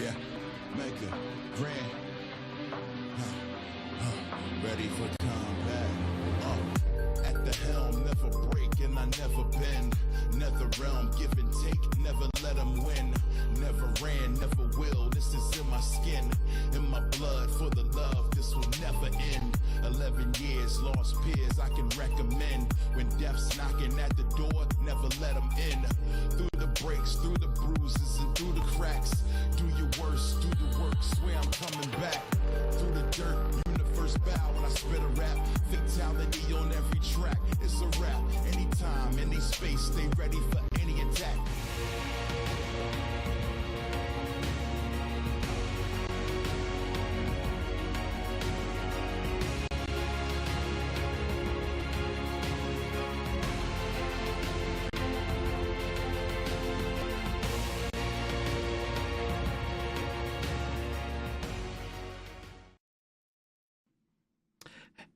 Yeah, make a grand. Ready for combat. At the helm, never break and I never bend. Nether realm, give and take, never let them win. Never ran, never will, this is in my skin. In my blood, for the love, this will never end. 11 years, lost peers, I can recommend. When death's knocking at the door, never let them in. Through the breaks, through the bruises, and through the cracks. Do your worst, do the work, swear I'm coming back. Through the dirt, universe bow when I spit a rap. Fatality on every track, it's a rap. Anytime, any space, stay ready for any attack.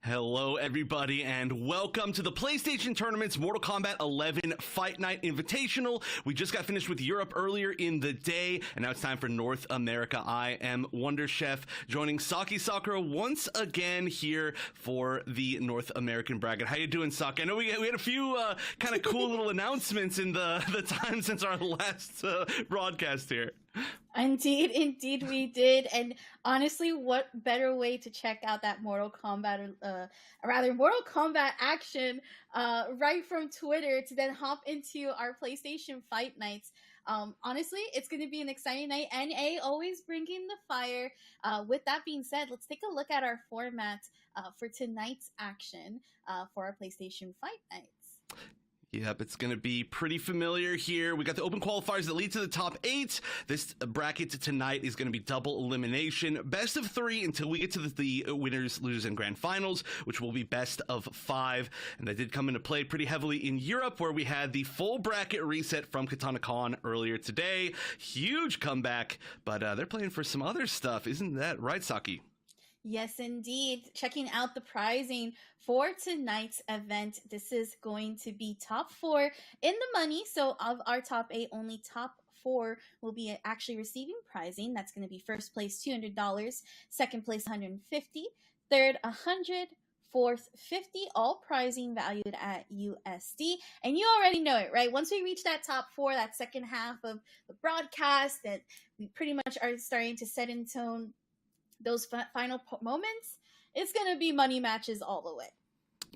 Hello, everybody, and welcome to the PlayStation Tournament's Mortal Kombat 11 Fight Night Invitational. We just got finished with Europe earlier in the day, and now it's time for North America. I am Wonder Chef, joining Saki Sakura once again here for the North American bracket. How you doing, Saki? I know we had a few kind of cool little announcements in the time since our last broadcast here. Indeed we did. And honestly, what better way to check out that Mortal Kombat action right from Twitter to then hop into our PlayStation Fight Nights. Honestly, it's going to be an exciting night. NA always bringing the fire. With that being said, let's take a look at our format for tonight's action for our PlayStation Fight Nights. Yep, it's going to be pretty familiar here. We got the open qualifiers that lead to the top 8. This bracket tonight is going to be double elimination, best of 3 until we get to the winners, losers, and grand finals, which will be best of 5. And that did come into play pretty heavily in Europe, where we had the full bracket reset from KatanaCon earlier today. Huge comeback, but they're playing for some other stuff. Isn't that right, Saki? Yes, indeed. Checking out the prizing for tonight's event. This is going to be top 4 in the money. So of our top 8, only top 4 will be actually receiving prizing. That's going to be first place $200, second place $150, third $100, fourth $50, all prizing valued at USD. And you already know it, right? Once we reach that top 4, that second half of the broadcast, that we pretty much are starting to set in tone those final moments, it's going to be money matches all the way.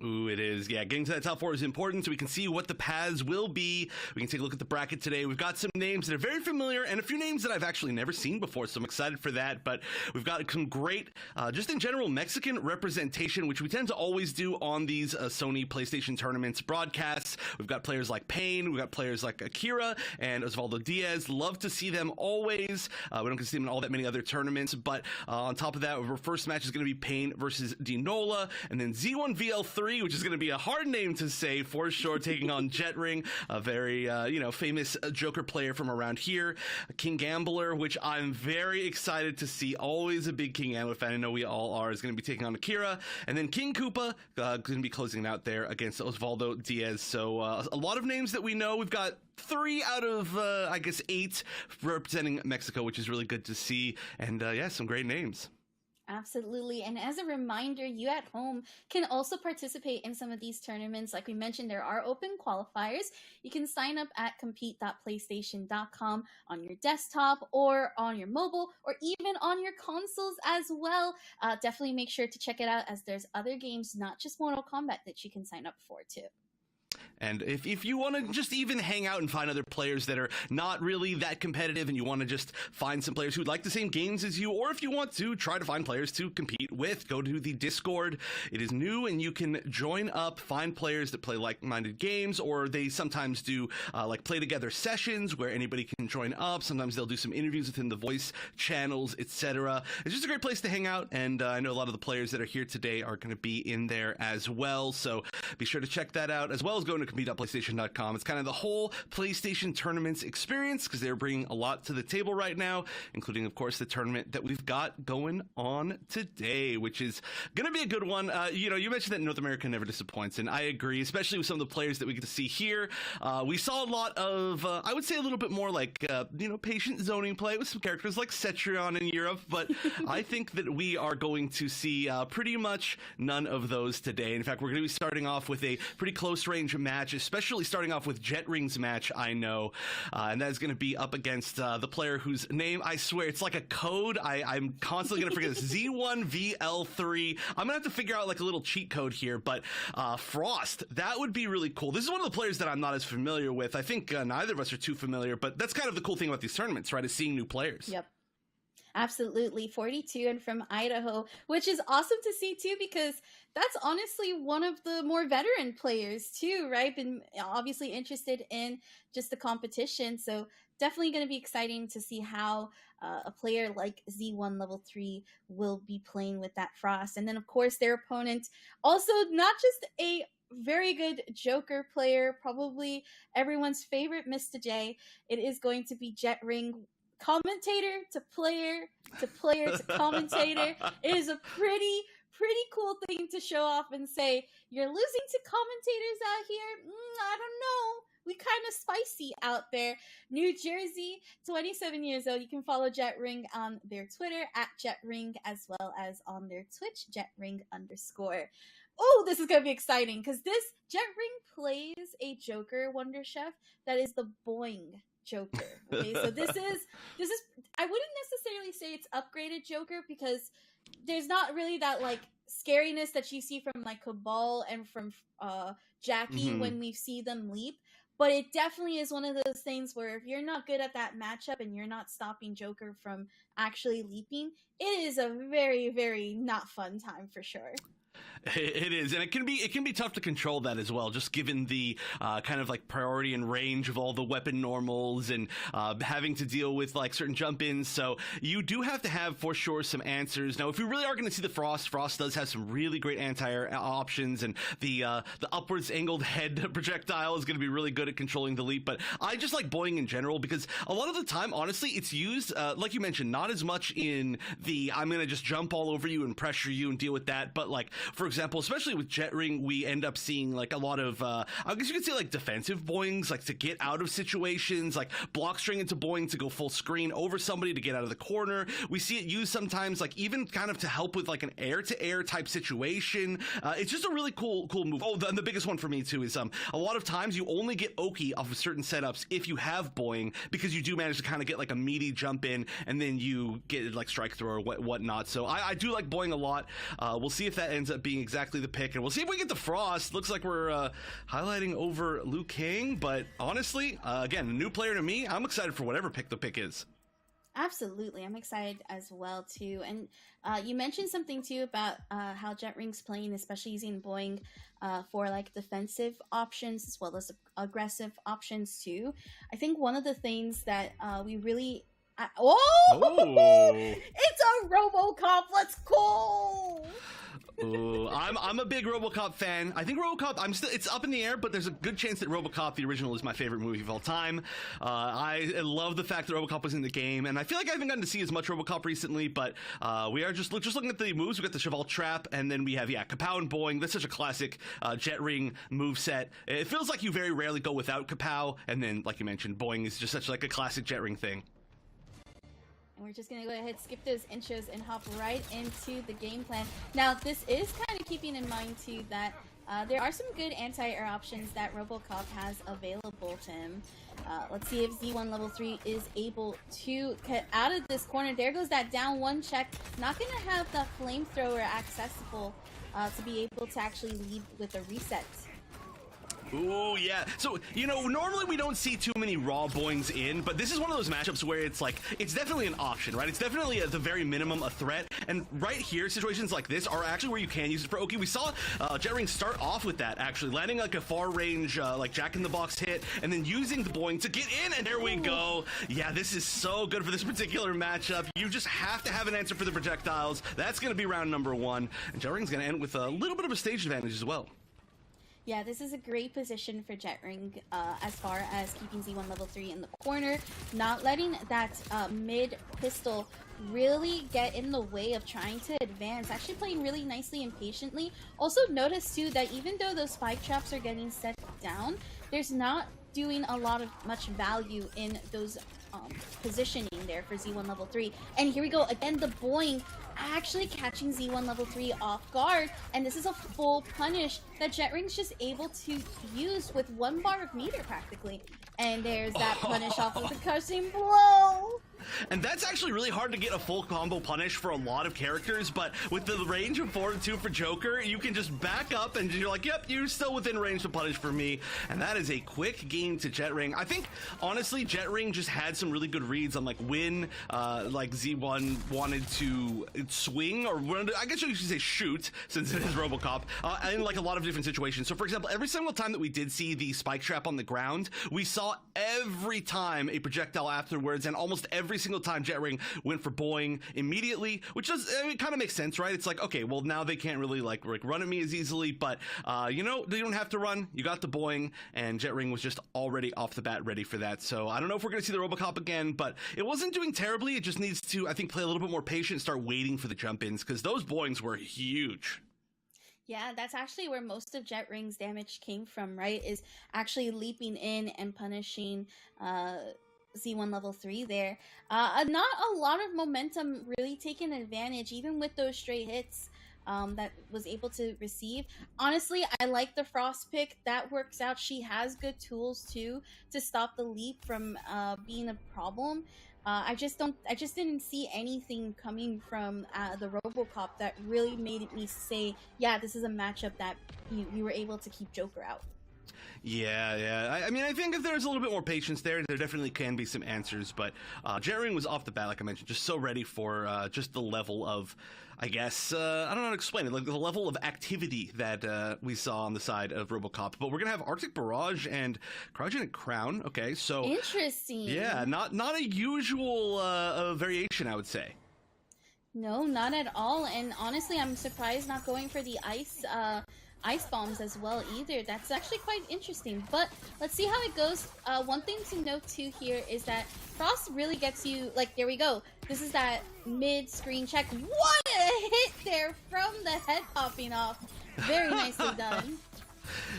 Ooh, it is. Yeah, getting to that top 4 is important so we can see what the paths will be. We can take a look at the bracket today. We've got some names that are very familiar and a few names that I've actually never seen before, so I'm excited for that. But we've got some great, just in general, Mexican representation, which we tend to always do on these Sony PlayStation tournaments broadcasts. We've got players like Payne, we've got players like Akira and Osvaldo Diaz. Love to see them always. We don't get to see them in all that many other tournaments, but on top of that, our first match is going to be Payne versus Dinola, and then Z1VL3, which is going to be a hard name to say for sure, taking on Jetring, a very, famous Joker player from around here. King Gambler, which I'm very excited to see. Always a big King Gambler fan. I know we all are. Is going to be taking on Akira. And then King Koopa, going to be closing it out there against Osvaldo Diaz. So a lot of names that we know. We've got 3 out of, 8 representing Mexico, which is really good to see. And some great names. Absolutely. And as a reminder, you at home can also participate in some of these tournaments. Like we mentioned, there are open qualifiers. You can sign up at compete.playstation.com on your desktop or on your mobile or even on your consoles as well. Definitely make sure to check it out, as there's other games, not just Mortal Kombat, that you can sign up for too. And if you want to just even hang out and find other players that are not really that competitive, and you want to just find some players who like the same games as you, or if you want to try to find players to compete with, go to the Discord. It is new, and you can join up, find players that play like-minded games, or they sometimes do play together sessions where anybody can join up. Sometimes they'll do some interviews within the voice channels, etc. It's just a great place to hang out, and I know a lot of the players that are here today are going to be in there as well. So be sure to check that out, as well as going to compete.playstation.com. It's kind of the whole PlayStation tournaments experience because they're bringing a lot to the table right now, including, of course, the tournament that we've got going on today, which is going to be a good one. You mentioned that North America never disappoints, and I agree, especially with some of the players that we get to see here. We saw a lot of, I would say a little bit more like, patient zoning play with some characters like Cetrion in Europe, but I think that we are going to see pretty much none of those today. In fact, we're going to be starting off with a pretty close range match, especially starting off with Jet Ring's match, I know, and that is going to be up against the player whose name, I swear, it's like a code. I'm constantly going to forget this. Z1VL3. I'm going to have to figure out like a little cheat code here, but Frost, that would be really cool. This is one of the players that I'm not as familiar with. I think neither of us are too familiar, but that's kind of the cool thing about these tournaments, right, is seeing new players. Yep. Absolutely. 42 and from Idaho, which is awesome to see too, because that's honestly one of the more veteran players too, right? Been obviously interested in just the competition. So definitely going to be exciting to see how a player like Z1 level 3 will be playing with that Frost. And then of course their opponent, also not just a very good Joker player, probably everyone's favorite Mr. J. It is going to be Jet Ring, commentator to player to player to commentator. It is a pretty cool thing to show off and say, you're losing to commentators out here? I don't know. We kind of spicy out there. New Jersey, 27 years old. You can follow Jet Ring on their Twitter at Jet Ring, as well as on their Twitch, JetRing_. Oh, this is going to be exciting because this Jet Ring plays a Joker, Wonder Chef, that is the Boing Joker. Okay, so this is I wouldn't necessarily say it's upgraded Joker because there's not really that like scariness that you see from like Cabal and from Jackie when we see them leap, but it definitely is one of those things where if you're not good at that matchup and you're not stopping Joker from actually leaping, it is a very, very not fun time for sure. It is, and it can be tough to control that as well, just given the kind of like priority and range of all the weapon normals and having to deal with like certain jump-ins. So you do have to have for sure some answers. Now, if we really are going to see the Frost does have some really great anti-air options, and the upwards angled head projectile is going to be really good at controlling the leap. But I just like Boing in general because a lot of the time, honestly, it's used like you mentioned, not as much in the I'm going to just jump all over you and pressure you and deal with that, but like for example, especially with Jet Ring, we end up seeing like a lot of, I guess you could say like defensive boings, like to get out of situations, like block string into boing to go full screen over somebody to get out of the corner. We see it used sometimes like even kind of to help with like an air-to-air type situation. It's just a really cool move. Oh, the biggest one for me too is a lot of times you only get Oki off of certain setups if you have boing, because you do manage to kind of get like a meaty jump in and then you get like strike throw or whatnot. So I do like boing a lot. We'll see if that ends up being exactly the pick, and we'll see if we get the Frost. Looks like we're highlighting over Liu Kang, but honestly, again, a new player to me. I'm excited for whatever pick the pick is. Absolutely, I'm excited as well too. And you mentioned something too about how Jet Ring's playing, especially using Boing for like defensive options as well as aggressive options too. I think one of the things that we really it's a RoboCop. Let's go. Ooh, I'm a big RoboCop fan. I think RoboCop, it's up in the air, but there's a good chance that RoboCop, the original, is my favorite movie of all time. I love the fact that RoboCop was in the game, and I feel like I haven't gotten to see as much RoboCop recently, but we are just looking at the moves. We got the Cheval Trap, and then we have, Kapow and Boing. That's such a classic Jet Ring move set. It feels like you very rarely go without Kapow, and then, like you mentioned, Boing is just such like a classic Jet Ring thing. And we're just going to go ahead, skip those intros, and hop right into the game plan. Now, this is kind of keeping in mind, too, that there are some good anti-air options that RoboCop has available to him. Let's see if Z1 level 3 is able to get out of this corner. There goes that down one check. Not going to have the flamethrower accessible to be able to actually lead with a reset. Ooh, yeah. So, normally we don't see too many raw boings in, but this is one of those matchups where it's like, it's definitely an option, right? It's definitely at the very minimum a threat. And right here, situations like this are actually where you can use it for Oki. We saw Jet Ring start off with that, actually, landing like a far range, like Jack-in-the-Box hit, and then using the boing to get in, and there we go. Yeah, this is so good for this particular matchup. You just have to have an answer for the projectiles. That's going to be round number one. And Jet Ring's going to end with a little bit of a stage advantage as well. Yeah, this is a great position for Jetring as far as keeping Z1 level 3 in the corner, not letting that mid pistol really get in the way of trying to advance, actually playing really nicely and patiently. Also notice too that even though those spike traps are getting set down, there's not doing a lot of much value in those positioning there for Z1 level 3. And here we go again, the Boing actually catching Z1 level 3 off guard, and this is a full punish that Jetring's just able to use with 1 bar of meter practically. And there's that punish off of the crushing blow. And that's actually really hard to get a full combo punish for a lot of characters, but with the range of 4-2 for Joker, you can just back up and you're like, yep, you're still within range to punish for me. And that is a quick game to Jetring. I think, honestly, Jetring just had some really good reads on like when like Z1 wanted to swing, or I guess you should say shoot, since it is RoboCop, in like a lot of different situations. So for example, every single time that we did see the spike trap on the ground, we saw every time a projectile afterwards, and almost every single time Jetring went for Boing immediately, which does, I mean, kind of makes sense, right? It's like, okay, well now they can't really like run at me as easily, but you know, they don't have to run. You got the Boing, and Jetring was just already off the bat ready for that. So I don't know if we're gonna see the RoboCop again, but it wasn't doing terribly. It just needs to, I think, play a little bit more patient, start waiting for the jump-ins, because those Boings were huge. Yeah, that's actually where most of Jetring's damage came from, right? Is actually leaping in and punishing Z1 level 3 there. Not a lot of momentum really taking advantage, even with those straight hits that was able to receive. Honestly, I like the Frost pick. That works out. She has good tools too to stop the leap from being a problem. I just didn't see anything coming from the RoboCop that really made me say, yeah, this is a matchup that you were able to keep Joker out. Yeah. I mean, I think if there's a little bit more patience there definitely can be some answers, but Jetring was off the bat, like I mentioned, just so ready for just the level of, I guess, I don't know how to explain it, like the level of activity that we saw on the side of RoboCop. But we're going to have Arctic Barrage and Cryogenic Crown. Okay, so... Interesting. Yeah, not a usual variation, I would say. No, not at all. And honestly, I'm surprised not going for the ice bombs as well either. That's actually quite interesting, but let's see how it goes. One thing to note too here is that Frost really gets you, like, there we go, this is that mid-screen check. What a hit there from the head popping off. Very nicely done.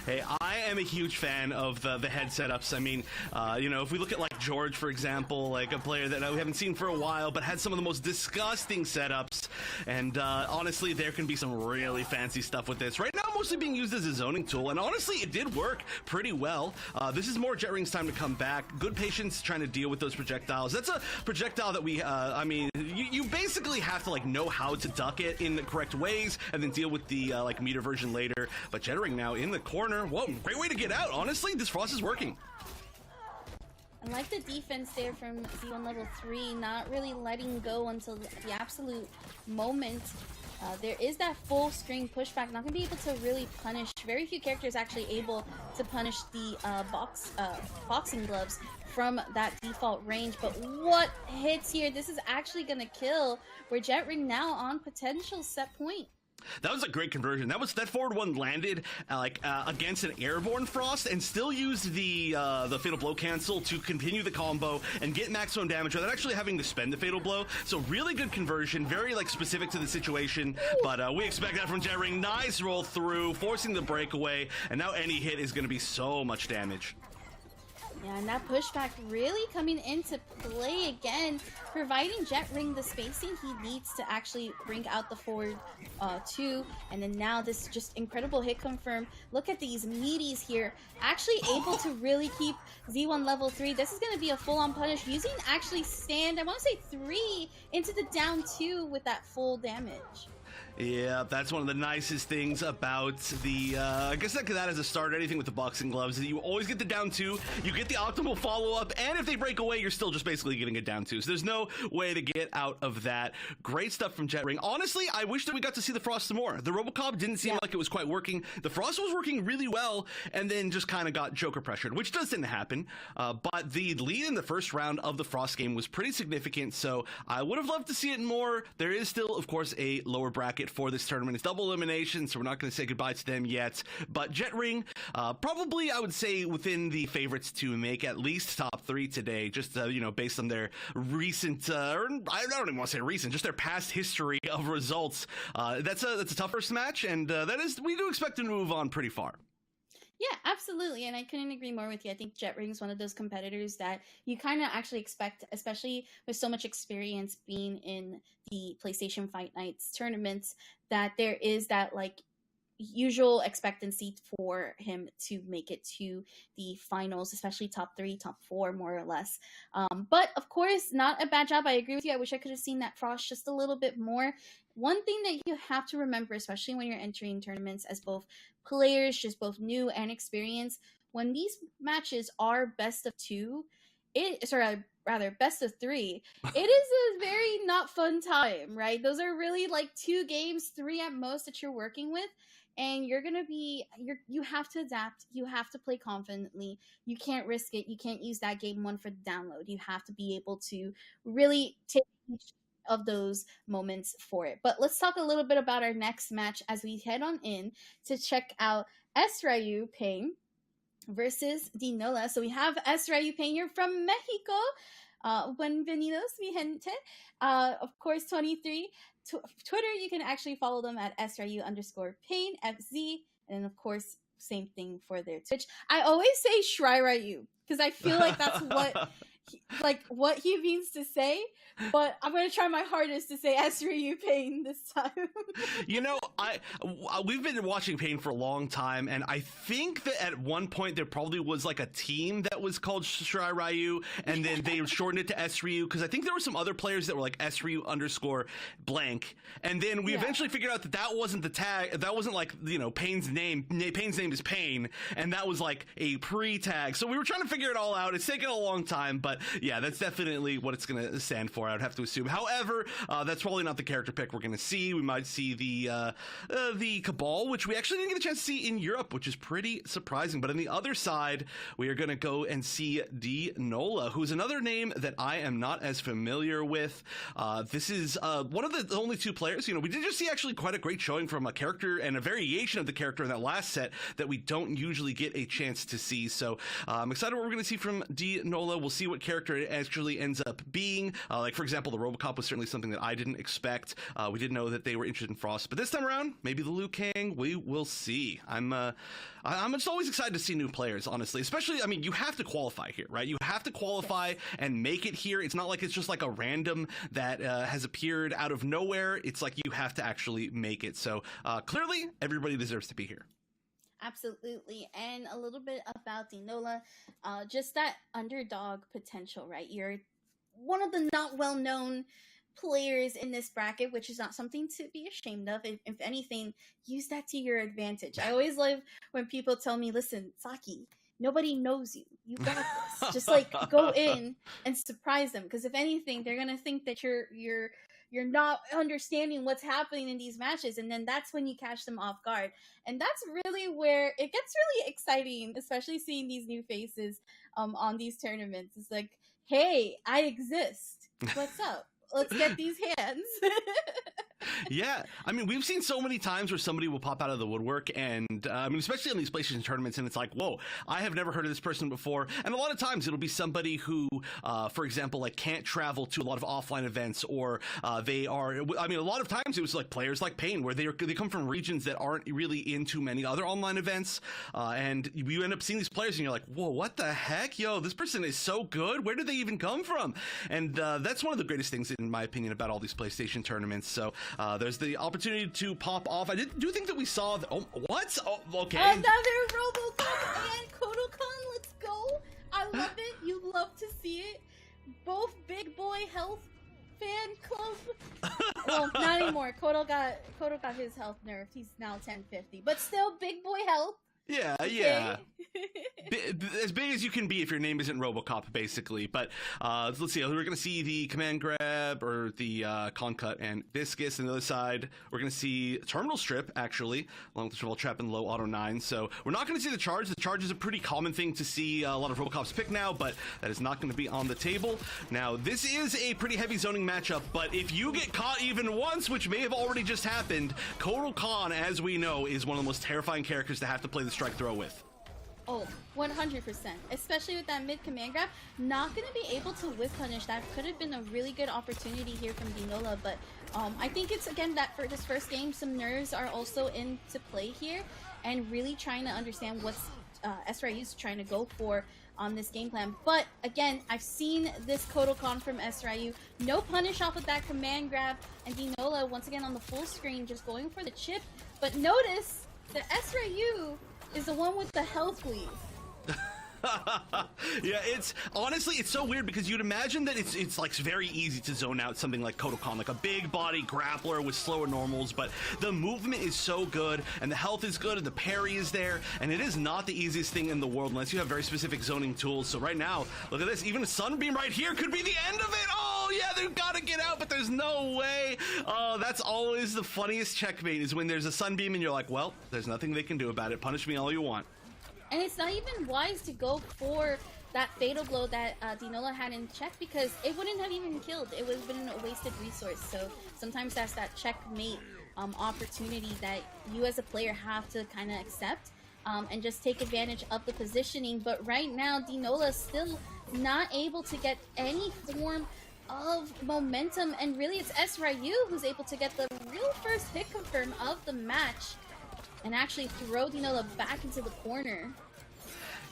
Hey, I am a huge fan of the head setups. I mean, you know, if we look at like George, for example, like a player that we haven't seen for a while, but had some of the most disgusting setups. And honestly, there can be some really fancy stuff with this. Right now, mostly being used as a zoning tool, and honestly, it did work pretty well. This is more Jetring's time to come back. Good patience trying to deal with those projectiles. That's a projectile that we, I mean, you basically have to like know how to duck it in the correct ways, and then deal with the like meter version later. But Jetring now in the corner. Whoa, great way to get out. Honestly, this Frost is working. I like the defense there from Z1 level 3, not really letting go until the absolute moment. There is that full screen pushback, not going to be able to really punish. Very few characters actually able to punish the boxing gloves from that default range. But what hits here? This is actually going to kill. We're Jetring now on potential set point. That was a great conversion. That forward one landed against an airborne Frost and still used the fatal blow cancel to continue the combo and get maximum damage without actually having to spend the fatal blow. So really good conversion, very like specific to the situation. But we expect that from Jetring. Nice roll through, forcing the breakaway, and now any hit is going to be so much damage. Yeah, and that pushback really coming into play again, providing Jetring the spacing he needs to actually bring out the forward 2. And then now this just incredible hit confirm. Look at these meaties here, actually able to really keep Z1 level 3. This is going to be a full-on punish, using actually stand, I want to say 3, into the down 2 with that full damage. Yeah, that's one of the nicest things about the, I guess that as a start, anything with the boxing gloves, is that you always get the down 2, you get the optimal follow-up, and if they break away, you're still just basically getting a down 2. So there's no way to get out of that. Great stuff from Jetring. Honestly, I wish that we got to see the Frost some more. The RoboCop didn't seem like it was quite working. The Frost was working really well, and then just kind of got Joker pressured, which doesn't happen. But the lead in the first round of the Frost game was pretty significant, so I would have loved to see it more. There is still, of course, a lower bracket bracket for this tournament. It's double elimination, so we're not going to say goodbye to them yet. But Jet Ring, probably I would say within the favorites to make at least top 3 today, just based on their recent, or I don't even want to say recent, just their past history of results. That's a tough first match, and we do expect them to move on pretty far. Yeah, absolutely. And I couldn't agree more with you. I think Jet Ring's one of those competitors that you kind of actually expect, especially with so much experience being in the PlayStation Fight Nights tournaments, that there is that like usual expectancy for him to make it to the finals, especially top 3, top 4, more or less. But of course, not a bad job. I agree with you. I wish I could have seen that Frost just a little bit more. One thing that you have to remember, especially when you're entering tournaments as both players, just both new and experienced, when these matches are best of 2, best of 3, it is a very not fun time, right? Those are really like 2 games, 3 at most that you're working with. And you have to adapt. You have to play confidently. You can't risk it. You can't use that game 1 for the download. You have to be able to really take each of those moments for it. But let's talk a little bit about our next match as we head on in to check out S. Ryu Payne versus Dinola. So we have S. Ryu Payne here from Mexico. Bienvenidos, mi gente. Of course, 23. Twitter, you can actually follow them at SRU_Payne FZ. And of course, same thing for their Twitch. I always say Shry Ryu because I feel like that's what he means to say, but I'm going to try my hardest to say SRU Payne this time. We've been watching Payne for a long time, and I think that at one point there probably was like a team that was called Shry Ryu, and then they shortened it to SRU, because I think there were some other players that were like SRU_blank, and then we eventually figured out that wasn't the tag, that wasn't like, Payne's name. Payne's name is Payne, and that was like a pre-tag, so we were trying to figure it all out. It's taken a long time, but yeah, that's definitely what it's going to stand for, I would have to assume. However, that's probably not the character pick we're going to see. We might see the Cabal, which we actually didn't get a chance to see in Europe, which is pretty surprising. But on the other side, we are going to go and see Dinola, who's another name that I am not as familiar with. This is one of the only 2 players. We did just see actually quite a great showing from a character and a variation of the character in that last set that we don't usually get a chance to see. So I'm excited what we're going to see from Dinola. We'll see what character it actually ends up being. Like, for example, the Robocop was certainly something that I didn't expect. We didn't know that they were interested in Frost, but this time around, maybe the Liu Kang. We will see. I'm just always excited to see new players, honestly. Especially, you have to qualify here, right? You have to qualify and make it here. It's not like it's just like a random that has appeared out of nowhere. It's like you have to actually make it. So clearly, everybody deserves to be here. Absolutely. And a little bit about Dinola, just that underdog potential, right? You're one of the not well-known players in this bracket, which is not something to be ashamed of. If anything, use that to your advantage. I always love when people tell me, listen, Saki, nobody knows you. You got this. Just like go in and surprise them. Because if anything, they're going to think that you're not understanding what's happening in these matches, and then that's when you catch them off guard. And that's really where it gets really exciting, especially seeing these new faces on these tournaments. It's like, hey, I exist. What's up? Let's get these hands. Yeah, we've seen so many times where somebody will pop out of the woodwork, and especially on these PlayStation tournaments, and it's like, whoa, I have never heard of this person before. And a lot of times it'll be somebody who, for example, like can't travel to a lot of offline events, or they are, a lot of times it was like players like Payne, where they come from regions that aren't really into many other online events, and you end up seeing these players, and you're like, whoa, what the heck? Yo, this person is so good. Where did they even come from? And that's one of the greatest things, in my opinion, about all these PlayStation tournaments. So there's the opportunity to pop off. I do think that we saw what? Oh, okay. Another Robocop and Kodokan. Let's go. I love it. You love to see it. Both Big Boy Health fan club. Well, not anymore. Kodo got his health nerfed. He's now 1050. But still, Big Boy Health. Yeah, yeah. As big as you can be if your name isn't RoboCop, basically. But let's see. We're going to see the command grab or the con cut and discus. On the other side, we're going to see terminal strip, actually, along with the triple trap and low auto 9. So we're not going to see the charge. The charge is a pretty common thing to see a lot of RoboCops pick now, but that is not going to be on the table. Now, this is a pretty heavy zoning matchup, but if you get caught even once, which may have already just happened, Kotal Khan, as we know, is one of the most terrifying characters to have to play the strike throw with. Oh, 100%. Especially with that mid command grab. Not going to be able to whiff punish. That could have been a really good opportunity here from Dinola. But I think it's, again, that for this first game, some nerves are also into play here. And really trying to understand what SRIU's trying to go for on this game plan. But, again, I've seen this Kotal Khan from SRIU. No punish off of that command grab. And Dinola, once again, on the full screen, just going for the chip. But notice that SRIU is the one with the health bleed. Yeah, it's honestly, it's so weird because you'd imagine that it's like very easy to zone out something like Kotal Khan, like a big body grappler with slower normals, but the movement is so good and the health is good and the parry is there, and it is not the easiest thing in the world unless you have very specific zoning tools. So right now, look at this, even a sunbeam right here could be the end of it. Oh yeah, they've got to get out, but there's no way. Oh, that's always the funniest checkmate, is when there's a sunbeam and you're like, well, there's nothing they can do about it. Punish me all you want. And it's not even wise to go for that fatal blow that Dinola had in check, because it wouldn't have even killed. It would have been a wasted resource. So sometimes that's that checkmate opportunity that you as a player have to kind of accept and just take advantage of the positioning. But right now, Dinola is still not able to get any form of momentum. And really, it's SRIU who's able to get the real first hit confirm of the match and actually throw Dinola back into the corner.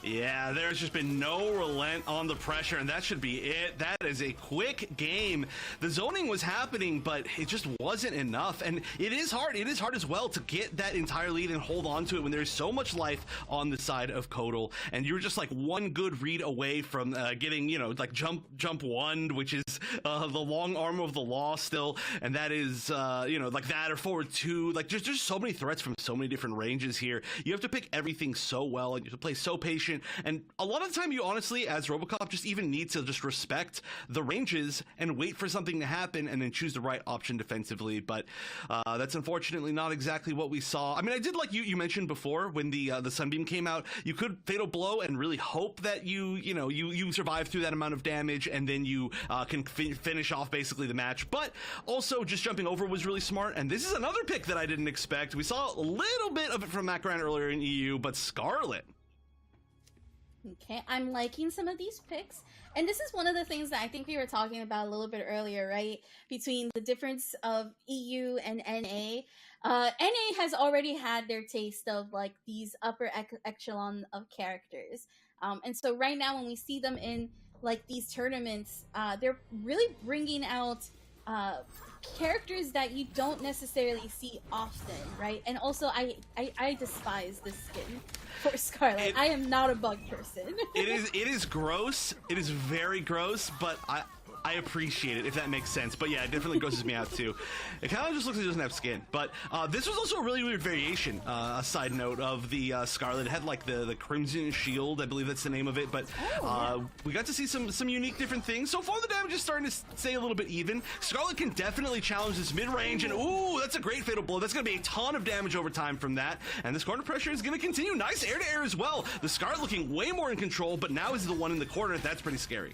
Yeah, there's just been no relent on the pressure, and that should be it. That is a quick game. The zoning was happening, but it just wasn't enough, and it is hard. It is hard as well to get that entire lead and hold on to it when there's so much life on the side of Kotal, and you're just like one good read away from getting, you know, like jump one, which is the long arm of the law still, and that is, you know, like that, or forward two. Like, there's just so many threats from so many different ranges here. You have to pick everything so well, and you have to play so patient. And a lot of the time you honestly, as RoboCop, just even need to just respect the ranges and wait for something to happen and then choose the right option defensively. But that's unfortunately not exactly what we saw. I mean, I did like you mentioned before, when the Sunbeam came out, you could fatal blow and really hope that you survive through that amount of damage, and then you can finish off basically the match. But also just jumping over was really smart, and this is another pick that I didn't expect. We saw a little bit of it from Macran earlier in EU, but Scarlet. Okay, I'm liking some of these picks. And this is one of the things that I think we were talking about a little bit earlier, right? Between the difference of EU and NA. NA has already had their taste of like these upper echelon of characters. And so right now when we see them in like these tournaments, they're really bringing out characters that you don't necessarily see often, right? And also I despise this skin for Scarlet. I am not a bug person. It is gross. It is very gross, but I appreciate it, if that makes sense. But yeah, it definitely grosses me out too. It kind of just looks like it doesn't have skin. But this was also a really weird variation, a side note, of the Scarlet. It had like the Crimson Shield, I believe that's the name of it. But we got to see some unique different things. So far the damage is starting to stay a little bit even. Scarlet can definitely challenge this mid-range, and ooh, that's a great fatal blow. That's going to be a ton of damage over time from that. And this corner pressure is going to continue. Nice air-to-air as well. The Scarlet looking way more in control, but now is the one in the corner. That's pretty scary.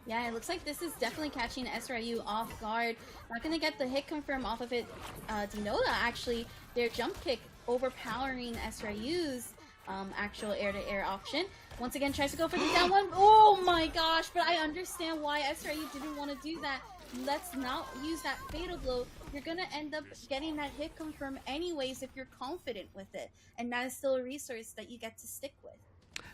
Yeah, it looks like this is definitely catching SRIU off guard. Not going to get the hit confirm off of it. Dinola, actually, their jump kick overpowering SRIU's actual air-to-air option. Once again, tries to go for the down one. Oh my gosh, but I understand why SRIU didn't want to do that. Let's not use that fatal blow. You're going to end up getting that hit confirm anyways if you're confident with it. And that is still a resource that you get to stick with.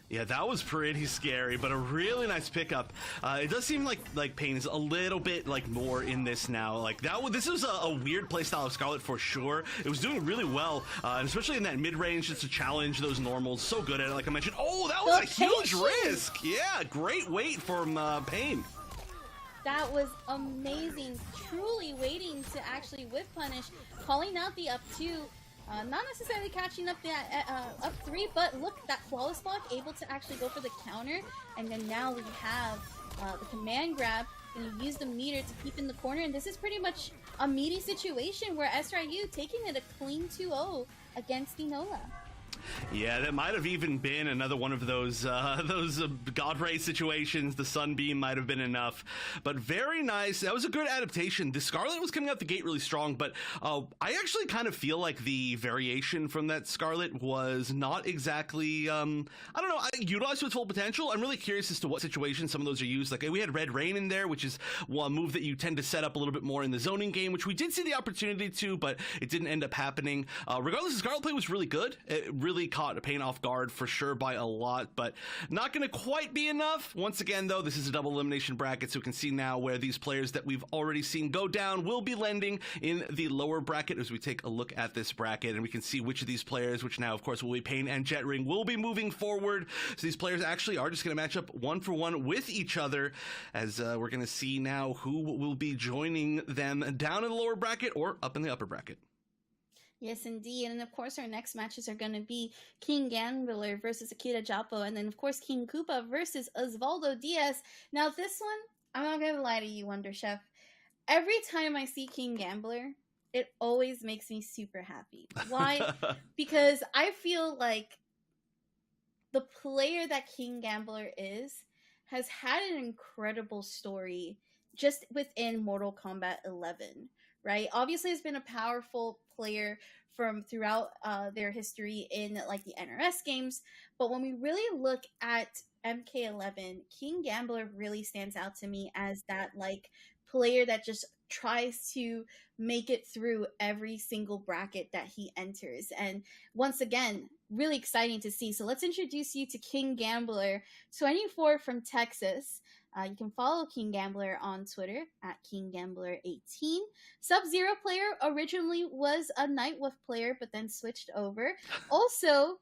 Yeah, that was pretty scary, but a really nice pickup. It does seem like Pain is a little bit like more in this now. Like this was a weird playstyle of Scarlet for sure. It was doing really well, and especially in that mid range, just to challenge those normals. So good at it, like I mentioned. Oh, that was a huge risk. Yeah, great weight from Pain. That was amazing. Truly waiting to actually whip punish, calling out the up two. Not necessarily catching up that up 3, but look, that flawless block, able to actually go for the counter, and then now we have the command grab, gonna use the meter to keep in the corner, and this is pretty much a meaty situation where SRU taking it a clean 2-0 against Enola. Yeah, that might have even been another one of those God Ray situations. The Sunbeam might have been enough, but very nice. That was a good adaptation. The Scarlet was coming out the gate really strong, but I actually kind of feel like the variation from that Scarlet was not exactly, I don't know, utilized to its full potential. I'm really curious as to what situations some of those are used. Like, we had Red Rain in there, which is one move that you tend to set up a little bit more in the zoning game, which we did see the opportunity to, but it didn't end up happening. Regardless, the Scarlet play was really good. It really caught Pain off guard for sure by a lot, but not going to quite be enough. Once again, though, this is a double elimination bracket, so we can see now where these players that we've already seen go down will be landing in the lower bracket as we take a look at this bracket, and we can see which of these players, which now, of course, will be Pain and Jet Ring, will be moving forward. So these players actually are just going to match up 1-for-1 with each other, as we're going to see now who will be joining them down in the lower bracket or up in the upper bracket. Yes, indeed. And of course, our next matches are going to be King Gambler versus Akira Japo, and then, of course, King Koopa versus Osvaldo Diaz. Now, this one, I'm not going to lie to you, Wonder Chef. Every time I see King Gambler, it always makes me super happy. Why? Because I feel like the player that King Gambler is has had an incredible story just within Mortal Kombat 11. Right? Obviously, has been a powerful player from throughout their history in like the NRS games. But when we really look at MK11, King Gambler really stands out to me as that like player that just tries to make it through every single bracket that he enters. And once again, really exciting to see. So let's introduce you to King Gambler, 24 from Texas. You can follow King Gambler on Twitter at KingGambler18. Sub-Zero player, originally was a Nightwolf player, but then switched over. Also,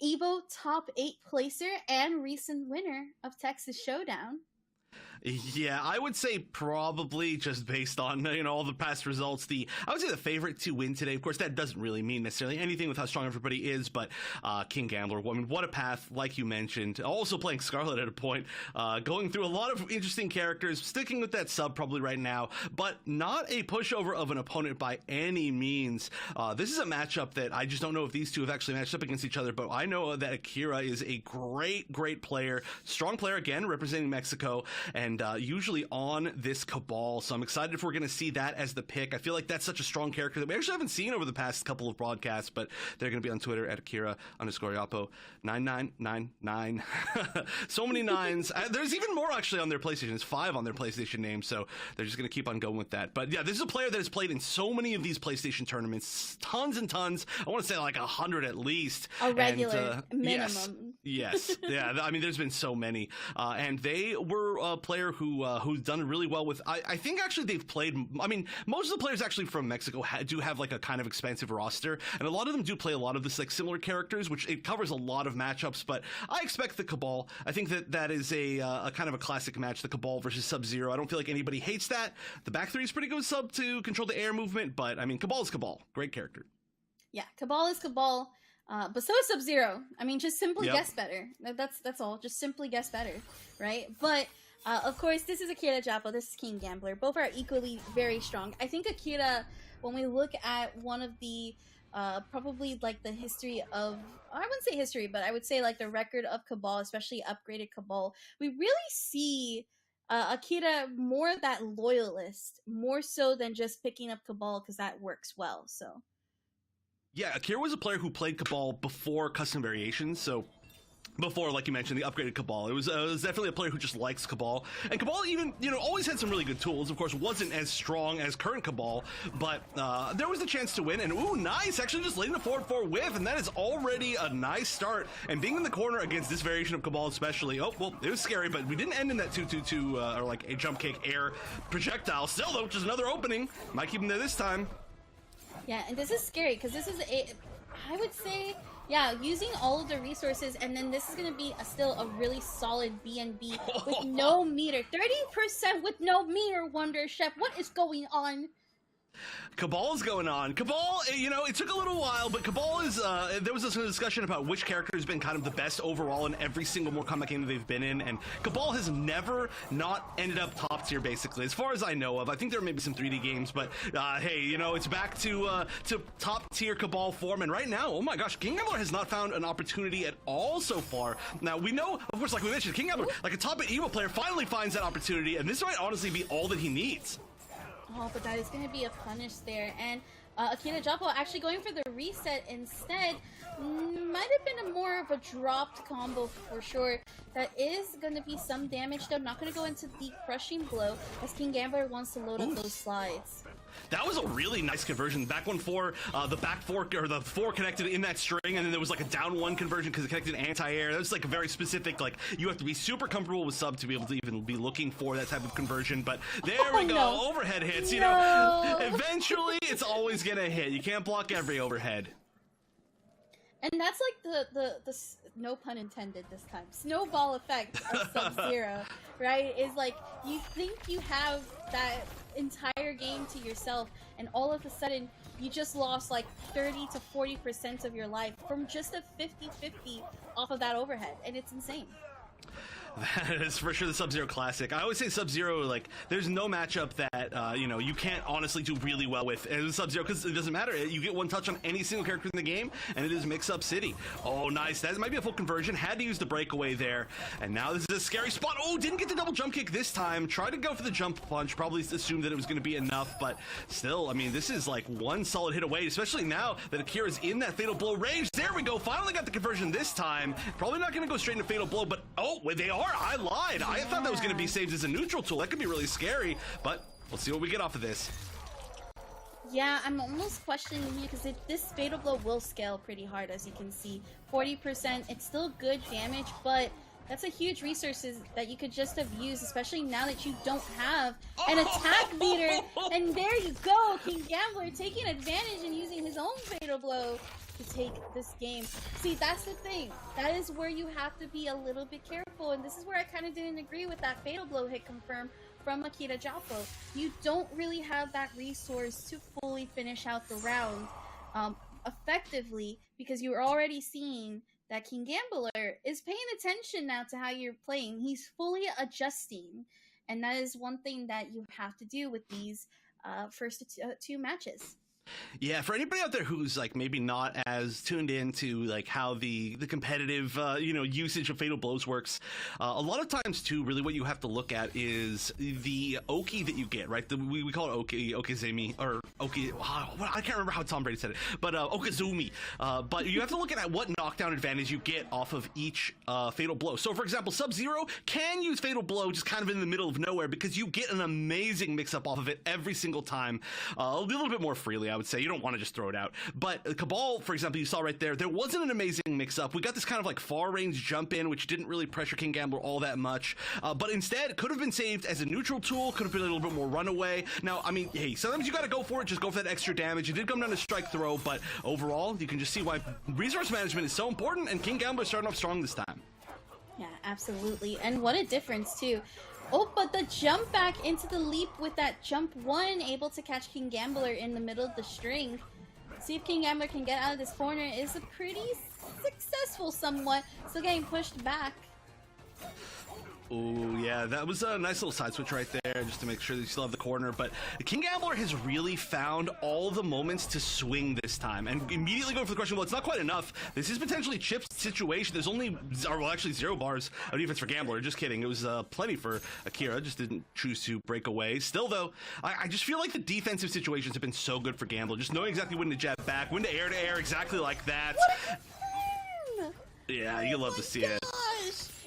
Evo top 8 placer and recent winner of Texas Showdown. Yeah, I would say probably just based on, all the past results, I would say the favorite to win today. Of course, that doesn't really mean necessarily anything with how strong everybody is, but King Gambler, I mean, what a path, like you mentioned. Also playing Scarlet at a point, going through a lot of interesting characters, sticking with that sub probably right now, but not a pushover of an opponent by any means. This is a matchup that I just don't know if these two have actually matched up against each other, but I know that Akira is a great player, strong player again, representing Mexico, and usually on this Cabal, so I'm excited if we're going to see that as the pick. I feel like that's such a strong character that we actually haven't seen over the past couple of broadcasts, but they're going to be on Twitter at Akira_Yapo 9999. So many nines. There's even more actually on their PlayStation. It's 5 on their PlayStation name, so they're just going to keep on going with that. But yeah, this is a player that has played in so many of these PlayStation tournaments, tons and tons. I want to say like 100 at least. A regular minimum. Yes. Yeah. I mean, there's been so many, and they were a player who's done really well with. I think actually they've played. I mean, most of the players actually from Mexico do have like a kind of expansive roster, and a lot of them do play a lot of this like similar characters, which it covers a lot of matchups. But I expect the Cabal. I think that is a kind of a classic match, the Cabal versus Sub-Zero. I don't feel like anybody hates that. The back three is pretty good sub to control the air movement, but I mean, Cabal is Cabal. Great character. Yeah, Cabal is Cabal. But so is Sub-Zero. I mean, just simply guess better. That's all. Just simply guess better, right? But of course, this is Akira Japo. This is King Gambler. Both are equally very strong. I think Akira, when we look at one of the probably like the history of, I wouldn't say history, but I would say like the record of Cabal, especially upgraded Cabal, we really see Akira more that loyalist, more so than just picking up Cabal because that works well. So. Yeah, Akira was a player who played Cabal before custom variations, so before, like you mentioned, the upgraded Cabal. It was definitely a player who just likes Cabal. And Cabal even, always had some really good tools. Of course, wasn't as strong as current Cabal, but there was a chance to win. And, ooh, nice! Actually just leading a forward 4 whiff, and that is already a nice start. And being in the corner against this variation of Cabal especially, oh, well, it was scary, but we didn't end in that 2-2-2, or like a jump kick air projectile. Still, though, just another opening. Might keep him there this time. Yeah, and this is scary because this is I would say, yeah, using all of the resources, and then this is going to be still a really solid BNB with no meter. 30% with no meter, Wonder Chef. What is going on? Cabal's going on. Cabal, you know, it took a little while, but Cabal is, there was this discussion about which character has been kind of the best overall in every single Mortal Kombat game that they've been in, and Cabal has never not ended up top tier, basically, as far as I know of. I think there may be some 3D games, but, hey, you know, it's back to top tier Cabal form, and right now, oh my gosh, King Gambler has not found an opportunity at all so far. Now, we know, of course, like we mentioned, King Gambler, like a top 8 Evo player, finally finds that opportunity, and this might honestly be all that he needs. Oh, but that is going to be a punish there. And Akira Joppo actually going for the reset instead. Might have been more of a dropped combo for sure. That is going to be some damage though. Not going to go into the crushing blow as King Gambler wants to load up those slides. That was a really nice conversion. Back 1-4, the back 4, or the 4 connected in that string, and then there was like a down 1 conversion because it connected anti-air. That was like a very specific, like, you have to be super comfortable with sub to be able to even be looking for that type of conversion. But there we go, no. Overhead hits, you know, eventually it's always gonna hit. You can't block every overhead. And that's like the no pun intended this time, snowball effect of Sub-Zero, right? Is like, you think you have that entire game to yourself, and all of a sudden, you just lost like 30 to 40% of your life from just a 50-50 off of that overhead, and it's insane. That is for sure the Sub-Zero classic. I always say Sub-Zero, like, there's no matchup that, you know, you can't honestly do really well with Sub-Zero, because it doesn't matter. You get one touch on any single character in the game, and it is Mix-Up City. Oh, nice. That might be a full conversion. Had to use the breakaway there. And now this is a scary spot. Oh, didn't get the double jump kick this time. Tried to go for the jump punch. Probably assumed that it was going to be enough, but still, I mean, this is like one solid hit away, especially now that Akira's in that Fatal Blow range. There we go. Finally got the conversion this time. Probably not going to go straight into Fatal Blow, but oh, they are. I lied. I thought that was going to be saved as a neutral tool. That could be really scary, but let's see what we get off of this. Yeah, I'm almost questioning you because this Fatal Blow will scale pretty hard, as you can see. 40%, it's still good damage, but that's a huge resources that you could just have used, especially now that you don't have an attack beater. And there you go, King Gambler taking advantage and using his own Fatal Blow to take this game. See, that's the thing. That is where you have to be a little bit careful, and this is where I kind of didn't agree with that Fatal Blow hit confirm from Akira Joppo. You don't really have that resource to fully finish out the round effectively, because you're already seeing that King Gambler is paying attention now to how you're playing. He's fully adjusting, and that is one thing that you have to do with these first two matches. Yeah, for anybody out there who's like maybe not as tuned in to like how the competitive you know, usage of Fatal Blows works, a lot of times too, really what you have to look at is the Oki that you get, right? We call it Oki, Okizumi, or Oki. I can't remember how Tom Brady said it, but Okizumi. But you have to look at what knockdown advantage you get off of each Fatal Blow. So, for example, Sub-Zero can use Fatal Blow just kind of in the middle of nowhere because you get an amazing mix-up off of it every single time, a little bit more freely, I would say. You don't want to just throw it out. But Cabal, for example, you saw right there, there wasn't an amazing mix-up. We got this kind of like far-range jump in, which didn't really pressure King Gambler all that much. But instead, could have been saved as a neutral tool, could have been a little bit more runaway. Now, I mean, hey, sometimes you got to go for it, just go for that extra damage. It did come down to strike throw, but overall, you can just see why resource management is so important, and King Gambler starting off strong this time. Yeah, absolutely. And what a difference, too. Oh, but the jump back into the leap with that jump one, able to catch King Gambler in the middle of the string. See if King Gambler can get out of this corner. Is a pretty successful somewhat. Still getting pushed back. Oh, yeah, that was a nice little side switch right there, just to make sure that you still have the corner. But King Gambler has really found all the moments to swing this time, and immediately going for the question, well, it's not quite enough. This is potentially Chip's situation. There's only, well, actually 0 bars of defense for Gambler. Just kidding. It was plenty for Akira. Just didn't choose to break away. Still, though, I just feel like the defensive situations have been so good for Gambler. Just knowing exactly when to jab back, when to air, exactly like that. Yeah, you love to see it.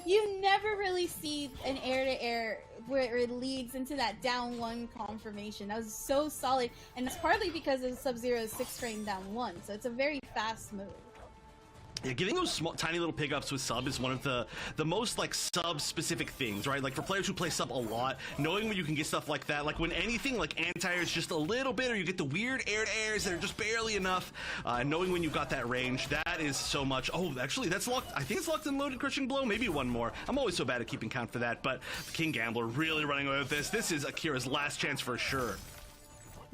You never really see an air-to-air where it leads into that down one confirmation. That was so solid, and it's partly because of Sub-Zero's 6-frame down one, so it's a very fast move. Yeah, getting those small, tiny little pickups with sub is one of the most like sub-specific things, right? Like for players who play sub a lot, knowing when you can get stuff like that, like when anything like anti-air is just a little bit, or you get the weird air-to-airs that are just barely enough, knowing when you've got that range, that is so much. Oh, actually, that's locked. I think it's locked and loaded crushing blow. Maybe one more. I'm always so bad at keeping count for that, but King Gambler really running away with this. This is Akira's last chance for sure.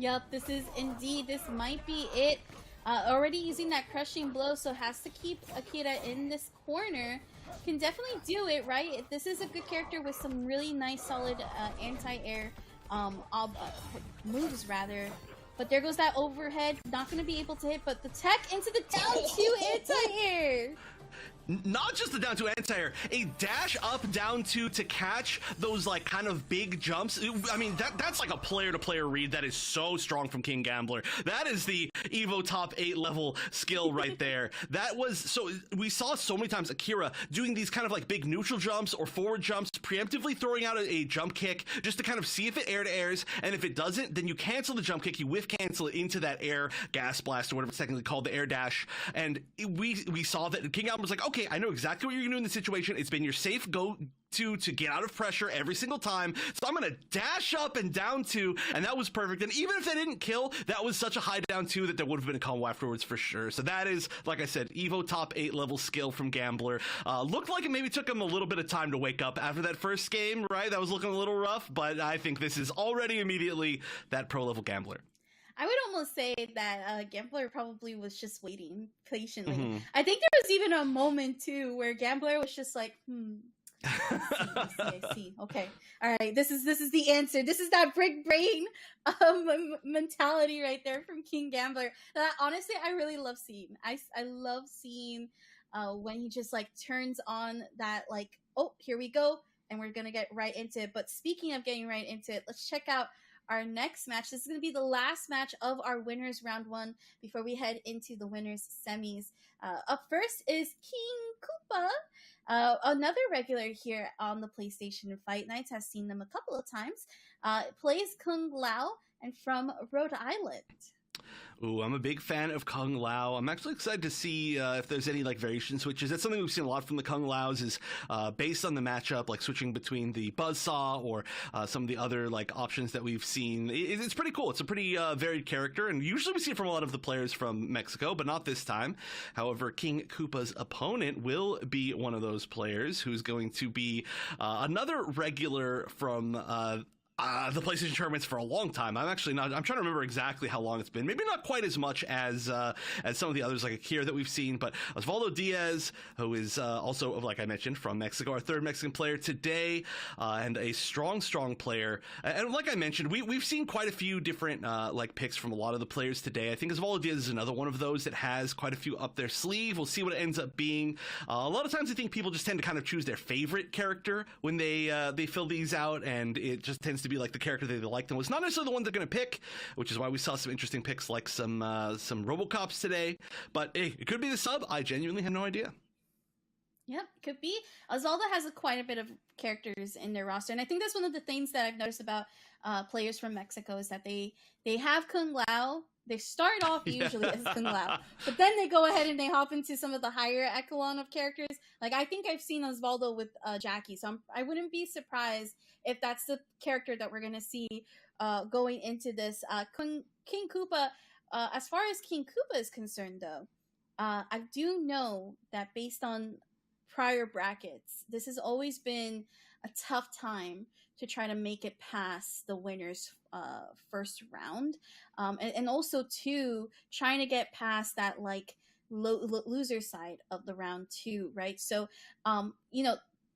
Yep, this is indeed, this might be it. Already using that crushing blow, so has to keep Akira in this corner. Can definitely do it, right? This is a good character with some really nice, solid anti-air moves, rather. But there goes that overhead. Not going to be able to hit, but the tech into the down 2 anti-air. Not just the down two anti-air, a dash up down two to catch those like kind of big jumps. I mean, that's like a player-to-player read that is so strong from King Gambler. That is the Evo top 8 level skill right there. That was, so we saw so many times Akira doing these kind of like big neutral jumps or forward jumps, preemptively throwing out a jump kick just to kind of see if it air to airs, and if it doesn't, then you cancel the jump kick, you whiff cancel it into that air gas blast or whatever it's technically called, the air dash. And we saw that King Gambler was like, okay, I know exactly what you're gonna do in this situation. It's been your safe go-to to get out of pressure every single time. So I'm gonna dash up and down two, and that was perfect. And even if they didn't kill, that was such a high down two that there would have been a combo afterwards for sure. So that is, like I said, Evo top 8 level skill from Gambler. Looked like it maybe took him a little bit of time to wake up after that first game, right? That was looking a little rough, but I think this is already immediately that pro level Gambler. I would almost say that Gambler probably was just waiting patiently. I think there was even a moment too where Gambler was just like, I see. Okay, all right. This is the answer. This is that big brain mentality right there from King Gambler. That honestly, I really love seeing. I love seeing when he just like turns on that like, oh, here we go, and we're gonna get right into it. But speaking of getting right into it, let's check out our next match. This is going to be the last match of our winners round 1 before we head into the winners semis. Up first is King Koopa, another regular here on the PlayStation Fight Nights. Has seen them a couple of times. Plays Kung Lao and from Rhode Island. Ooh, I'm a big fan of Kung Lao. I'm actually excited to see if there's any like variation switches. That's something we've seen a lot from the Kung Laos is based on the matchup, like switching between the Buzzsaw or some of the other like options that we've seen. It's pretty cool. It's a pretty varied character, and usually we see it from a lot of the players from Mexico, but not this time. However, King Koopa's opponent will be one of those players who's going to be another regular from the PlayStation tournaments for a long time. I'm trying to remember exactly how long it's been. Maybe not quite as much as some of the others like Akira that we've seen, but Osvaldo Diaz, who is also, like I mentioned, from Mexico, our third Mexican player today, and a strong player. And like I mentioned, we've seen quite a few different like picks from a lot of the players today. I think Osvaldo Diaz is another one of those that has quite a few up their sleeve. We'll see what it ends up being. A lot of times I think people just tend to kind of choose their favorite character when they fill these out, and it just tends to be like the character they like the most, not necessarily the one they're going to pick, which is why we saw some interesting picks like some RoboCops today. But hey, it could be the sub. I genuinely have no idea. Yep, could be. Osvaldo has quite a bit of characters in their roster, and I think that's one of the things that I've noticed about players from Mexico is that they have Kung Lao. They start off usually as Kung Lao, but then they go ahead and they hop into some of the higher echelon of characters. Like I think I've seen Osvaldo with Jackie, so I wouldn't be surprised if that's the character that we're gonna see going into this. King Koopa. As far as King Koopa is concerned, though, I do know that based on prior brackets, this has always been a tough time to try to make it past the winners first round, and also too trying to get past that like loser side of the round 2, right? So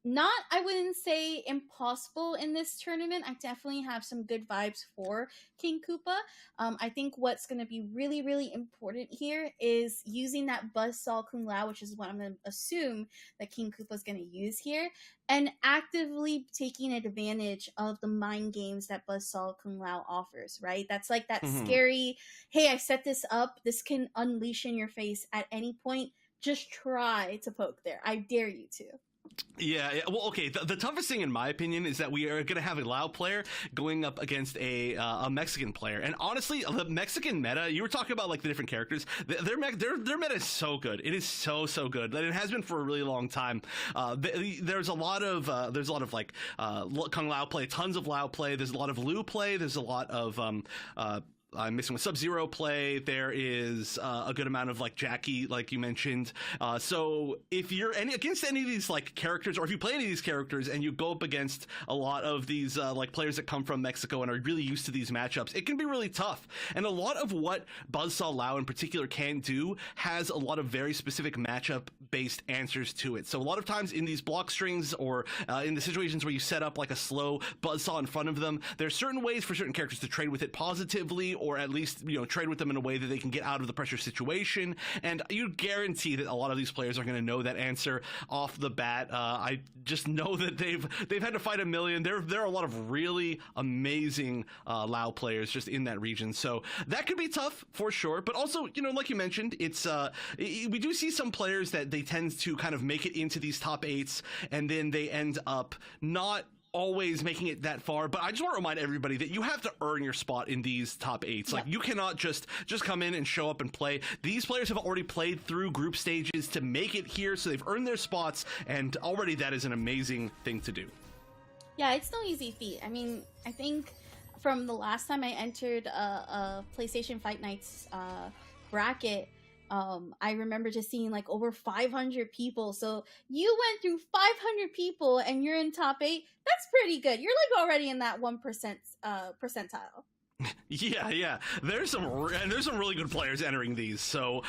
not, I wouldn't say impossible in this tournament. I definitely have some good vibes for King Koopa. I think what's going to be really, really important here is using that Buzzsaw Kung Lao, which is what I'm going to assume that King Koopa is going to use here, and actively taking advantage of the mind games that Buzzsaw Kung Lao offers, right? That's like that scary, hey, I set this up. This can unleash in your face at any point. Just try to poke there. I dare you to. Yeah, well, okay. The toughest thing, in my opinion, is that we are going to have a Lao player going up against a Mexican player. And honestly, the Mexican meta, you were talking about like the different characters. Their meta is so good. It is so good. And it has been for a really long time. There's a lot of like Kung Lao play, tons of Lao play. There's a lot of Lu play. There's a lot of I'm missing with Sub-Zero play. There is a good amount of like Jackie, like you mentioned. So if you're against any of these like characters, or if you play any of these characters and you go up against a lot of these like players that come from Mexico and are really used to these matchups, it can be really tough. And a lot of what Buzzsaw Lao in particular can do has a lot of very specific matchup based answers to it. So a lot of times in these block strings, or in the situations where you set up like a slow Buzzsaw in front of them, there's certain ways for certain characters to trade with it positively, or at least, you know, trade with them in a way that they can get out of the pressure situation. And you guarantee that a lot of these players are going to know that answer off the bat. I just know that they've had to fight a million. There are a lot of really amazing Lao players just in that region, so that could be tough for sure. But also, you know, like you mentioned, it's we do see some players that they tend to kind of make it into these top 8s, and then they end up not always making it that far. But I just want to remind everybody that you have to earn your spot in these top 8s. Like, you cannot just come in and show up and play. These players have already played through group stages to make it here, so they've earned their spots, and already that is an amazing thing to do. Yeah, it's no easy feat. I mean, I think from the last time I entered a PlayStation Fight Nights bracket, I remember just seeing like over 500 people. So you went through 500 people and you're in top 8. That's pretty good. You're like already in that 1% percentile. Yeah. There's some really good players entering these, so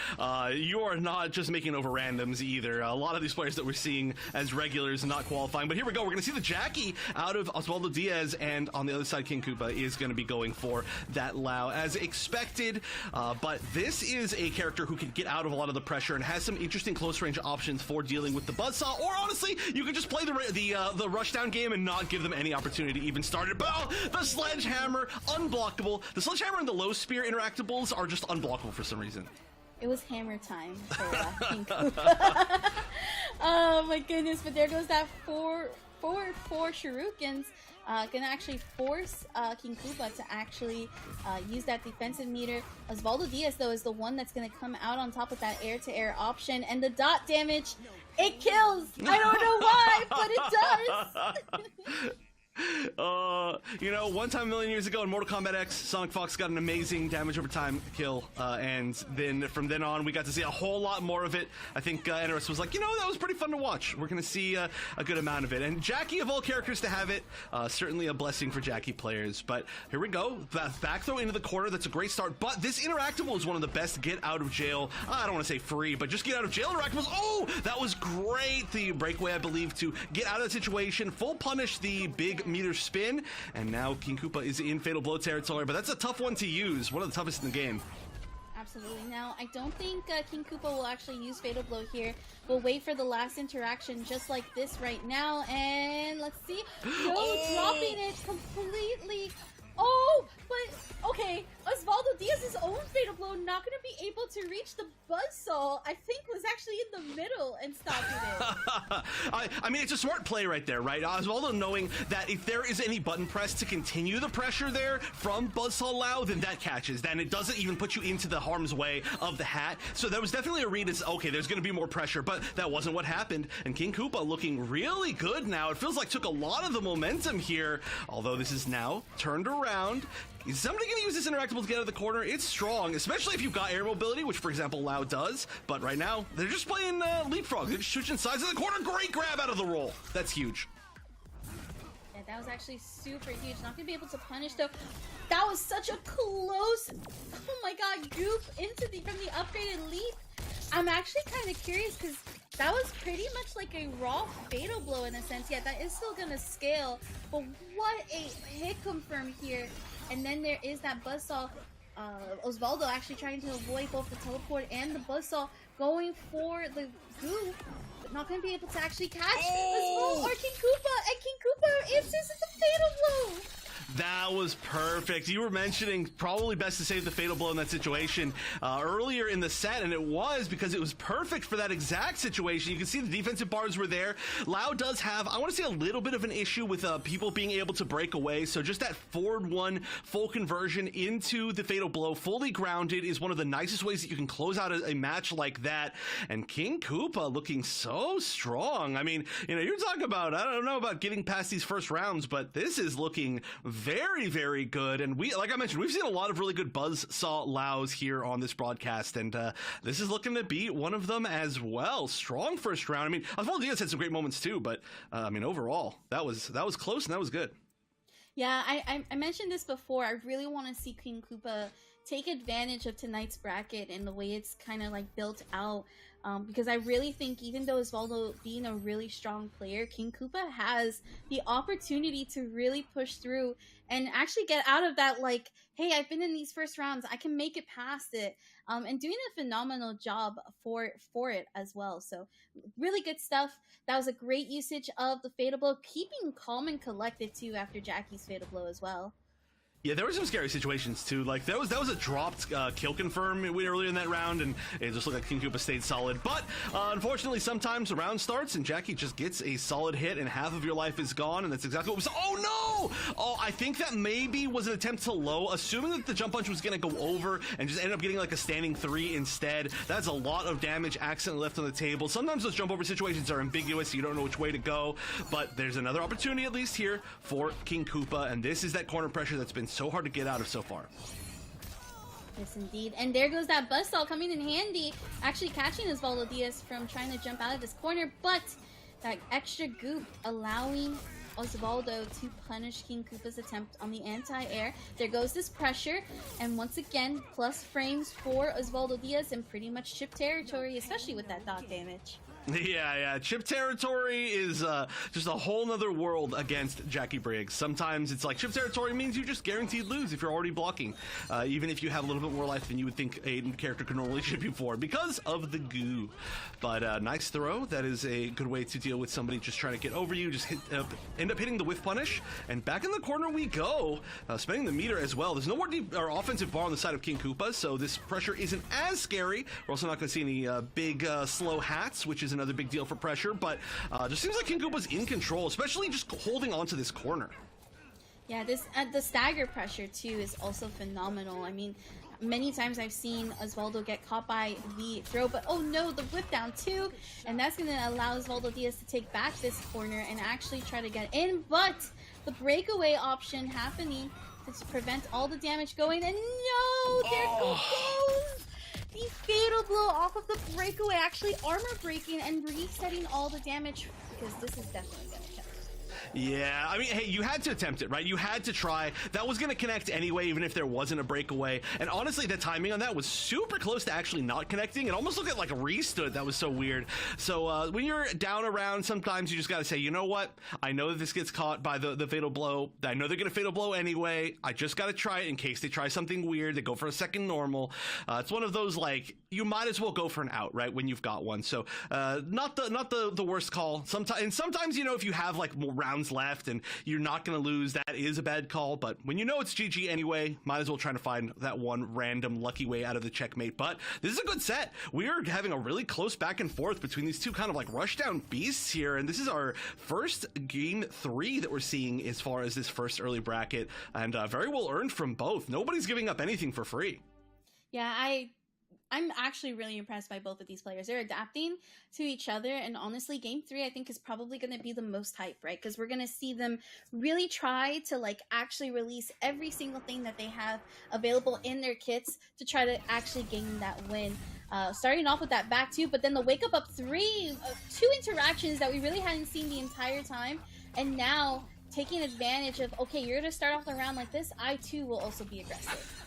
you are not just making over randoms either. A lot of these players that we're seeing as regulars and not qualifying. But here we go. We're going to see the Jackie out of Osvaldo Diaz, and on the other side, King Koopa is going to be going for that Lao as expected. But this is a character who can get out of a lot of the pressure and has some interesting close range options for dealing with the Buzzsaw. Or honestly, you could just play the rushdown game and not give them any opportunity to even start it. But the Sledgehammer, unblockable. The Sledgehammer and the Low Spear interactables are just unblockable for some reason. It was hammer time for King Koopa. Oh my goodness, but there goes that four shurikens. Gonna actually force King Koopa to actually use that defensive meter. Osvaldo Diaz, though, is the one that's gonna come out on top with that air-to-air option, and the dot damage, it kills! I don't know why, but it does! You know, one time a million years ago in Mortal Kombat X, Sonic Fox got an amazing damage over time kill, and then from then on we got to see a whole lot more of it. I think NRS was like, you know, that was pretty fun to watch. We're gonna see a good amount of it, and Jackie, of all characters to have it, certainly a blessing for Jackie players. But here we go, back throw into the corner. That's a great start, but this interactable is one of the best get out of jail, I don't want to say free, but just get out of jail interactables. Oh, that was great. The breakaway, I believe, to get out of the situation, full punish the big meter spin, and now King Koopa is in Fatal Blow territory, but that's a tough one to use, one of the toughest in the game. Absolutely. Now, I don't think King Koopa will actually use Fatal Blow here. We'll wait for the last interaction just like this right now, and let's see. No, dropping it completely. Oh, but okay, Osvaldo Diaz's own Fatal Blow not going to be able to reach the Buzzsaw. I think was actually in the middle and stopping it. I mean, it's a smart play right there, right? Osvaldo knowing that if there is any button press to continue the pressure there from Buzzsaw Lao, then that catches. Then it doesn't even put you into the harm's way of the hat. So that was definitely a read as, okay, there's going to be more pressure, but that wasn't what happened. And King Koopa looking really good now. It feels like took a lot of the momentum here, although this is now turned around. Is somebody going to use this interactable to get out of the corner? It's strong, especially if you've got air mobility, which, for example, Lao does. But right now, they're just playing leapfrog. They're just switching sides of the corner. Great grab out of the roll. That's huge. Yeah, that was actually super huge. Not going to be able to punish, though. That was such a close, oh my god, goop into from the upgraded leap. I'm actually kind of curious because that was pretty much like a raw Fatal Blow in a sense. Yeah, that is still going to scale, but what a hit confirm here. And then there is that Buzzsaw. Osvaldo actually trying to avoid both the teleport and the Buzzsaw, going for the goo, but not going to be able to actually catch Osvaldo or King Koopa. And King Koopa answers with the Fatal Blow. That was perfect. You were mentioning probably best to save the Fatal Blow in that situation earlier in the set, and it was because it was perfect for that exact situation. You can see the defensive bars were there. Lao does have, I want to say, a little bit of an issue with people being able to break away, so just that forward one full conversion into the Fatal Blow, fully grounded, is one of the nicest ways that you can close out a match like that. And King Koopa looking so strong. I mean, you know, you're talking about, I don't know about getting past these first rounds, but this is looking very, very good. And like I mentioned, we've seen a lot of really good buzzsaw Laos here on this broadcast, and this is looking to be one of them as well. Strong first round. I mean, Osvaldo Diaz had some great moments too, but I mean, overall, that was close and that was good. Yeah, I mentioned this before. I really want to see King Koopa take advantage of tonight's bracket and the way it's kind of like built out. Because I really think even though Osvaldo being a really strong player, King Koopa has the opportunity to really push through and actually get out of that, like, hey, I've been in these first rounds, I can make it past it, and doing a phenomenal job for it as well. So really good stuff. That was a great usage of the Fatal Blow, keeping calm and collected too after Jackie's Fatal Blow as well. Yeah, there were some scary situations too. Like that was a dropped kill confirm earlier in that round, and it just looked like King Koopa stayed solid. But unfortunately, sometimes the round starts and Jackie just gets a solid hit, and half of your life is gone, and that's exactly what was. Oh no! Oh, I think that maybe was an attempt to low, assuming that the jump punch was going to go over, and just ended up getting like a standing 3 instead. That's a lot of damage accidentally left on the table. Sometimes those jump over situations are ambiguous; you don't know which way to go. But there's another opportunity at least here for King Koopa, and this is that corner pressure that's been so hard to get out of so far. Yes, indeed. And there goes that buzzsaw coming in handy, actually catching Osvaldo Diaz from trying to jump out of this corner, but that extra goop allowing Osvaldo to punish King Koopa's attempt on the anti-air. There goes this pressure, and once again, plus frames for Osvaldo Diaz and pretty much chip territory, especially with that dot damage. Yeah. Chip territory is just a whole nother world against Jackie Briggs. Sometimes it's like chip territory means you just guaranteed lose if you're already blocking, even if you have a little bit more life than you would think a character could normally chip you for because of the goo. But nice throw. That is a good way to deal with somebody just trying to get over you. Just end up hitting the whiff punish, and back in the corner we go, spending the meter as well. There's no more deep or offensive bar on the side of King Koopa, so this pressure isn't as scary. We're also not going to see any big slow hats, which is another big deal for pressure, but just seems like King Koopa's in control, especially just holding on to this corner. Yeah, this the stagger pressure too is also phenomenal. I mean, many times I've seen Osvaldo get caught by the throw, but oh no, the whip down too, and that's going to allow Osvaldo Diaz to take back this corner and actually try to get in, but the breakaway option happening to prevent all the damage going, and no, there goes the Fatal Blow off of the breakaway, actually armor breaking and resetting all the damage, because this is definitely gonna kill. Yeah, I mean, hey, you had to attempt it, right? You had to try. That was going to connect anyway, even if there wasn't a breakaway. And honestly, the timing on that was super close to actually not connecting. It almost looked like a restood. That was so weird. So when you're down around, sometimes you just got to say, you know what? I know that this gets caught by the Fatal Blow. I know they're going to Fatal Blow anyway. I just got to try it in case they try something weird. They go for a second normal. It's one of those, like, you might as well go for an out, right, when you've got one. So not the worst call. Sometimes, you know, if you have, like, more rounds left and you're not going to lose, that is a bad call, but when you know it's GG anyway, might as well try to find that one random lucky way out of the checkmate. But this is a good set. We are having a really close back and forth between these two kind of like rushdown beasts here, and this is our first game 3 that we're seeing as far as this first early bracket, and very well earned from both. Nobody's giving up anything for free. Yeah, I'm actually really impressed by both of these players. They're adapting to each other, and honestly, game 3 I think is probably going to be the most hype, right? Because we're going to see them really try to like actually release every single thing that they have available in their kits to try to actually gain that win. Starting off with that back 2, but then the wake up 3, 2 interactions that we really hadn't seen the entire time, and now taking advantage of, okay, you're going to start off the round like this, I too will also be aggressive.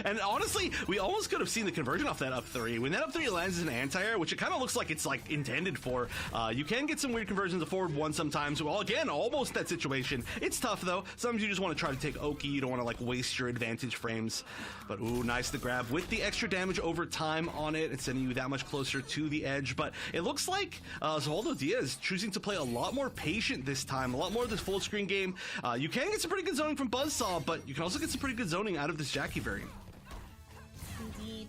And honestly, we almost could have seen the conversion off that up 3. When that up 3 lands as an anti-air, which it kind of looks like it's like intended for, you can get some weird conversions of forward 1 sometimes. Well, again, almost that situation. It's tough though. Sometimes you just want to try to take Oki. You don't want to like waste your advantage frames. But ooh, nice the grab with the extra damage over time on it and sending you that much closer to the edge. But it looks like Osvaldo Diaz choosing to play a lot more patient this time, a lot more of this full screen game. You can get some pretty good zoning from Buzzsaw, but you can also get some pretty good zoning out of this Jackie variant. Indeed.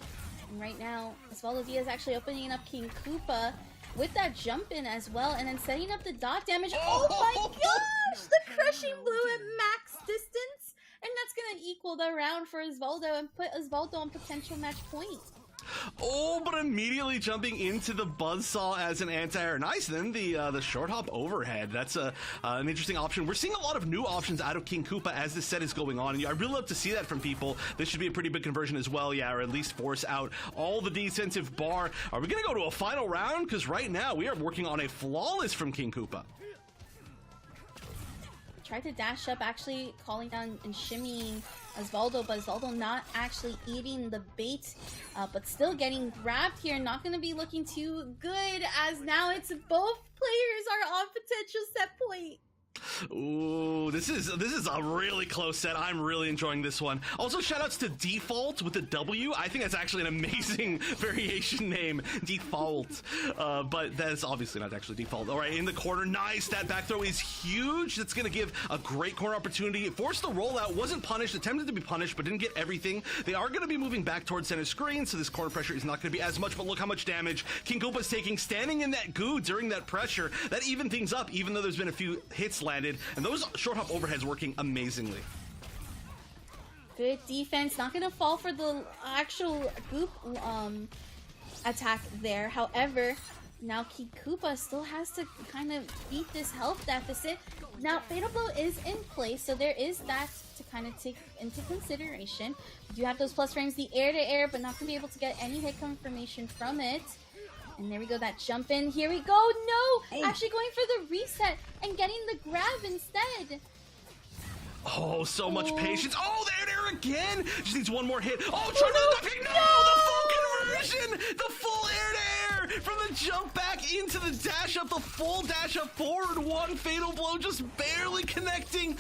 And right now, Osvaldo Diaz actually opening up King Koopa with that jump in as well, and then setting up the dot damage. Oh my gosh! The crushing blow at max distance, and that's gonna equal the round for Osvaldo and put Osvaldo on potential match point. Oh, but immediately jumping into the buzzsaw as an anti-air. Nice. Then the short hop overhead. That's an interesting option. We're seeing a lot of new options out of King Koopa as this set is going on. And I really love to see that from people. This should be a pretty big conversion as well. Yeah, or at least force out all the defensive bar. Are we going to go to a final round? Because right now we are working on a flawless from King Koopa. Tried to dash up, actually calling down and shimmying Osvaldo, but Osvaldo not actually eating the bait, but still getting grabbed here. Not going to be looking too good, as now it's both players are on potential set point. Ooh, this is a really close set. I'm really enjoying this one. Also, shoutouts to Default with the W. I think that's actually an amazing variation name, Default. But that is obviously not actually Default. All right, in the corner, nice. That back throw is huge. That's going to give a great corner opportunity. Forced the rollout, wasn't punished, attempted to be punished, but didn't get everything. They are going to be moving back towards center screen, so this corner pressure is not going to be as much, but look how much damage King Koopa's taking, standing in that goo during that pressure. That evened things up, even though there's been a few hits landed, and those short hop overheads working amazingly. Good defense, not gonna fall for the actual goop attack there. However, now King Koopa still has to kind of beat this health deficit. Now Fatal Blow is in place, so there is that to kind of take into consideration. You have those plus frames, the air to air, but not gonna be able to get any hit confirmation from it. And there we go, that jump in. Here we go. No! Actually going for the reset and getting the grab instead. Oh, so much patience. Oh, there again. Just needs one more hit. Oh, trying to no! The full conversion! The full air-to-air from the jump back into the dash up, the full dash up forward. One Fatal Blow just barely connecting.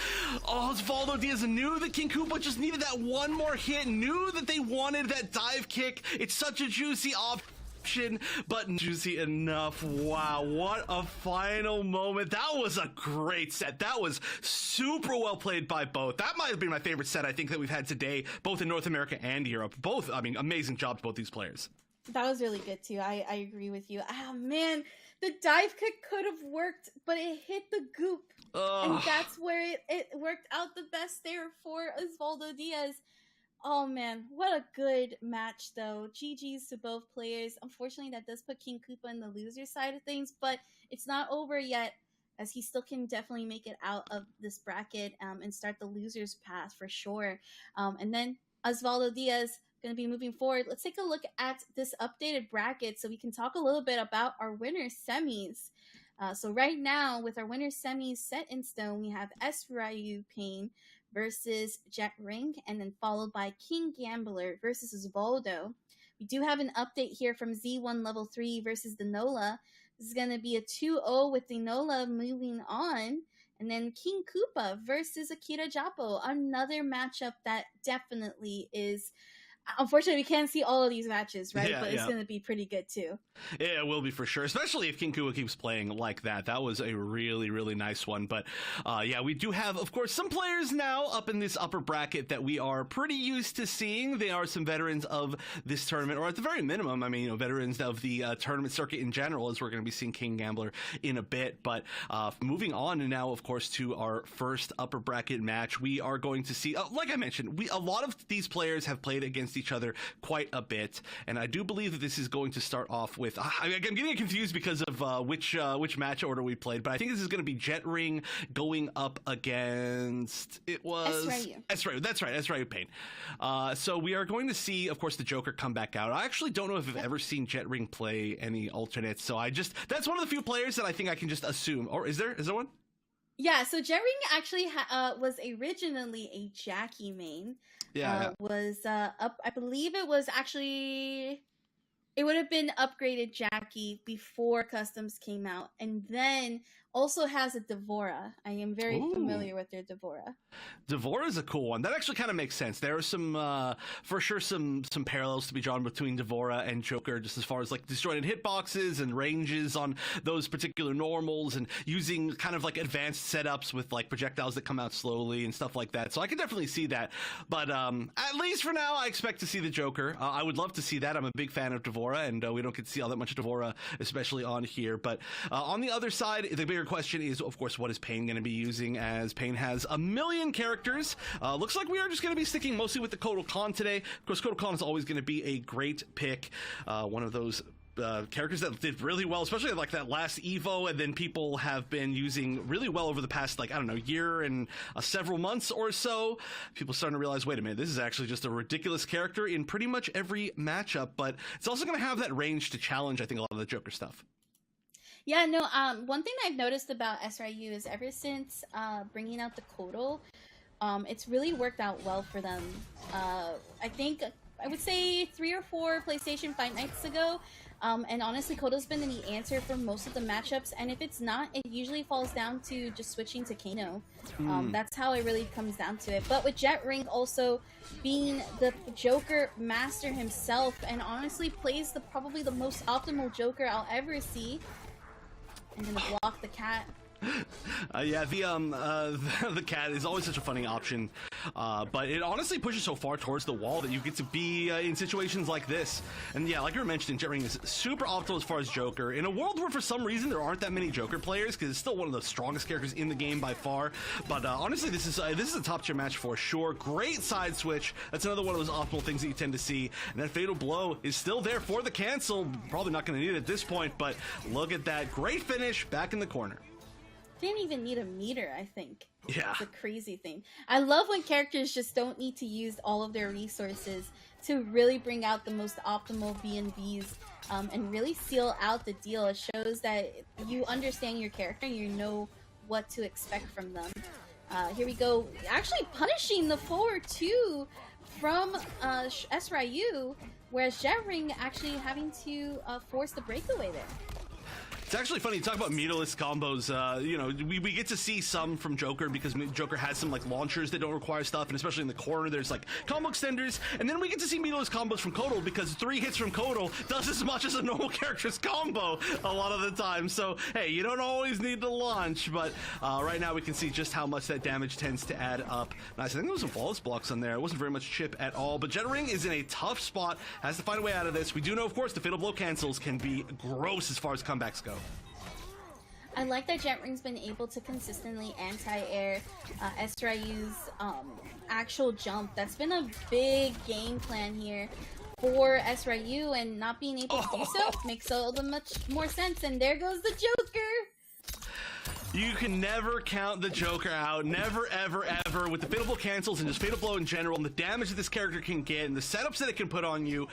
Oh, Osvaldo Diaz knew that King Koopa just needed that one more hit, knew that they wanted that dive kick. It's such a juicy option, but juicy enough. Wow, what a final moment. That was a great set. That was super well played by both. That might have been my favorite set I think that we've had today, both in North America and Europe. Both, I mean, amazing jobs, both these players. That was really good too. I agree with you. Ah, man, the dive kick could have worked, but it hit the goop. And that's where it worked out the best there for Osvaldo Diaz. Oh man, what a good match though. GG's to both players. Unfortunately, that does put King Koopa in the loser side of things, but it's not over yet, as he still can definitely make it out of this bracket and start the loser's path for sure. And then Osvaldo Diaz going to be moving forward. Let's take a look at this updated bracket so we can talk a little bit about our winner semis. So right now, with our winner semis set in stone, we have S. Ryu Pain versus Jet Ring, and then followed by King Gambler versus Osvaldo. We do have an update here from Z1 Level 3 versus Denola. This is going to be a 2-0 with Denola moving on. And then King Koopa versus Akira Japo. Another matchup that definitely is... Unfortunately, we can't see all of these matches, right? But it's going to be pretty good, too. Yeah, it will be for sure, especially if King Koopa keeps playing like that. That was a really, really nice one. But, yeah, we do have, of course, some players now up in this upper bracket that we are pretty used to seeing. They are some veterans of this tournament, or at the very minimum, I mean, you know, veterans of the tournament circuit in general, as we're going to be seeing King Gambler in a bit. But moving on and now, of course, to our first upper bracket match, we are going to see, like I mentioned, a lot of these players have played against each other quite a bit, and I do believe that this is going to start off with I'm getting confused because of which match order we played, but I think this is going to be Jet Ring going up against S. Ryu. That's right, S. Ryu Pain. So we are going to see, of course, the Joker come back out. I actually don't know if I've ever seen Jet Ring play any alternates, so that's one of the few players that I think I can just assume. Or is there one? Yeah, so Jet Ring actually was originally a Jackie main. Was up, I believe it was actually, it would have been upgraded Jackie before Customs came out, and then also has a Devora. I am very familiar with their Devora. Devora is a cool one. That actually kind of makes sense. There are some, for sure, some parallels to be drawn between Devora and Joker, just as far as like disjointed hitboxes and ranges on those particular normals, and using kind of like advanced setups with like projectiles that come out slowly and stuff like that. So I can definitely see that. But at least for now, I expect to see the Joker. I would love to see that. I'm a big fan of Devora, and we don't get to see all that much Devora, especially on here. But on the other side, the bigger bigger question is, of course, what is Pain going to be using, as Pain has a million characters. Looks like we are just going to be sticking mostly with the Kotal Khan today. Of course, Kotal Khan is always going to be a great pick. One of those characters that did really well, especially like that last Evo, and then people have been using really well over the past, like, I don't know, year and several months or so. People starting to realize, wait a minute, this is actually just a ridiculous character in pretty much every matchup, but it's also going to have that range to challenge, I think, a lot of the Joker stuff. Yeah, no, one thing I've noticed about SRU is ever since bringing out the Kotal, it's really worked out well for them. I think, I would say 3 or 4 PlayStation Fight Nights ago, and honestly, Kotal's been the answer for most of the matchups, and if it's not, it usually falls down to just switching to Kano. That's how it really comes down to it. But with Jet Ring also being the Joker master himself, and honestly plays probably the most optimal Joker I'll ever see. I'm gonna block the cat. Yeah, the cat is always such a funny option, but it honestly pushes so far towards the wall that you get to be in situations like this. And yeah, like you were mentioning, Jet Ring is super optimal as far as Joker. In a world where for some reason there aren't that many Joker players, because it's still one of the strongest characters in the game by far. But honestly, this is a top tier match for sure. Great side switch. That's another one of those optimal things that you tend to see. And that fatal blow is still there for the cancel. Probably not going to need it at this point, but look at that great finish back in the corner. Didn't even need a meter, I think. Yeah. It's a crazy thing. I love when characters just don't need to use all of their resources to really bring out the most optimal BNBs and really seal out the deal. It shows that you understand your character and you know what to expect from them. Here we go. Actually punishing the forward 2 from SRU, whereas Jet Ring actually having to force the breakaway there. It's actually funny, you talk about meterless combos, you know, we get to see some from Joker because Joker has some like launchers that don't require stuff, and especially in the corner there's like combo extenders, and then we get to see meterless combos from Kotal because 3 hits from Kotal does as much as a normal character's combo a lot of the time. So hey, you don't always need to launch, but right now we can see just how much that damage tends to add up. Nice, I think there was some flawless blocks on there. It wasn't very much chip at all, but Jet Ring is in a tough spot, has to find a way out of this. We do know, of course, the fatal blow cancels can be gross as far as comebacks go. I like that Jet Ring's been able to consistently anti-air SRU's actual jump. That's been a big game plan here for SRU, and not being able to do so makes all the much more sense. And there goes the Joker! You can never count the Joker out. Never, ever, ever. With the fatal blow cancels and just fatal blow in general, and the damage that this character can get and the setups that it can put on you,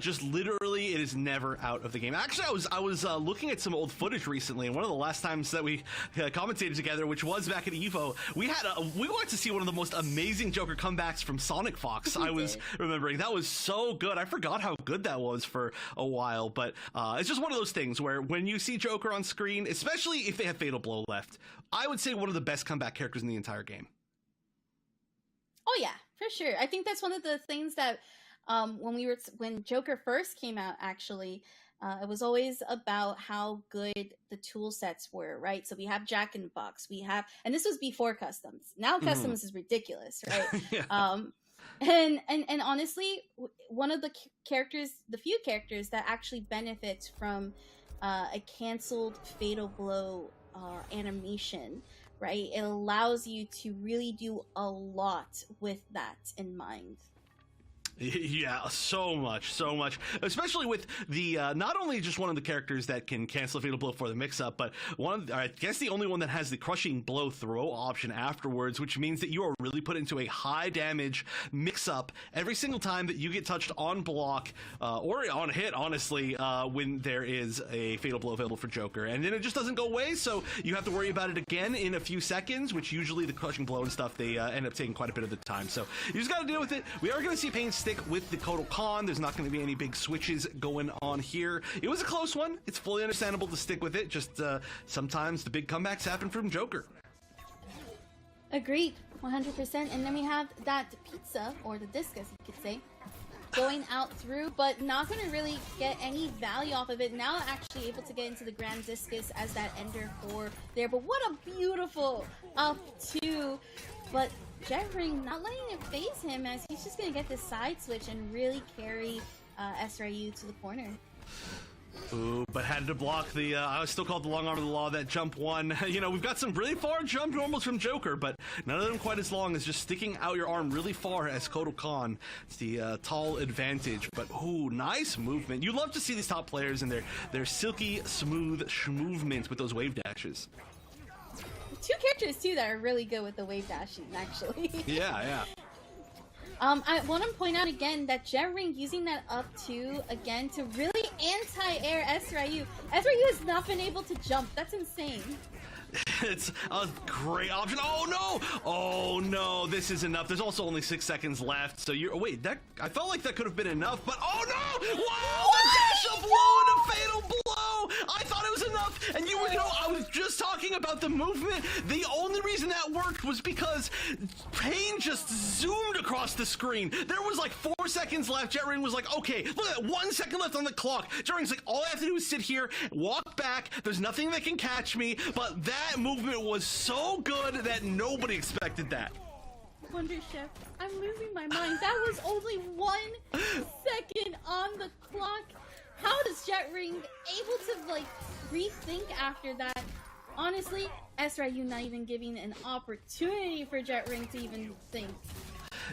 just literally, it is never out of the game. Actually, I was looking at some old footage recently, and one of the last times that we commentated together, which was back at EVO, we got to see one of the most amazing Joker comebacks from Sonic Fox. I was remembering that was so good. I forgot how good that was for a while, but it's just one of those things where when you see Joker on screen, especially if they have fatal blow left, I would say one of the best comeback characters in the entire game. Oh yeah, for sure. I think that's one of the things that when Joker first came out, actually, it was always about how good the tool sets were, right? So we have Jack in the Box, and this was before customs. Now customs is ridiculous, right? Yeah. And honestly, one of the few characters that actually benefits from a canceled fatal blow animation, right? It allows you to really do a lot with that in mind. Yeah, so much, especially with the not only just one of the characters that can cancel a fatal blow for the mix-up, but I guess the only one that has the crushing blow throw option afterwards, which means that you are really put into a high damage mix-up every single time that you get touched on block or on hit, honestly, when there is a fatal blow available for Joker, and then it just doesn't go away, so you have to worry about it again in a few seconds, which usually the crushing blow and stuff, they end up taking quite a bit of the time, so you just gotta deal with it. We are gonna see Pain stick with the Kotal Khan. There's not going to be any big switches going on here. It was a close one. It's fully understandable to stick with it. Just sometimes the big comebacks happen from Joker. Agreed, 100%. And then we have that pizza, or the discus, you could say, going out through, but not going to really get any value off of it. Now actually able to get into the Grand Discus as that Ender 4 there. But what a beautiful up 2. But Jet Ring not letting it phase him, as he's just going to get this side switch and really carry SRU to the corner. Ooh, but had to block the, I was still called the long arm of the law, that jump one. You know, we've got some really far jump normals from Joker, but none of them quite as long as just sticking out your arm really far as Kotal Khan. It's the tall advantage, but ooh, nice movement. You love to see these top players and their silky, smooth movements with those wave dashes. Two characters, too, that are really good with the wave dashing, actually. Yeah. I want to point out again that Jet Ring using that up 2 again to really anti-air Esrayu. Esrayu has not been able to jump. That's insane. It's a great option. Oh no, this is enough. There's also only 6 seconds left. So you're, wait, that, I felt like that could have been enough, but oh no! Wow, a dash of blow and a fatal blow! I thought it was enough, and you know, I was just talking about the movement. The only reason that worked was because Pain just zoomed across the screen. There was like 4 seconds left. Jet Ring was like, okay, look at that, 1 second left on the clock. Jet Ring's like, all I have to do is sit here, walk back. There's nothing that can catch me, but that movement was so good that nobody expected that. Wonder Chef, I'm losing my mind. That was only 1 second on the clock. How does Jet Ring able to like rethink after that? Honestly, Esrayu not even giving an opportunity for Jet Ring to even think.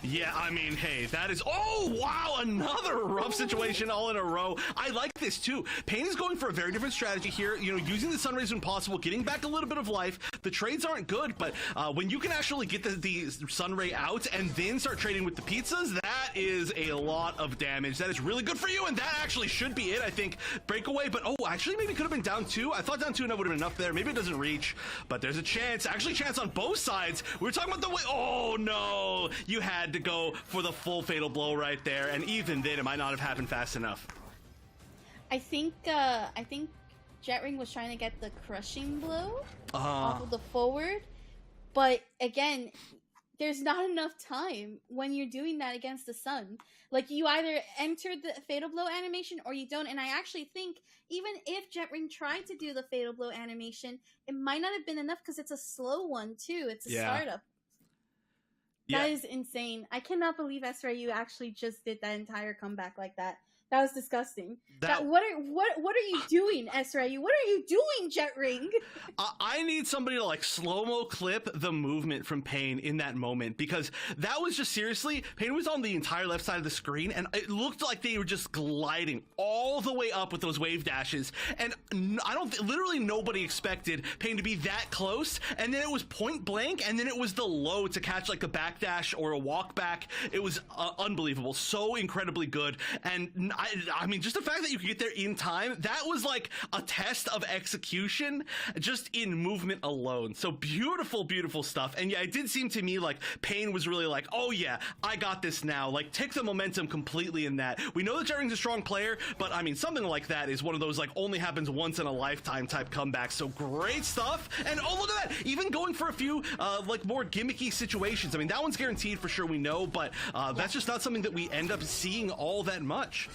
Yeah, I mean, hey, that is... Oh, wow, another rough situation all in a row. I like this, too. Pain is going for a very different strategy here, you know, using the Sunrays when possible, getting back a little bit of life. The trades aren't good, but when you can actually get the Sunray out and then start trading with the pizzas, that is a lot of damage. That is really good for you, and that actually should be it, I think. Breakaway, but, oh, actually, maybe could have been down 2. I thought down 2 and that would have been enough there. Maybe it doesn't reach, but there's a chance. Actually, chance on both sides. We were talking about the way... Oh, no. You had to go for the full fatal blow right there, and even then it might not have happened fast enough. I think Jet Ring was trying to get the crushing blow off of the forward, but again, there's not enough time when you're doing that against the sun. Like, you either enter the fatal blow animation or you don't, and I actually think even if Jet Ring tried to do the fatal blow animation, it might not have been enough because it's a slow one too. It's a startup. That is insane. I cannot believe Esrayu actually just did that entire comeback like that. That was disgusting. What are you doing, Esrayu? What are you doing, Jet Ring? I need somebody to like slow-mo clip the movement from Pain in that moment, because that was just seriously, Pain was on the entire left side of the screen and it looked like they were just gliding all the way up with those wave dashes, and literally nobody expected Pain to be that close, and then it was point blank, and then it was the low to catch like a back dash or a walk back. It was unbelievable, so incredibly good. And I mean, just the fact that you could get there in time, that was like a test of execution just in movement alone. So beautiful, beautiful stuff. And yeah, it did seem to me like Pain was really like, oh yeah, I got this now. Like, take the momentum completely in that. We know that Jet Ring's a strong player, but I mean, something like that is one of those like only happens once in a lifetime type comebacks. So great stuff. And oh, look at that. Even going for a few like more gimmicky situations. I mean, that one's guaranteed for sure, we know, but that's just not something that we end up seeing all that much.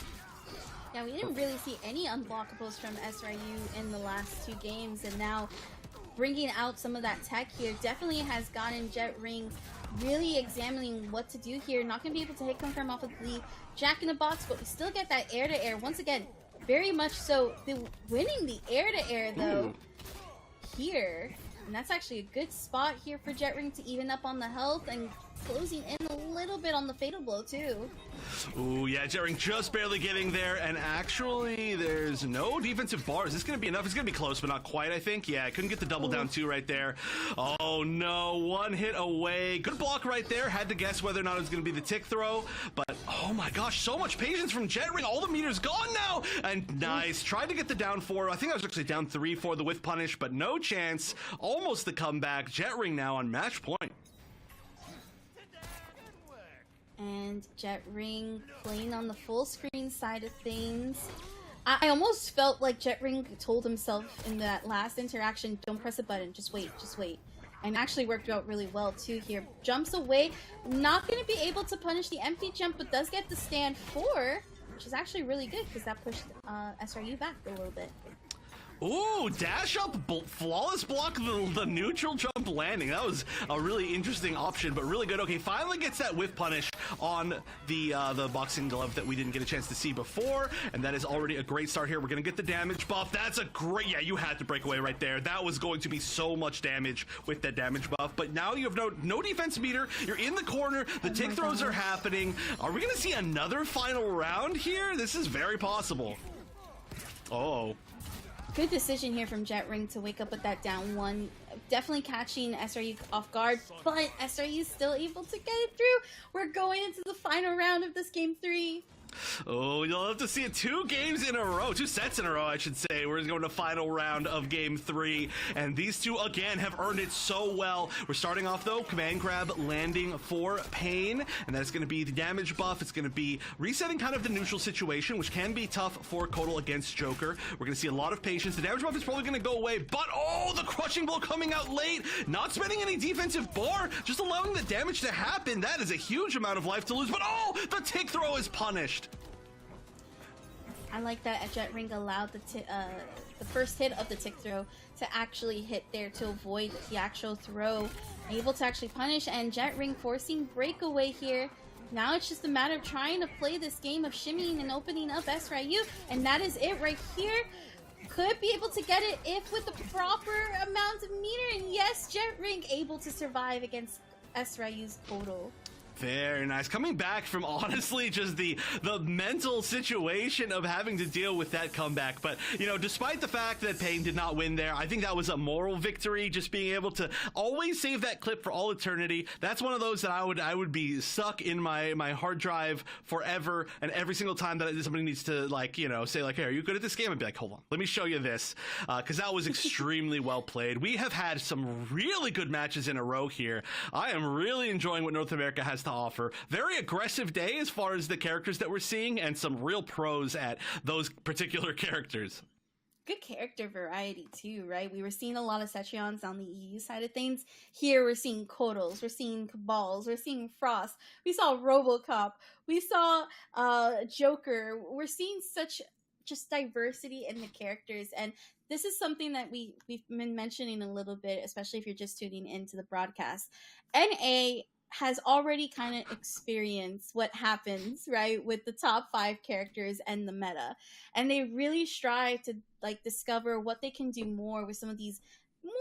Yeah, we didn't really see any unblockables from Esrayu in the last 2 games, and now bringing out some of that tech here definitely has gotten Jet Ring really examining what to do here. Not going to be able to hit confirm off of the Jack-in-the-Box, but we still get that air-to-air. Once again, very much so. Winning the air-to-air, though, here. And that's actually a good spot here for Jet Ring to even up on the health and closing in a little bit on the fatal blow, too. Ooh, yeah, Jet Ring just barely getting there, and actually, there's no defensive bars. Is this going to be enough? It's going to be close, but not quite, I think. Yeah, I couldn't get the double down, too, right there. Oh, no, 1 hit away. Good block right there. Had to guess whether or not it was going to be the tick throw, but oh my gosh, so much patience from Jet Ring. All the meters gone now, and nice. Tried to get the down 4. I think I was actually down 3 for the whiff punish, but no chance. Almost the comeback. Jet Ring now on match point. And Jet Ring playing on the full screen side of things. I almost felt like Jet Ring told himself in that last interaction, don't press a button, just wait, just wait. And actually worked out really well too here. Jumps away, not going to be able to punish the empty jump, but does get the stand 4, which is actually really good because that pushed Esrayu back a little bit. Ooh, dash up, flawless block, the neutral jump landing. That was a really interesting option, but really good. Okay, finally gets that whiff punish on the boxing glove that we didn't get a chance to see before, and that is already a great start here. We're gonna get the damage buff. That's a great, yeah, you had to break away right there. That was going to be so much damage with that damage buff, but now you have no defense meter. You're in the corner. The tick throws are happening. Are we gonna see another final round here? This is very possible. Oh. Good decision here from Jetring to wake up with that down one. Definitely catching SRU off guard, but SRU still able to get it through. We're going into the final round of this game 3. Oh, you'll have to see it 2 games in a row, 2 sets in a row, I should say. We're going to final round of game 3, and these two, again, have earned it so well. We're starting off, though, command grab landing for Pain, and that's going to be the damage buff. It's going to be resetting kind of the neutral situation, which can be tough for Kotal against Joker. We're going to see a lot of patience. The damage buff is probably going to go away, but, oh, the crushing blow coming out late. Not spending any defensive bar, just allowing the damage to happen. That is a huge amount of life to lose, but, oh, the tick throw is punished. I like that Jetring allowed the first hit of the tick throw to actually hit there to avoid the actual throw. Able to actually punish, and Jetring forcing breakaway here. Now it's just a matter of trying to play this game of shimmying and opening up SRU, and that is it right here. Could be able to get it if with the proper amount of meter, and yes, Jetring able to survive against SRU's Kotal. Very nice. Coming back from, honestly, just the mental situation of having to deal with that comeback. But, you know, despite the fact that Pain did not win there, I think that was a moral victory, just being able to always save that clip for all eternity. That's one of those that I would be stuck in my hard drive forever, and every single time that somebody needs to, like, you know, say, like, hey, are you good at this game? I'd be like, hold on, let me show you this, because that was extremely well played. We have had some really good matches in a row here. I am really enjoying what North America has to offer. Very aggressive day as far as the characters that we're seeing, and some real pros at those particular characters. Good character variety too, right? We were seeing a lot of Cetrions on the EU side of things. Here we're seeing Kotals, we're seeing Cabals, we're seeing Frost, we saw Robocop, we saw Joker. We're seeing such just diversity in the characters, and this is something that we've been mentioning a little bit, especially if you're just tuning into the broadcast. NA has already kind of experienced what happens, right, with the top 5 characters and the meta. And they really strive to, like, discover what they can do more with some of these more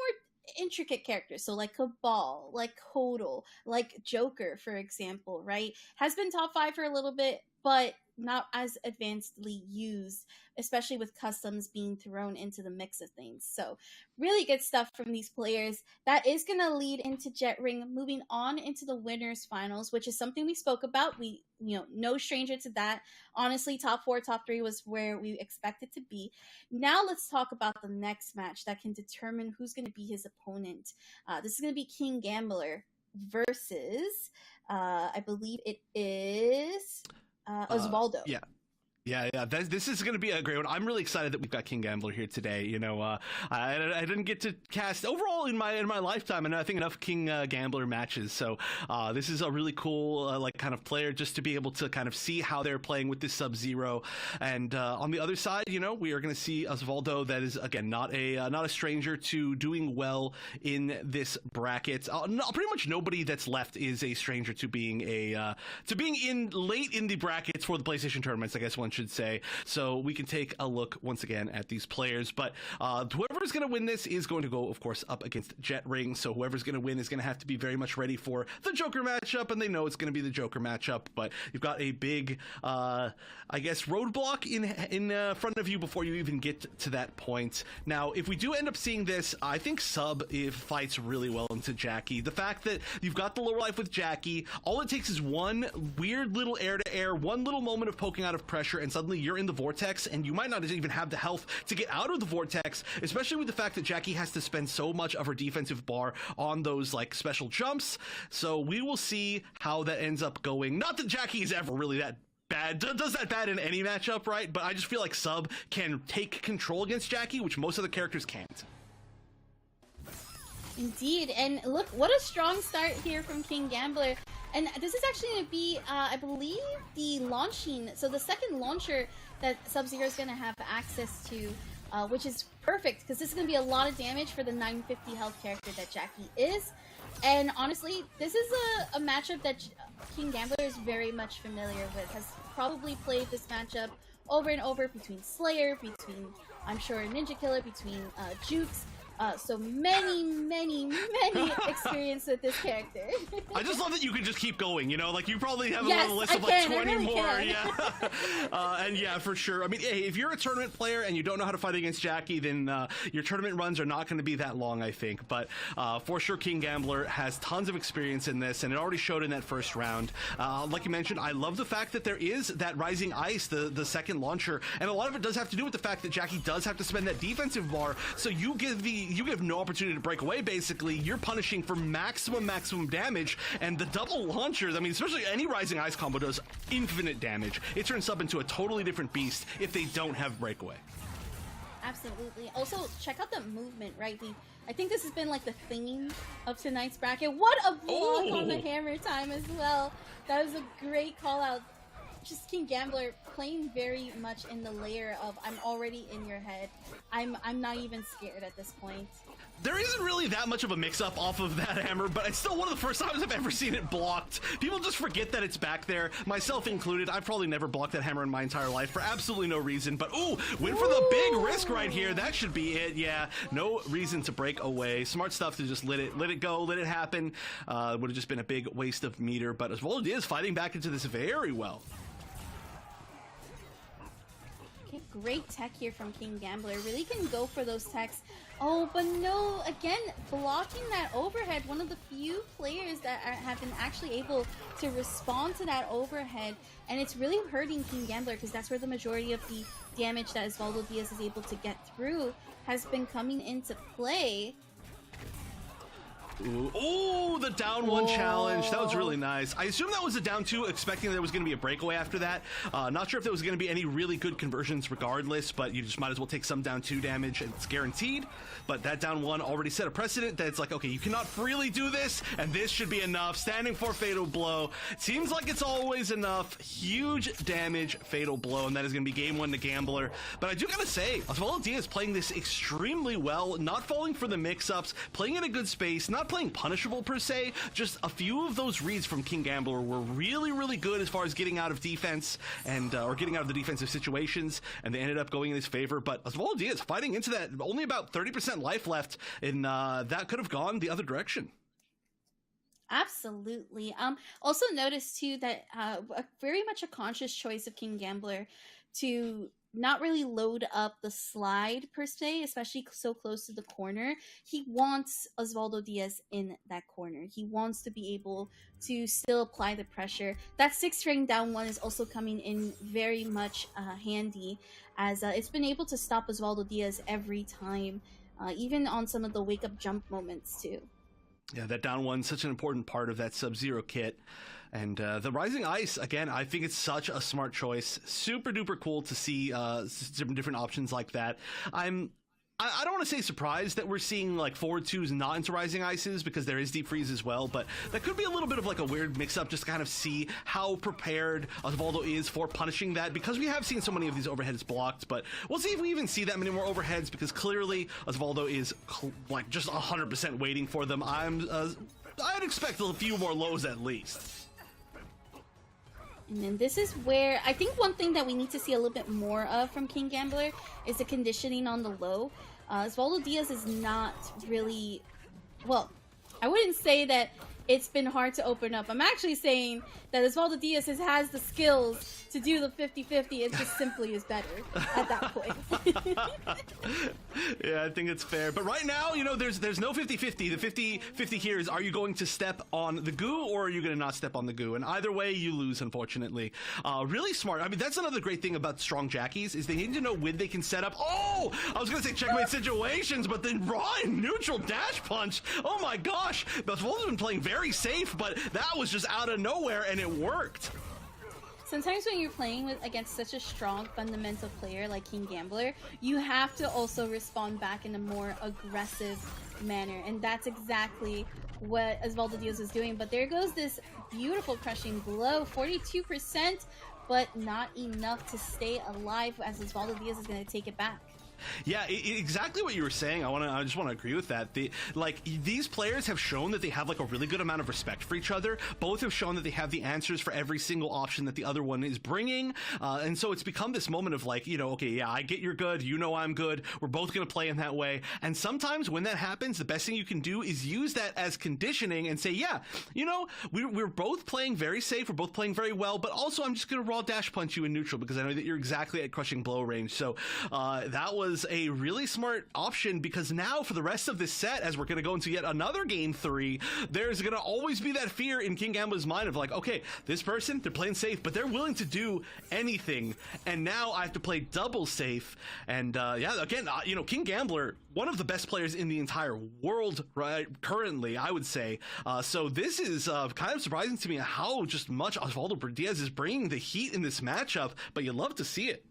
intricate characters. So, like Cabal, like Kotal, like Joker, for example, right? Has been top 5 for a little bit, but not as advancedly used, especially with customs being thrown into the mix of things. So really good stuff from these players. That is going to lead into Jetring moving on into the winners finals, which is something we spoke about. We, you know, no stranger to that. Honestly, top 4, top 3 was where we expected to be. Now let's talk about the next match that can determine who's going to be his opponent. This is going to be King Gambler versus, I believe it is Osvaldo. Yeah. This is going to be a great one. I'm really excited that we've got King Gambler here today. You know, I didn't get to cast overall in my lifetime, and I think enough King Gambler matches. So this is a really cool like kind of player, just to be able to kind of see how they're playing with this Sub-Zero. And on the other side, you know, we are going to see Osvaldo, that is again not a stranger to doing well in this bracket. Pretty much nobody that's left is a stranger to being in late in the brackets for the PlayStation tournaments, I guess one should say. So we can take a look once again at these players, but whoever's going to win this is going to go, of course, up against Jetring. So whoever's going to win is going to have to be very much ready for the Joker matchup, and they know it's going to be the Joker matchup. But you've got a big, I guess, roadblock in front of you before you even get to that point. Now, if we do end up seeing this, I think Sub fights really well into Jackie. The fact that you've got the lower life with Jackie, all it takes is one weird little air-to-air, one little moment of poking out of pressure, and suddenly you're in the vortex, and you might not even have the health to get out of the vortex, especially with the fact that Jackie has to spend so much of her defensive bar on those, like, special jumps. So we will see how that ends up going. Not that Jackie is ever really that bad, does that bad in any matchup, right? But I just feel like Sub can take control against Jackie, which most other characters can't. Indeed, and look, what a strong start here from King Gambler. And this is actually going to be, I believe, the launching, so the second launcher that Sub-Zero is going to have access to which is perfect because this is going to be a lot of damage for the 950 health character that Jackie is. And honestly, this is a matchup that King Gambler is very much familiar with, has probably played this matchup over and over between Slayer, between, I'm sure, Ninja Killer, between Jukes. So many experience with this character. I just love that you can just keep going, you know, like you probably have a Yes, little list I of like can, 20 really more. can. Yeah. And yeah, for sure. I mean, hey, if you're a tournament player and you don't know how to fight against Jackie, then your tournament runs are not going to be that long, I think. But for sure, King Gambler has tons of experience in this, and it already showed in that first round. Like you mentioned, I love the fact that there is that Rising Ice, the second launcher, and a lot of it does have to do with the fact that Jackie does have to spend that defensive bar, so you give no opportunity to break away. Basically, you're punishing for maximum damage, and the double launcher, I mean, especially any Rising Ice combo does infinite damage. It turns sub into a totally different beast if they don't have breakaway. Absolutely. Also, check out the movement, right? I think this has been like the theme of tonight's bracket. What a block on the hammer time as well. That was a great call out. Just King Gambler playing very much in the layer of I'm already in your head. I'm not even scared at this point. There isn't really that much of a mix-up off of that hammer, but it's still one of the first times I've ever seen it blocked. People just forget that it's back there, myself included. I've probably never blocked that hammer in my entire life for absolutely no reason, but ooh, went for the big risk right here. That should be it. Yeah, no reason to break away. Smart stuff to just let it go, let it happen. Would have just been a big waste of meter, but Osvaldo Diaz fighting back into this very well. Great tech here from King Gambler. Really can go for those techs. Oh, but no, again, blocking that overhead. One of the few players that have been actually able to respond to that overhead. And it's really hurting King Gambler because that's where the majority of the damage that Osvaldo Diaz is able to get through has been coming into play. Ooh, the down one challenge. That was really nice. I assume that was a down two, expecting there was going to be a breakaway after that. Not sure if there was going to be any really good conversions regardless, but you just might as well take some down two damage and it's guaranteed. But that down one already set a precedent that it's like, okay, you cannot freely do this, and this should be enough. Standing for fatal blow. Seems like it's always enough. Huge damage, fatal blow, and that is going to be game one to Gambler. But I do gotta say, Osvaldo Diaz playing this extremely well, not falling for the mix-ups, playing in a good space, not playing punishable per se, just a few of those reads from King Gambler were really good as far as getting out of defense and or getting out of the defensive situations, and they ended up going in his favor. But Osvaldo Diaz fighting into that, only about 30% life left, and that could have gone the other direction. Absolutely. Also notice too that very much a conscious choice of King Gambler to not really load up the slide per se, especially so close to the corner. He wants Osvaldo Diaz in that corner. He wants to be able to still apply the pressure. That 6-frame down one is also coming in very much handy, as it's been able to stop Osvaldo Diaz every time, even on some of the wake-up jump moments too. Yeah, that down one's such an important part of that Sub-Zero kit. And the Rising Ice, again, I think it's such a smart choice. Super duper cool to see different options like that. I don't want to say surprised that we're seeing like forward twos not into Rising Ices, because there is deep freeze as well, but that could be a little bit of like a weird mix-up just to kind of see how prepared Osvaldo is for punishing that, because we have seen so many of these overheads blocked. But we'll see if we even see that many more overheads, because clearly Osvaldo is like just 100% waiting for them. I'd expect a few more lows at least. And then this is where I think one thing that we need to see a little bit more of from King Gambler is the conditioning on the low. Osvaldo Diaz is not really, well, I wouldn't say that it's been hard to open up. I'm actually saying that Osvaldo Diaz has the skills to do the 50-50. It just simply is better at that point. Yeah, I think it's fair. But right now, you know, there's no 50-50. The 50-50 here is, are you going to step on the goo, or are you going to not step on the goo? And either way, you lose, unfortunately. Really smart. I mean, that's another great thing about strong Jackies, is they need to know when they can set up. Oh, I was going to say checkmate situations, but then raw and neutral dash punch. Oh my gosh. Osvaldo's been playing very safe, but that was just out of nowhere, and it worked. Sometimes when you're playing against such a strong fundamental player like King Gambler, you have to also respond back in a more aggressive manner, and that's exactly what Osvaldo Diaz is doing. But there goes this beautiful crushing blow, 42%, but not enough to stay alive, as Osvaldo Diaz is going to take it back. Yeah, exactly what you were saying. I just want to agree with that. These players have shown that they have like a really good amount of respect for each other. Both have shown that they have the answers for every single option that the other one is bringing, and so it's become this moment of like, okay, yeah, I get you're good, I'm good. We're both going to play in that way. And sometimes when that happens, the best thing you can do is use that as conditioning and say, yeah, we're both playing very safe, we're both playing very well, but also I'm just going to raw dash punch you in neutral because I know that you're exactly at crushing blow range. So that was a really smart option, because now for the rest of this set, as we're going to go into yet another game 3, there's going to always be that fear in King Gambler's mind of like, okay, this person, they're playing safe, but they're willing to do anything, and now I have to play double safe. And King Gambler, one of the best players in the entire world right currently, I would say. So this is kind of surprising to me how just much Osvaldo Diaz is bringing the heat in this matchup, but you love to see it.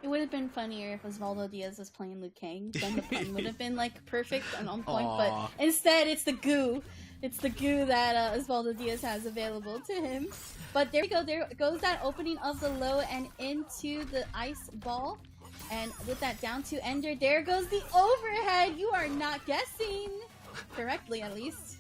It would have been funnier if Osvaldo Diaz was playing Liu Kang. Then the pun would have been like perfect and on point. Aww. But instead, it's the goo. It's the goo that Osvaldo Diaz has available to him. But there we go. There goes that opening of the low and into the ice ball. And with that down to ender, there goes the overhead. You are not guessing correctly, at least.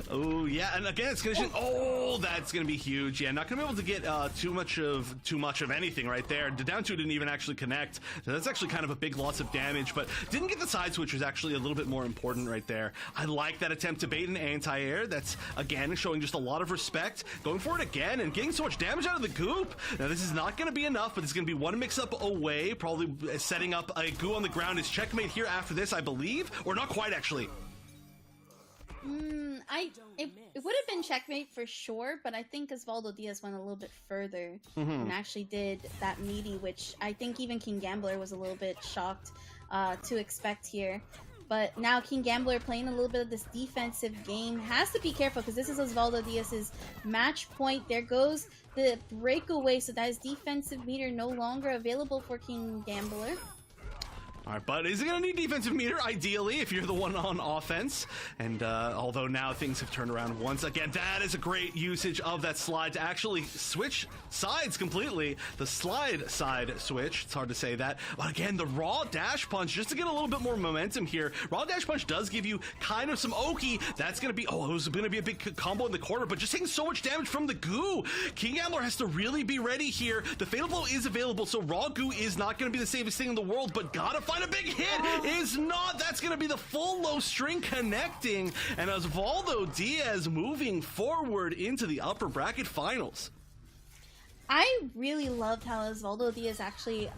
Oh yeah, and again it's gonna that's gonna be huge. Yeah, not gonna be able to get too much of anything right there. The down two didn't even actually connect, so that's actually kind of a big loss of damage, but didn't get the side switch, was actually a little bit more important right there. I like that attempt to bait an anti-air. That's again showing just a lot of respect, going for it again and getting so much damage out of the goop. Now this is not gonna be enough, but it's gonna be one mix-up away, probably setting up a goo on the ground. Is checkmate here after this, I believe, or not quite actually. It would have been checkmate for sure, but I think Osvaldo Diaz went a little bit further and actually did that meaty, which I think even King Gambler was a little bit shocked to expect here. But now King Gambler playing a little bit of this defensive game, has to be careful because this is Osvaldo Diaz's match point. There goes the breakaway, so that is defensive meter no longer available for King Gambler. All right, but is it going to need defensive meter, ideally, if you're the one on offense? And although now things have turned around once again, that is a great usage of that slide to actually switch sides completely. The slide side switch, it's hard to say that. But again, the raw dash punch, just to get a little bit more momentum here. Raw dash punch does give you kind of some Oki. That's going to be, it was going to be a big combo in the corner, but just taking so much damage from the goo. King Gambler has to really be ready here. The Fatal Blow is available, so raw goo is not going to be the safest thing in the world, but gotta find a big hit. Is not. That's going to be the full low string connecting, and Osvaldo Diaz moving forward into the upper bracket finals. I really loved how Osvaldo Diaz actually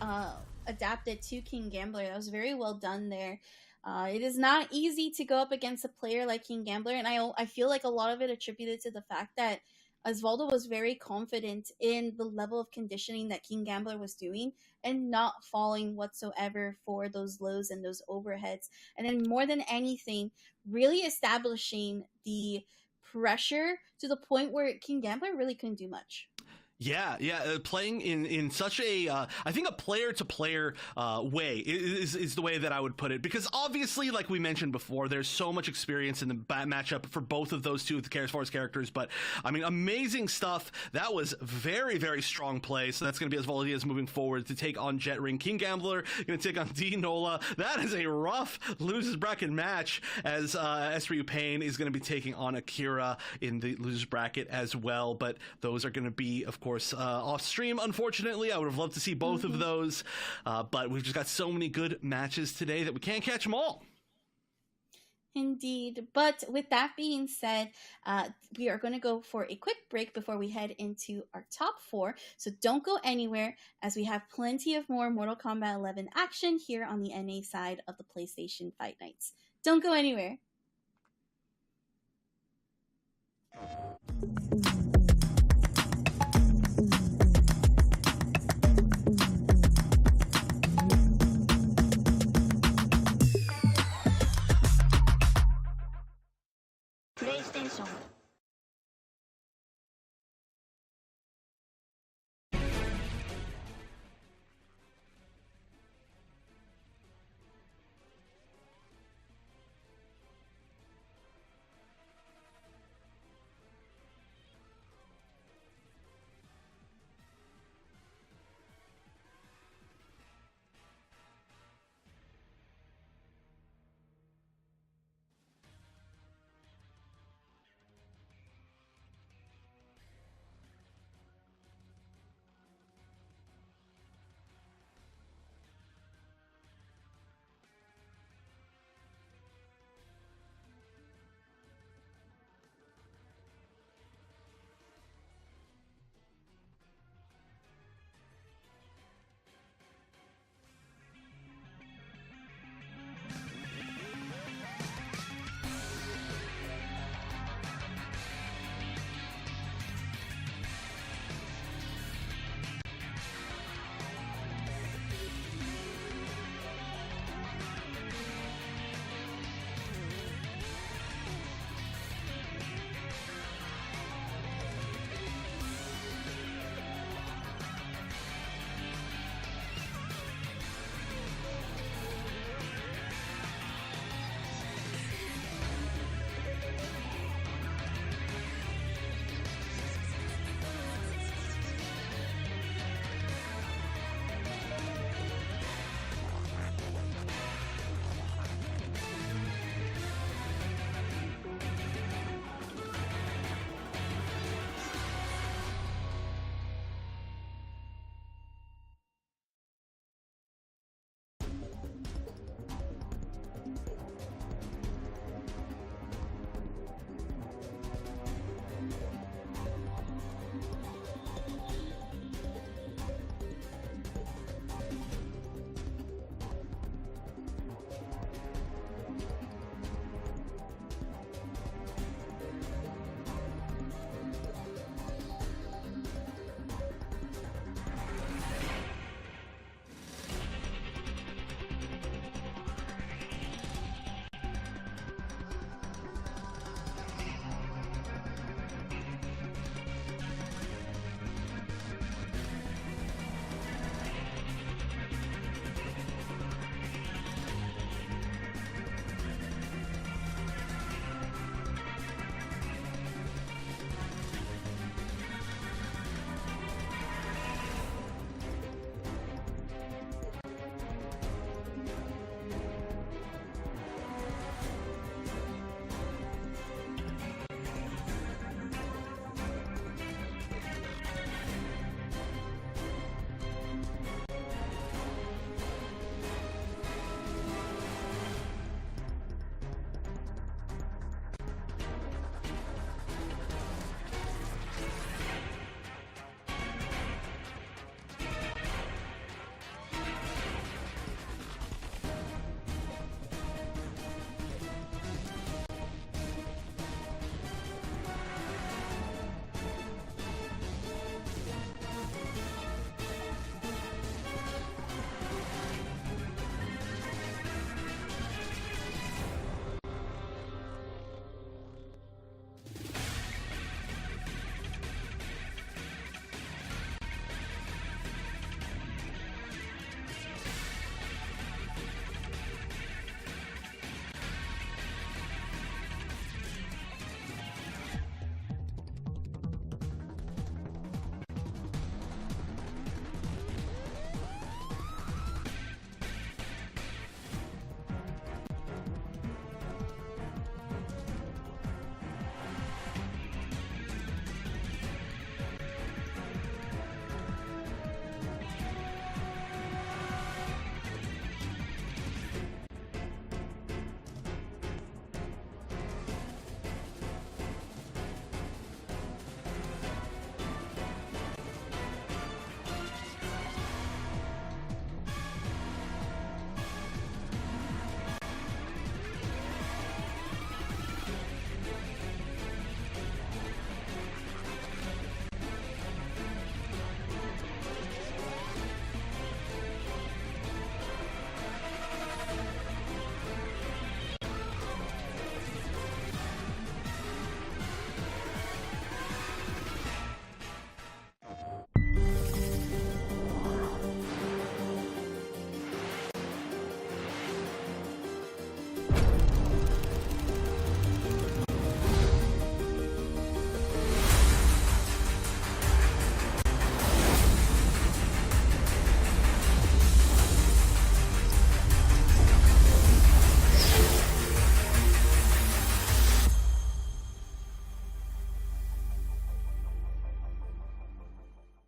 adapted to King Gambler. That was very well done there. It is not easy to go up against a player like King Gambler, and I feel like a lot of it attributed to the fact that Osvaldo was very confident in the level of conditioning that King Gambler was doing and not falling whatsoever for those lows and those overheads. And then more than anything, really establishing the pressure to the point where King Gambler really couldn't do much. Yeah, playing in such a, I think a player-to-player way is the way that I would put it. Because obviously, like we mentioned before, there's so much experience in the matchup for both of those two as far as characters. But, I mean, amazing stuff. That was very, very strong play. So that's going to be Osvaldo Diaz moving forward to take on Jet Ring. King Gambler going to take on D Nola. That is a rough losers bracket match, as S4U Pain is going to be taking on Akira in the losers bracket as well. But those are going to be, of course, off stream. Unfortunately, I would have loved to see both of those, but we've just got so many good matches today that we can't catch them all. Indeed. But with that being said, we are going to go for a quick break before we head into our top 4. So don't go anywhere, as we have plenty of more Mortal Kombat 11 action here on the NA side of the PlayStation Fight Nights. Don't go anywhere. PlayStation.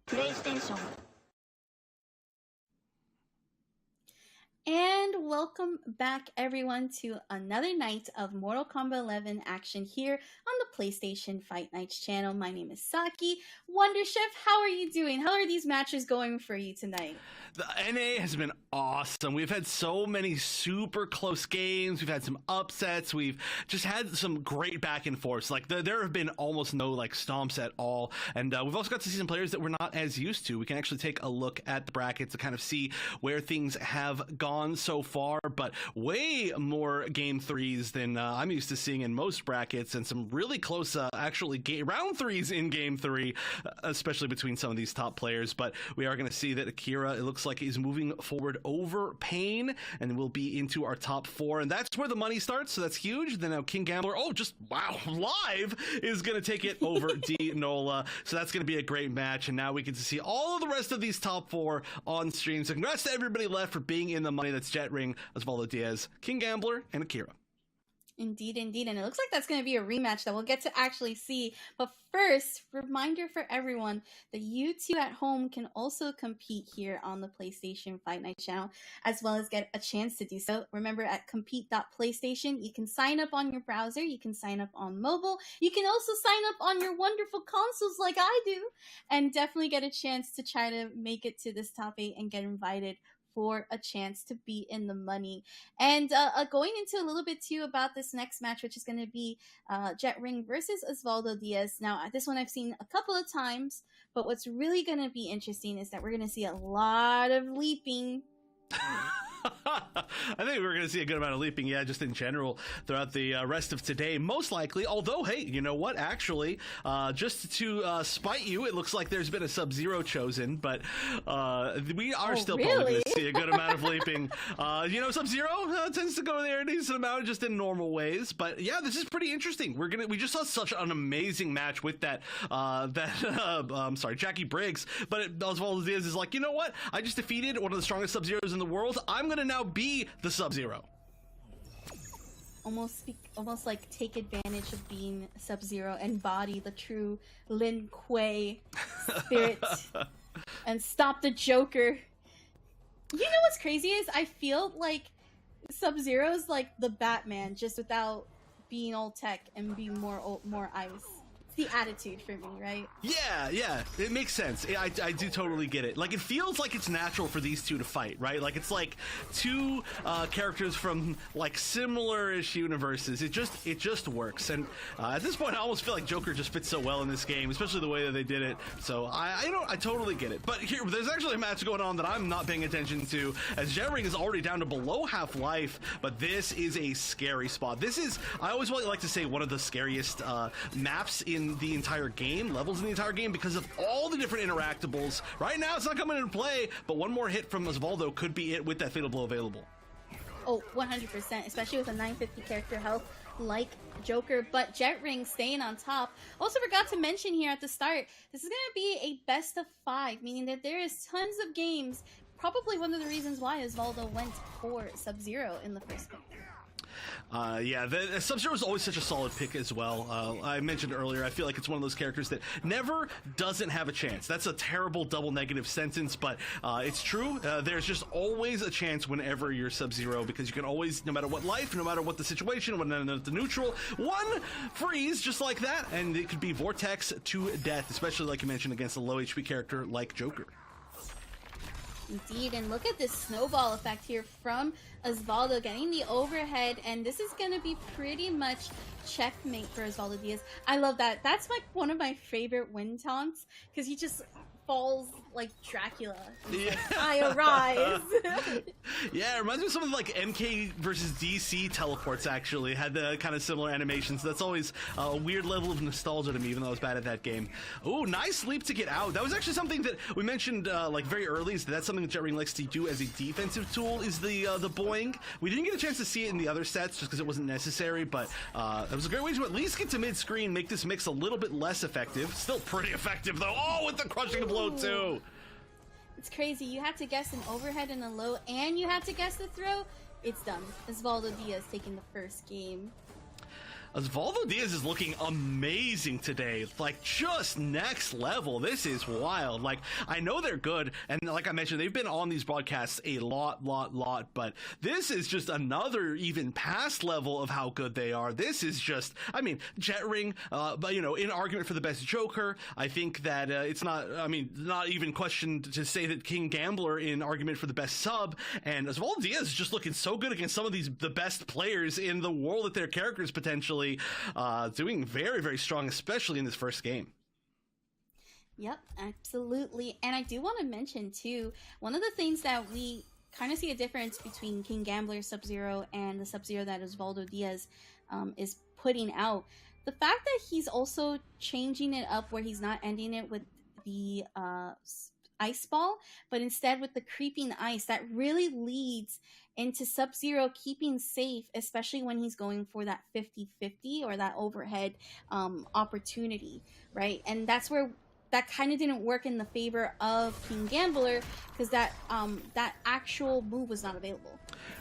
PlayStation. And welcome back, everyone, to another night of Mortal Kombat 11 action here on the PlayStation Fight Nights channel. My name is Saki. Wonder Chef, how are you doing? How are these matches going for you tonight? The NA has been awesome. We've had so many super close games. We've had some upsets. We've just had some great back and forths. Like there have been almost no like stomps at all. And we've also got to see some players that we're not as used to. We can actually take a look at the bracket to kind of see where things have gone so far. But way more game threes than I'm used to seeing in most brackets, and some really close round threes in game three, especially between some of these top players. But we are going to see that Akira, it looks like, is moving forward over Pain, and we'll be into our top four, and that's where the money starts, so that's huge. Then now King Gambler, live, is going to take it over D Nola, so that's going to be a great match. And now we get to see all of the rest of these top four on stream, so congrats to everybody left for being in the money. That's Jet Ring, Osvaldo Diaz, King Gambler, and Akira. Indeed, indeed. And it looks like that's going to be a rematch that we'll get to actually see. But first, reminder for everyone that you two at home can also compete here on the PlayStation Fight Night channel, as well as get a chance to do so. Remember, at compete.playstation, you can sign up on your browser, you can sign up on mobile, you can also sign up on your wonderful consoles like I do, and definitely get a chance to try to make it to this top 8 and get invited for a chance to be in the money. And going into a little bit too about this next match, which is going to be Jet Ring versus Osvaldo Diaz. Now, this one I've seen a couple of times, but what's really going to be interesting is that we're going to see a lot of leaping. I think we're going to see a good amount of leaping, just in general throughout the rest of today, most likely. Although, hey, you know what? Actually, just to spite you, it looks like there's been a Sub-Zero chosen, but we are still probably going to see a good amount of leaping. Sub-Zero tends to go there a decent amount, just in normal ways. But yeah, this is pretty interesting. We just saw such an amazing match with that Jackie Briggs, but Osvaldo Diaz is like, you know what? I just defeated one of the strongest Sub-Zeros in the world. I'm gonna now be the Sub-Zero. Almost like take advantage of being Sub-Zero, embody the true Lin Kuei spirit, and stop the Joker. You know what's crazy is I feel like Sub-Zero's like the Batman, just without being all tech and being more ice. The attitude for me, right? Yeah, it makes sense. I do totally get it. Like, it feels like it's natural for these two to fight, right? Like, it's like two characters from like similar-ish universes. It just works. And at this point, I almost feel like Joker just fits so well in this game, especially the way that they did it. So I totally get it. But here, there's actually a match going on that I'm not paying attention to, as Jet Ring is already down to below half life. But this is a scary spot. This is, I always like to say, one of the scariest maps in the entire game, levels in the entire game, because of all the different interactables. Right now, it's not coming into play, but one more hit from Osvaldo could be it with that Fatal Blow available. Oh, 100%, especially with a 950 character health like Joker, but Jet Ring staying on top. Also forgot to mention here at the start, this is going to be a best of 5, meaning that there is tons of games. Probably one of the reasons why Osvaldo went for Sub-Zero in the first pick. The Sub-Zero is always such a solid pick as well. I mentioned earlier, I feel like it's one of those characters that never doesn't have a chance. That's a terrible double negative sentence, but it's true. There's just always a chance whenever you're Sub-Zero, because you can always, no matter what life, no matter what the situation, when the neutral, one freeze just like that, and it could be Vortex to death, especially like you mentioned against a low HP character like Joker. Indeed, and look at this snowball effect here from Osvaldo getting the overhead, and this is going to be pretty much checkmate for Osvaldo Diaz. I love that. That's like one of my favorite win taunts, because he just falls like Dracula. Yeah. Like, I arise. Yeah, it reminds me of some of like MK versus DC teleports, actually had the kind of similar animations. That's always a weird level of nostalgia to me, even though I was bad at that game. Oh, nice leap to get out. That was actually something that we mentioned like very early, is that's something that Jet Ring likes to do as a defensive tool, is the boing. We didn't get a chance to see it in the other sets just because it wasn't necessary, but it was a great way to at least get to mid-screen, make this mix a little bit less effective. Still pretty effective though. Oh, with the crushing blow too. It's crazy. You have to guess an overhead and a low, and you have to guess the throw. It's done. Osvaldo Diaz taking the first game. Osvaldo Diaz is looking amazing today, like just next level. This is wild. Like, I know they're good, and like I mentioned, they've been on these broadcasts a lot, but this is just another even past level of how good they are. This is just, I mean, Jet Ring, but you know, in argument for the best Joker, I think that it's not, I mean, not even questioned to say that King Gambler in argument for the best sub, and Osvaldo Diaz is just looking so good against some of the best players in the world at their characters potentially. Doing very, very strong, especially in this first game. Yep, absolutely. And I do want to mention, too, one of the things that we kind of see a difference between King Gambler Sub-Zero and the Sub-Zero that Osvaldo Diaz is putting out. The fact that he's also changing it up where he's not ending it with the ice ball, but instead with the creeping ice, that really leads into Sub-Zero keeping safe, especially when he's going for that 50-50 or that overhead opportunity, right? And that's where that kind of didn't work in the favor of King Gambler, because that actual move was not available.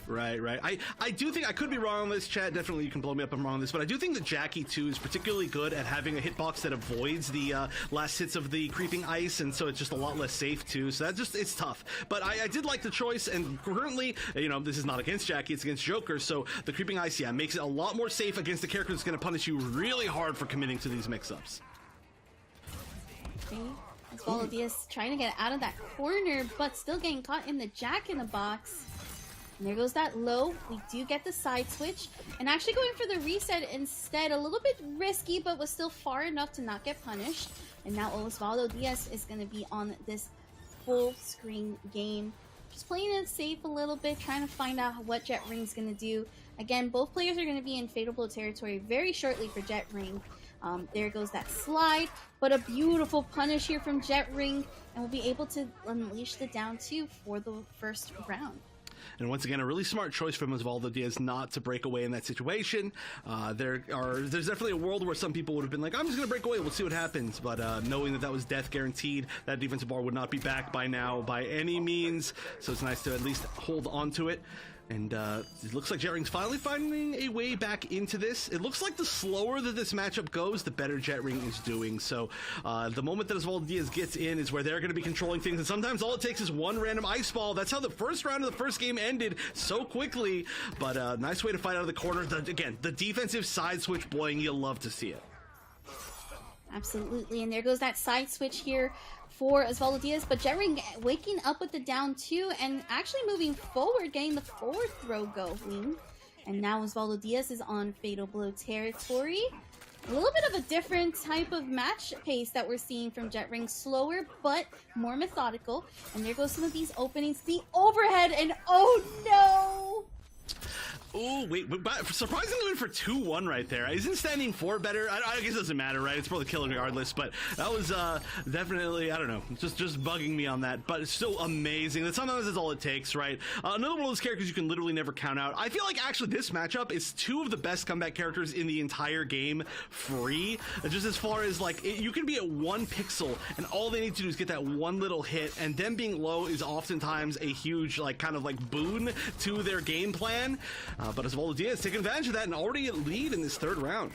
Right. I do think, I could be wrong on this, chat, definitely you can blow me up if I'm wrong on this, but I do think that Jackie, too, is particularly good at having a hitbox that avoids the last hits of the creeping ice, and so it's just a lot less safe, too, so that just, it's tough. But I did like the choice, and currently, you know, this is not against Jackie, it's against Joker, so the creeping ice, yeah, makes it a lot more safe against the character that's going to punish you really hard for committing to these mix-ups. Okay. Osvaldo Diaz trying to get out of that corner, but still getting caught in the Jack in the Box. And there goes that low. We do get the side switch. And actually going for the reset instead. A little bit risky, but was still far enough to not get punished. And now Osvaldo Diaz is going to be on this full screen game. Just playing it safe a little bit, trying to find out what Jet Ring's going to do. Again, both players are going to be in favorable territory very shortly for Jet Ring. There goes that slide, but a beautiful punish here from Jet Ring, and we'll be able to unleash the down 2 for the first round. And once again, a really smart choice from Osvaldo Diaz not to break away in that situation. There's definitely a world where some people would have been like, I'm just going to break away, we'll see what happens. But knowing that that was death guaranteed, that defensive bar would not be back by now by any means. So it's nice to at least hold on to it. And it looks like Jet Ring's finally finding a way back into this. It looks like the slower that this matchup goes, the better Jet Ring is doing. So the moment that Osvaldo Diaz gets in is where they're going to be controlling things. And sometimes all it takes is one random ice ball. That's how the first round of the first game ended so quickly. But nice way to fight out of the corner. Again, the defensive side switch blowing, you'll love to see it. Absolutely. And there goes that side switch here for Osvaldo Diaz, but Jet Ring waking up with the down 2 and actually moving forward, getting the forward throw going. And now Osvaldo Diaz is on Fatal Blow territory. A little bit of a different type of match pace that we're seeing from Jet Ring. Slower, but more methodical. And there goes some of these openings. The overhead, and oh no! Oh, wait, but surprisingly went for 2-1 right there. Isn't standing 4 better? I guess it doesn't matter, right? It's probably killing regardless, but that was definitely, I don't know, just bugging me on that, but it's still amazing. That sometimes is all it takes, right? Another one of those characters you can literally never count out. I feel like actually this matchup is 2 of the best comeback characters in the entire game free, just as far as like, you can be at 1 pixel and all they need to do is get that one little hit, and them being low is oftentimes a huge, like, kind of like boon to their game plan. But Osvaldo Diaz taking advantage of that and already at lead in this third round.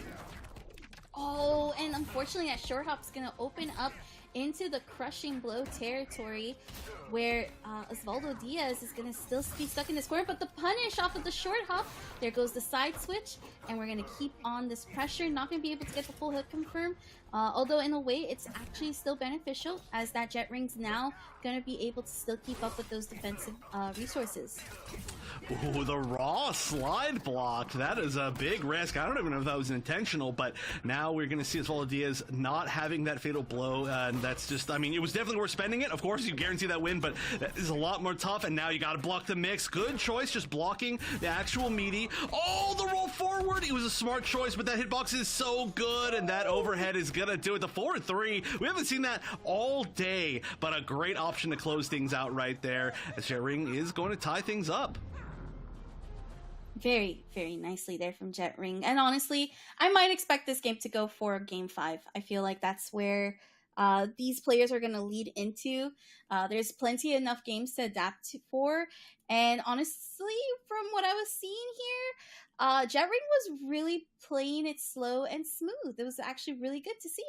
Oh, and unfortunately that short hop is going to open up into the crushing blow territory where Osvaldo Diaz is going to still be stuck in this corner, but the punish off of the short hop, there goes the side switch, and we're going to keep on this pressure, not going to be able to get the full hit confirmed, although in a way it's actually still beneficial as that Jet Ring's now going to be able to still keep up with those defensive resources. Ooh, the raw slide block. That is a big risk. I don't even know if that was intentional, but now we're going to see Osvaldo Diaz not having that fatal blow, and that's just, I mean, it was definitely worth spending it. Of course, you guarantee that win, but that is a lot more tough, and now you got to block the mix. Good choice, just blocking the actual meaty. Oh, the roll forward. It was a smart choice, but that hitbox is so good, and that overhead is going to do it. The 4-3, we haven't seen that all day, but a great option to close things out right there, as Jet Ring is going to tie things up. Very, very nicely there from Jet Ring. And honestly, I might expect this game to go for game 5. I feel like that's where these players are going to lead into. There's plenty enough games to adapt for. And honestly, from what I was seeing here, Jet Ring was really playing it slow and smooth. It was actually really good to see.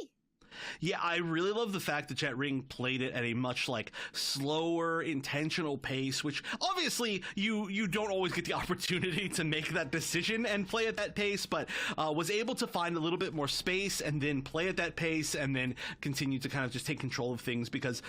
Yeah, I really love the fact that Jet Ring played it at a much like slower, intentional pace, which obviously you don't always get the opportunity to make that decision and play at that pace, but was able to find a little bit more space and then play at that pace and then continue to kind of just take control of things because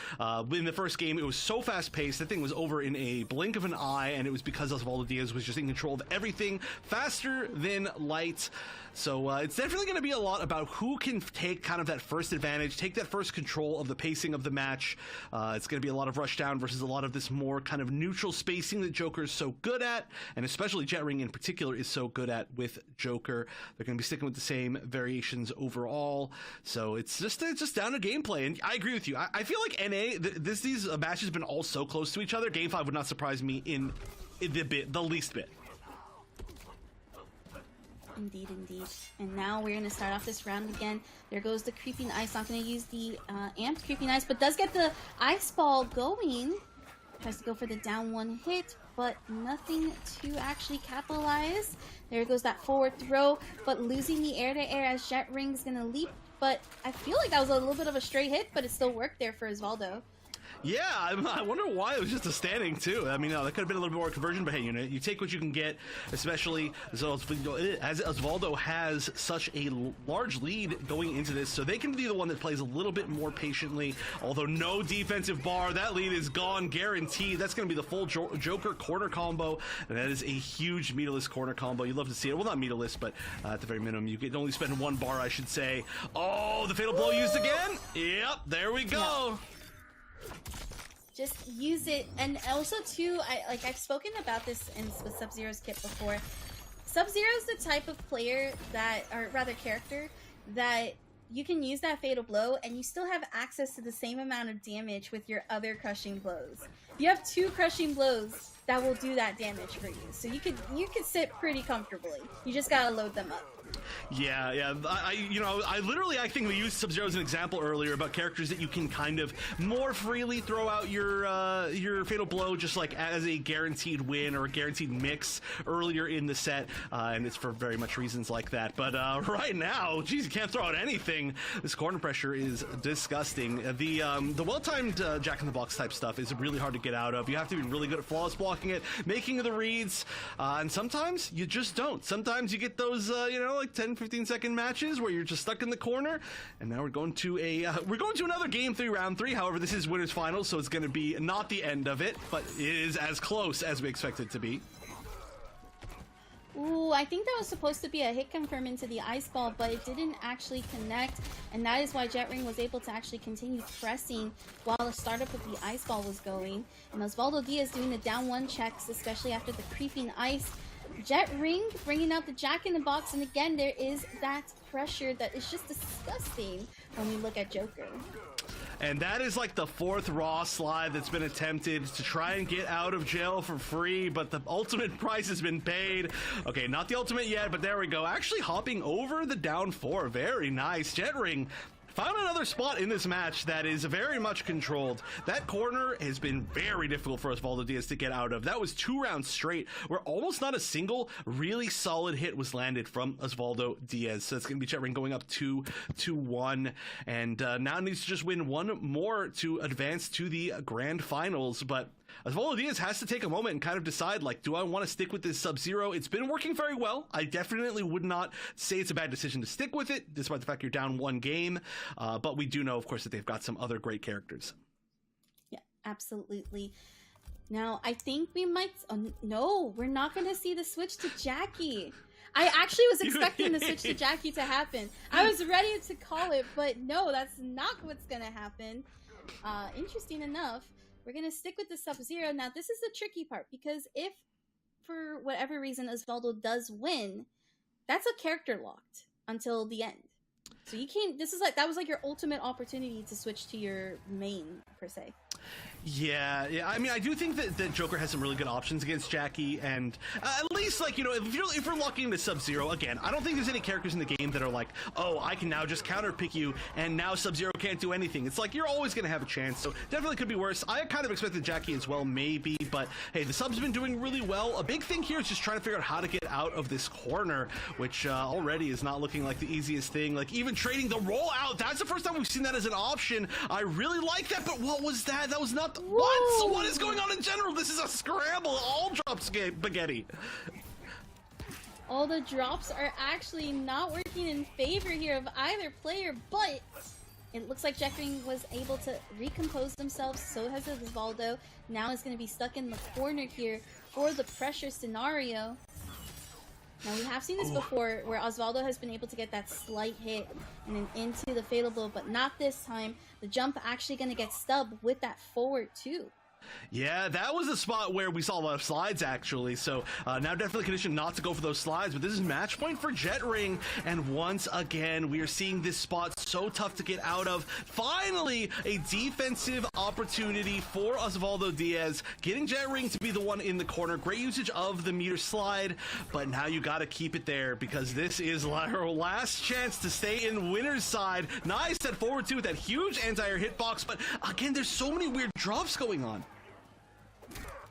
in the first game it was so fast paced, that thing was over in a blink of an eye, and it was because Osvaldo Diaz was just in control of everything faster than light. So it's definitely going to be a lot about who can take kind of that first advantage, take that first control of the pacing of the match. It's going to be a lot of rush down versus a lot of this more kind of neutral spacing that Joker is so good at, and especially Jet Ring in particular is so good at with Joker. They're going to be sticking with the same variations overall. So it's just down to gameplay, and I agree with you. I feel like NA, these matches have been all so close to each other. Game 5 would not surprise me in the least bit. Indeed, indeed. And now we're going to start off this round again. There goes the Creeping Ice. Not going to use the amped Creeping Ice, but does get the Ice Ball going. Tries to go for the down one hit, but nothing to actually capitalize. There goes that forward throw, but losing the air-to-air as Jet Ring's going to leap. But I feel like that was a little bit of a straight hit, but it still worked there for Osvaldo. Yeah, I wonder why it was just a standing too. I mean, that could have been a little bit more conversion, but hey, you take what you can get, especially as Osvaldo has such a large lead going into this, so they can be the one that plays a little bit more patiently. Although no defensive bar, that lead is gone, guaranteed. That's going to be the full Joker corner combo, and that is a huge meterless corner combo. You love to see it. Well, not meterless, but at the very minimum, you can only spend one bar, I should say. Oh, the fatal blow used again. Yep, there we go. Yeah. Just use it. And also too, I've spoken about this with Sub-Zero's kit before. Sub-Zero's the type of player that, or rather character, that you can use that fatal blow and you still have access to the same amount of damage with your other crushing blows. You have 2 crushing blows that will do that damage for you. So you could sit pretty comfortably. You just gotta load them up. Yeah. I think we used Sub-Zero as an example earlier about characters that you can kind of more freely throw out your fatal blow just like as a guaranteed win or a guaranteed mix earlier in the set, and it's for very much reasons like that. But right now, geez, you can't throw out anything. This corner pressure is disgusting. The well-timed Jack-in-the-Box type stuff is really hard to get out of. You have to be really good at flawless blocking it, making the reads, and sometimes you just don't. Sometimes you get those, like 10-15 second matches where you're just stuck in the corner. And now we're going to another game 3, round 3. However, this is winners finals, so it's going to be not the end of it, but it is as close as we expect it to be. Ooh, I think that was supposed to be a hit confirm into the Ice Ball, but it didn't actually connect, and that is why Jet Ring was able to actually continue pressing while the startup of the Ice Ball was going. And Osvaldo Diaz doing the down 1 checks, especially after the Creeping Ice. Jet Ring bringing out the Jack-in-the-Box, and again, there is that pressure that is just disgusting when we look at Joker. And that is like the 4th Raw slide that's been attempted to try and get out of jail for free, but the ultimate price has been paid. Okay, not the ultimate yet, but there we go. Actually hopping over the down 4. Very nice. Jet Ring found another spot in this match that is very much controlled. That corner has been very difficult for Osvaldo Diaz to get out of. That was 2 rounds straight where almost not a single really solid hit was landed from Osvaldo Diaz. So it's going to be Jet Ring going up 2-1, and now needs to just win one more to advance to the grand finals. But Osvaldo Diaz has to take a moment and kind of decide, like, do I want to stick with this Sub-Zero? It's been working very well. I definitely would not say it's a bad decision to stick with it, despite the fact you're down 1 game. But we do know, of course, that they've got some other great characters. Yeah, absolutely. Now, I think we might... no, we're not going to see the switch to Jackie. I actually was expecting the switch to Jackie to happen. I was ready to call it, but no, that's not what's going to happen. Interesting enough. We're going to stick with the Sub-Zero. Now, this is the tricky part, because if, for whatever reason, Osvaldo does win, that's a character locked until the end. So you can't, that was like your ultimate opportunity to switch to your main, per se. Yeah. I mean, I do think that Joker has some really good options against Jackie, and at least, like, you know, if we're locking into Sub-Zero, again, I don't think there's any characters in the game that are like, oh, I can now just counter-pick you, and now Sub-Zero can't do anything. It's like, you're always going to have a chance, so definitely could be worse. I kind of expected Jackie as well, maybe, but hey, the sub's been doing really well. A big thing here is just trying to figure out how to get out of this corner, which already is not looking like the easiest thing. Like, even trading the rollout, that's the first time we've seen that as an option. I really like that, but what was that? That was not... What? What is going on in general? This is a scramble. All drop spaghetti. All the drops are actually not working in favor here of either player, but it looks like Jetring was able to recompose themselves. So has Osvaldo. Now is going to be stuck in the corner here for the pressure scenario. Now, we have seen this before, where Osvaldo has been able to get that slight hit and then into the fatal blow, but not this time. The jump actually going to get stubbed with that forward, too. Yeah, that was a spot where we saw a lot of slides, actually, so now definitely conditioned not to go for those slides, but this is match point for Jetring, and once again, we are seeing this spot so tough to get out of. Finally, a defensive opportunity for Osvaldo Diaz, getting Jetring to be the one in the corner. Great usage of the meter slide, but now you gotta keep it there, because this is her last chance to stay in winner's side. Nice set forward, too, with that huge anti-air hitbox, but again, there's so many weird drops going on.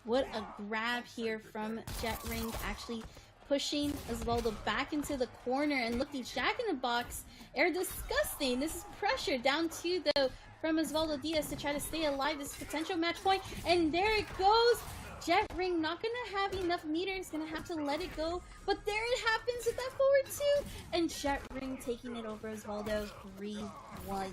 What a grab here from Jetring, actually pushing Osvaldo back into the corner. And look, the Jack in the Box are disgusting. This is pressure down 2, though, from Osvaldo Diaz to try to stay alive. This potential match point. And there it goes. Jetring not going to have enough meters, going to have to let it go. But there it happens with that forward 2. And Jetring taking it over Osvaldo 3-1.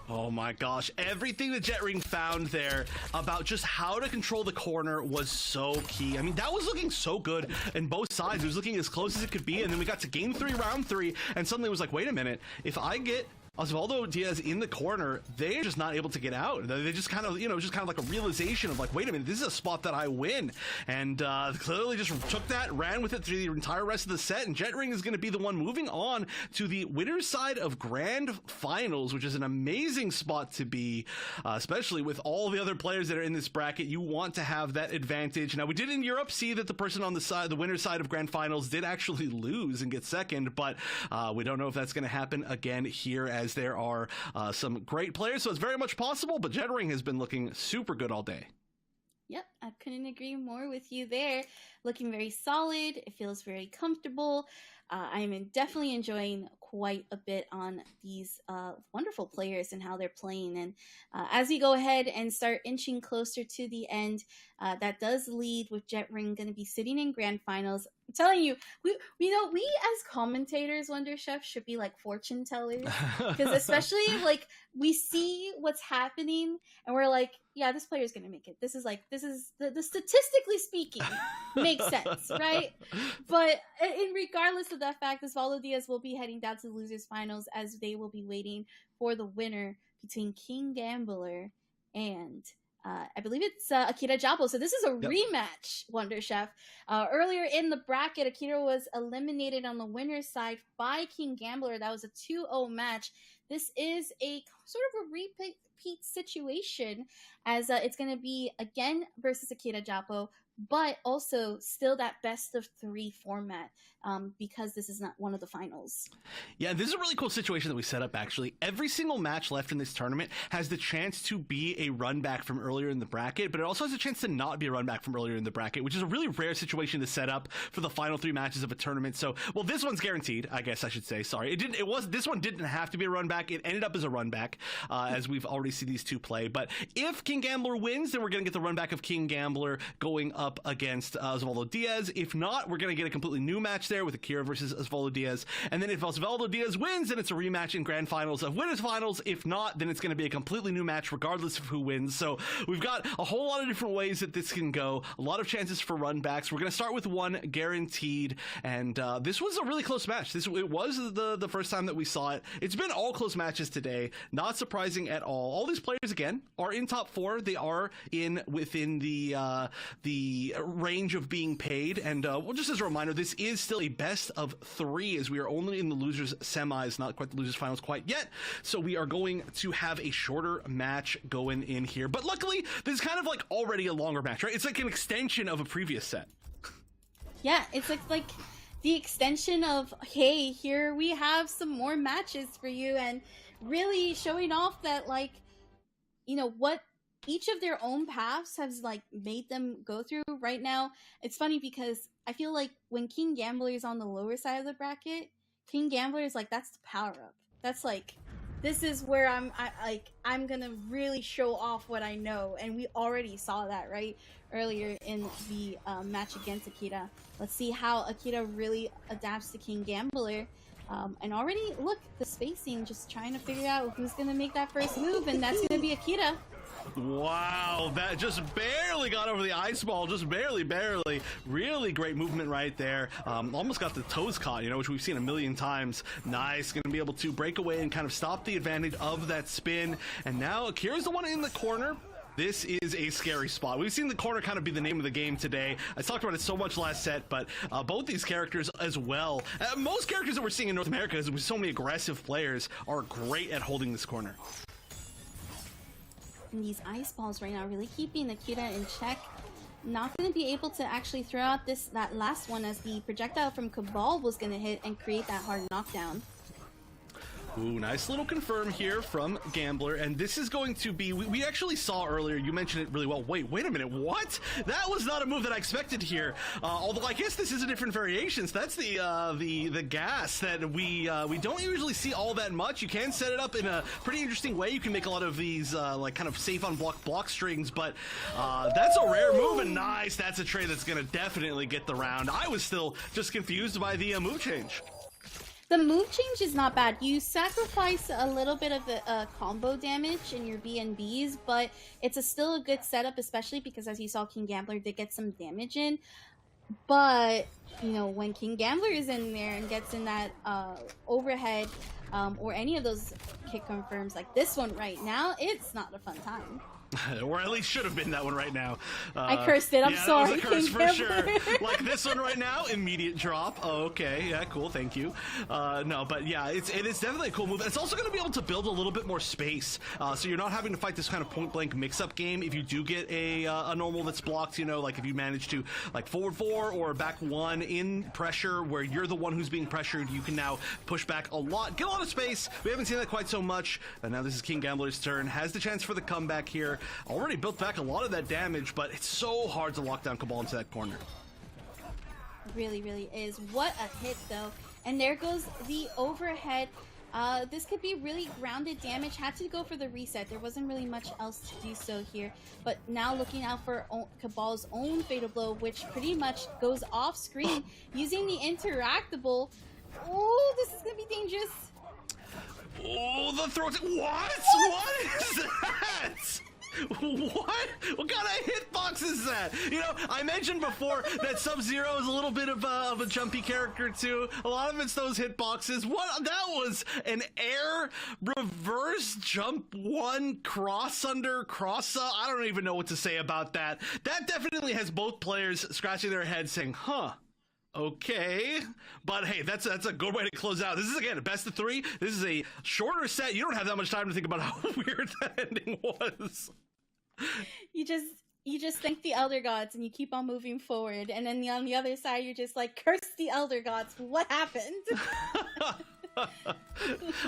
Oh my gosh, everything that Jetring found there about just how to control the corner was so key. I mean, that was looking so good in both sides. It was looking as close as it could be, and then we got to game 3, round 3, and suddenly it was like, wait a minute, if I get Osvaldo Diaz in the corner, they're just not able to get out. They just kind of, you know, just kind of like a realization of like, wait a minute, this is a spot that I win. And clearly just took that, ran with it through the entire rest of the set, and Jetring is going to be the one moving on to the winner's side of Grand Finals, which is an amazing spot to be, especially with all the other players that are in this bracket. You want to have that advantage. Now, we did in Europe see that the person on the side, the winner's side of Grand Finals, did actually lose and get second, but we don't know if that's going to happen again here, as there are some great players, so it's very much possible, but Jetring has been looking super good all day. Yep, I couldn't agree more with you there. Looking very solid. It feels very comfortable. I'm definitely enjoying quite a bit on these wonderful players and how they're playing. And as we go ahead and start inching closer to the end, that does lead with Jetring going to be sitting in Grand Finals. I'm telling you, we as commentators, Wonder Chef, should be like fortune tellers, because especially like we see what's happening and we're like, yeah, this player's gonna make it. This is the statistically speaking makes sense, right? But in regardless of that fact, Osvaldo Diaz will be heading down to the losers finals, as they will be waiting for the winner between King Gambler and I believe it's Akira Jabo. So this is a rematch, Wonder Chef. Earlier in the bracket, Akira was eliminated on the winner's side by King Gambler. That was a 2-0 match. This is a sort of a repeat situation, as it's going to be again versus Akira Jabo, but also still that best of 3 format, because this is not one of the finals. Yeah, this is a really cool situation that we set up, actually. Every single match left in this tournament has the chance to be a run back from earlier in the bracket, but it also has a chance to not be a run back from earlier in the bracket, which is a really rare situation to set up for the final 3 matches of a tournament. So, well, this one's guaranteed, I guess I should say. Sorry. This one didn't have to be a run back. It ended up as a run back, as we've already seen these 2 play. But if King Gambler wins, then we're going to get the run back of King Gambler going up against Osvaldo Diaz. If not, we're going to get a completely new match there with Akira versus Osvaldo Diaz. And then if Osvaldo Diaz wins, then it's a rematch in Grand Finals of Winners Finals. If not, then it's going to be a completely new match regardless of who wins. So we've got a whole lot of different ways that this can go. A lot of chances for run backs. We're going to start with one guaranteed. And this was a really close match. It was the first time that we saw it. It's been all close matches today. Not surprising at all. all these players again are in top 4. They are within the range of being paid. And well, just as a reminder, this is still a best of 3, as we are only in the losers semis, not quite the losers finals quite yet. So we are going to have a shorter match going in here. But luckily, this is kind of like already a longer match, right? It's like an extension of a previous set. Yeah, it's like the extension of, hey, here we have some more matches for you, and really showing off that, like, you know, what each of their own paths has, like, made them go through right now. It's funny because I feel like when King Gambler is on the lower side of the bracket, King Gambler is like, that's the power up. That's like, this is where I'm gonna really show off what I know, and we already saw that, right? Earlier in the match against Akita. Let's see how Akita really adapts to King Gambler. And already, look, the spacing, just trying to figure out who's going to make that first move, and that's going to be Akita. Wow, that just barely got over the ice ball, just barely. Really great movement right there. Almost got the toes caught, you know, which we've seen a million times. Nice, going to be able to break away and kind of stop the advantage of that spin. And now Akira's the one in the corner. This is a scary spot. We've seen the corner kind of be the name of the game today. I talked about it so much last set, but both these characters as well. Most characters that we're seeing in North America, with so many aggressive players, are great at holding this corner. And these ice balls right now really keeping Akita in check. Not going to be able to actually throw out that last one, as the projectile from Cabal was going to hit and create that hard knockdown. Ooh, nice little confirm here from Gambler, and this is going to be, we actually saw earlier, you mentioned it really well. Wait a minute, what? That was not a move that I expected here. Although I guess this is a different variation. So that's the gas that we don't usually see all that much. You can set it up in a pretty interesting way. You can make a lot of these like kind of safe on block strings, but that's a rare move, and nice. That's a trade that's gonna definitely get the round. I was still just confused by the move change. The move change is not bad. You sacrifice a little bit of the combo damage in your BNBs, but it's still a good setup, especially because, as you saw, King Gambler did get some damage in. But, you know, when King Gambler is in there and gets in that overhead or any of those kick confirms like this one right now, it's not a fun time. Or at least should have been that one right now. I cursed it. I'm sorry. That was a curse for sure. Like this one right now, immediate drop. Oh, okay, yeah, cool, thank you. No, but yeah, it is definitely a cool move. It's also going to be able to build a little bit more space, so you're not having to fight this kind of point-blank mix-up game. If you do get a normal that's blocked, you know, like if you manage to like forward 4 or back 1 in pressure, where you're the one who's being pressured, you can now push back a lot, get a lot of space. We haven't seen that quite so much. And now this is King Gambler's turn. Has the chance for the comeback here. Already built back a lot of that damage, but it's so hard to lock down Cabal into that corner. It really, really is. What a hit, though. And there goes the overhead. This could be really grounded damage. Had to go for the reset. There wasn't really much else to do so here. But now looking out for Cabal's own Fatal Blow, which pretty much goes off screen using the interactable. Oh, this is going to be dangerous. Oh, the throw. What is that? What kind of hitbox is that? You know, I mentioned before that Sub-Zero is a little bit of a jumpy character too. A lot of it's those hitboxes. What? That was an air reverse jump 1 cross under cross. I don't even know what to say about that. That definitely has both players scratching their heads saying, huh. Okay, but hey, that's a good way to close out. This is, again, a best of 3. This is a shorter set. You don't have that much time to think about how weird that ending was. You just thank the Elder Gods and you keep on moving forward, and then on the other side you're just like, curse the Elder Gods. What happened?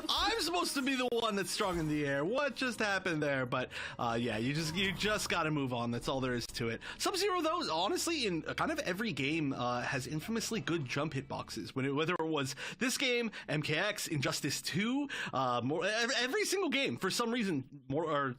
I'm supposed to be the one that's strong in the air. What just happened there? But yeah, you just got to move on. That's all there is to it. Sub-Zero, though, honestly, in kind of every game, has infamously good jump hitboxes. Whether it was this game, MKX, Injustice 2, every single game, for some reason,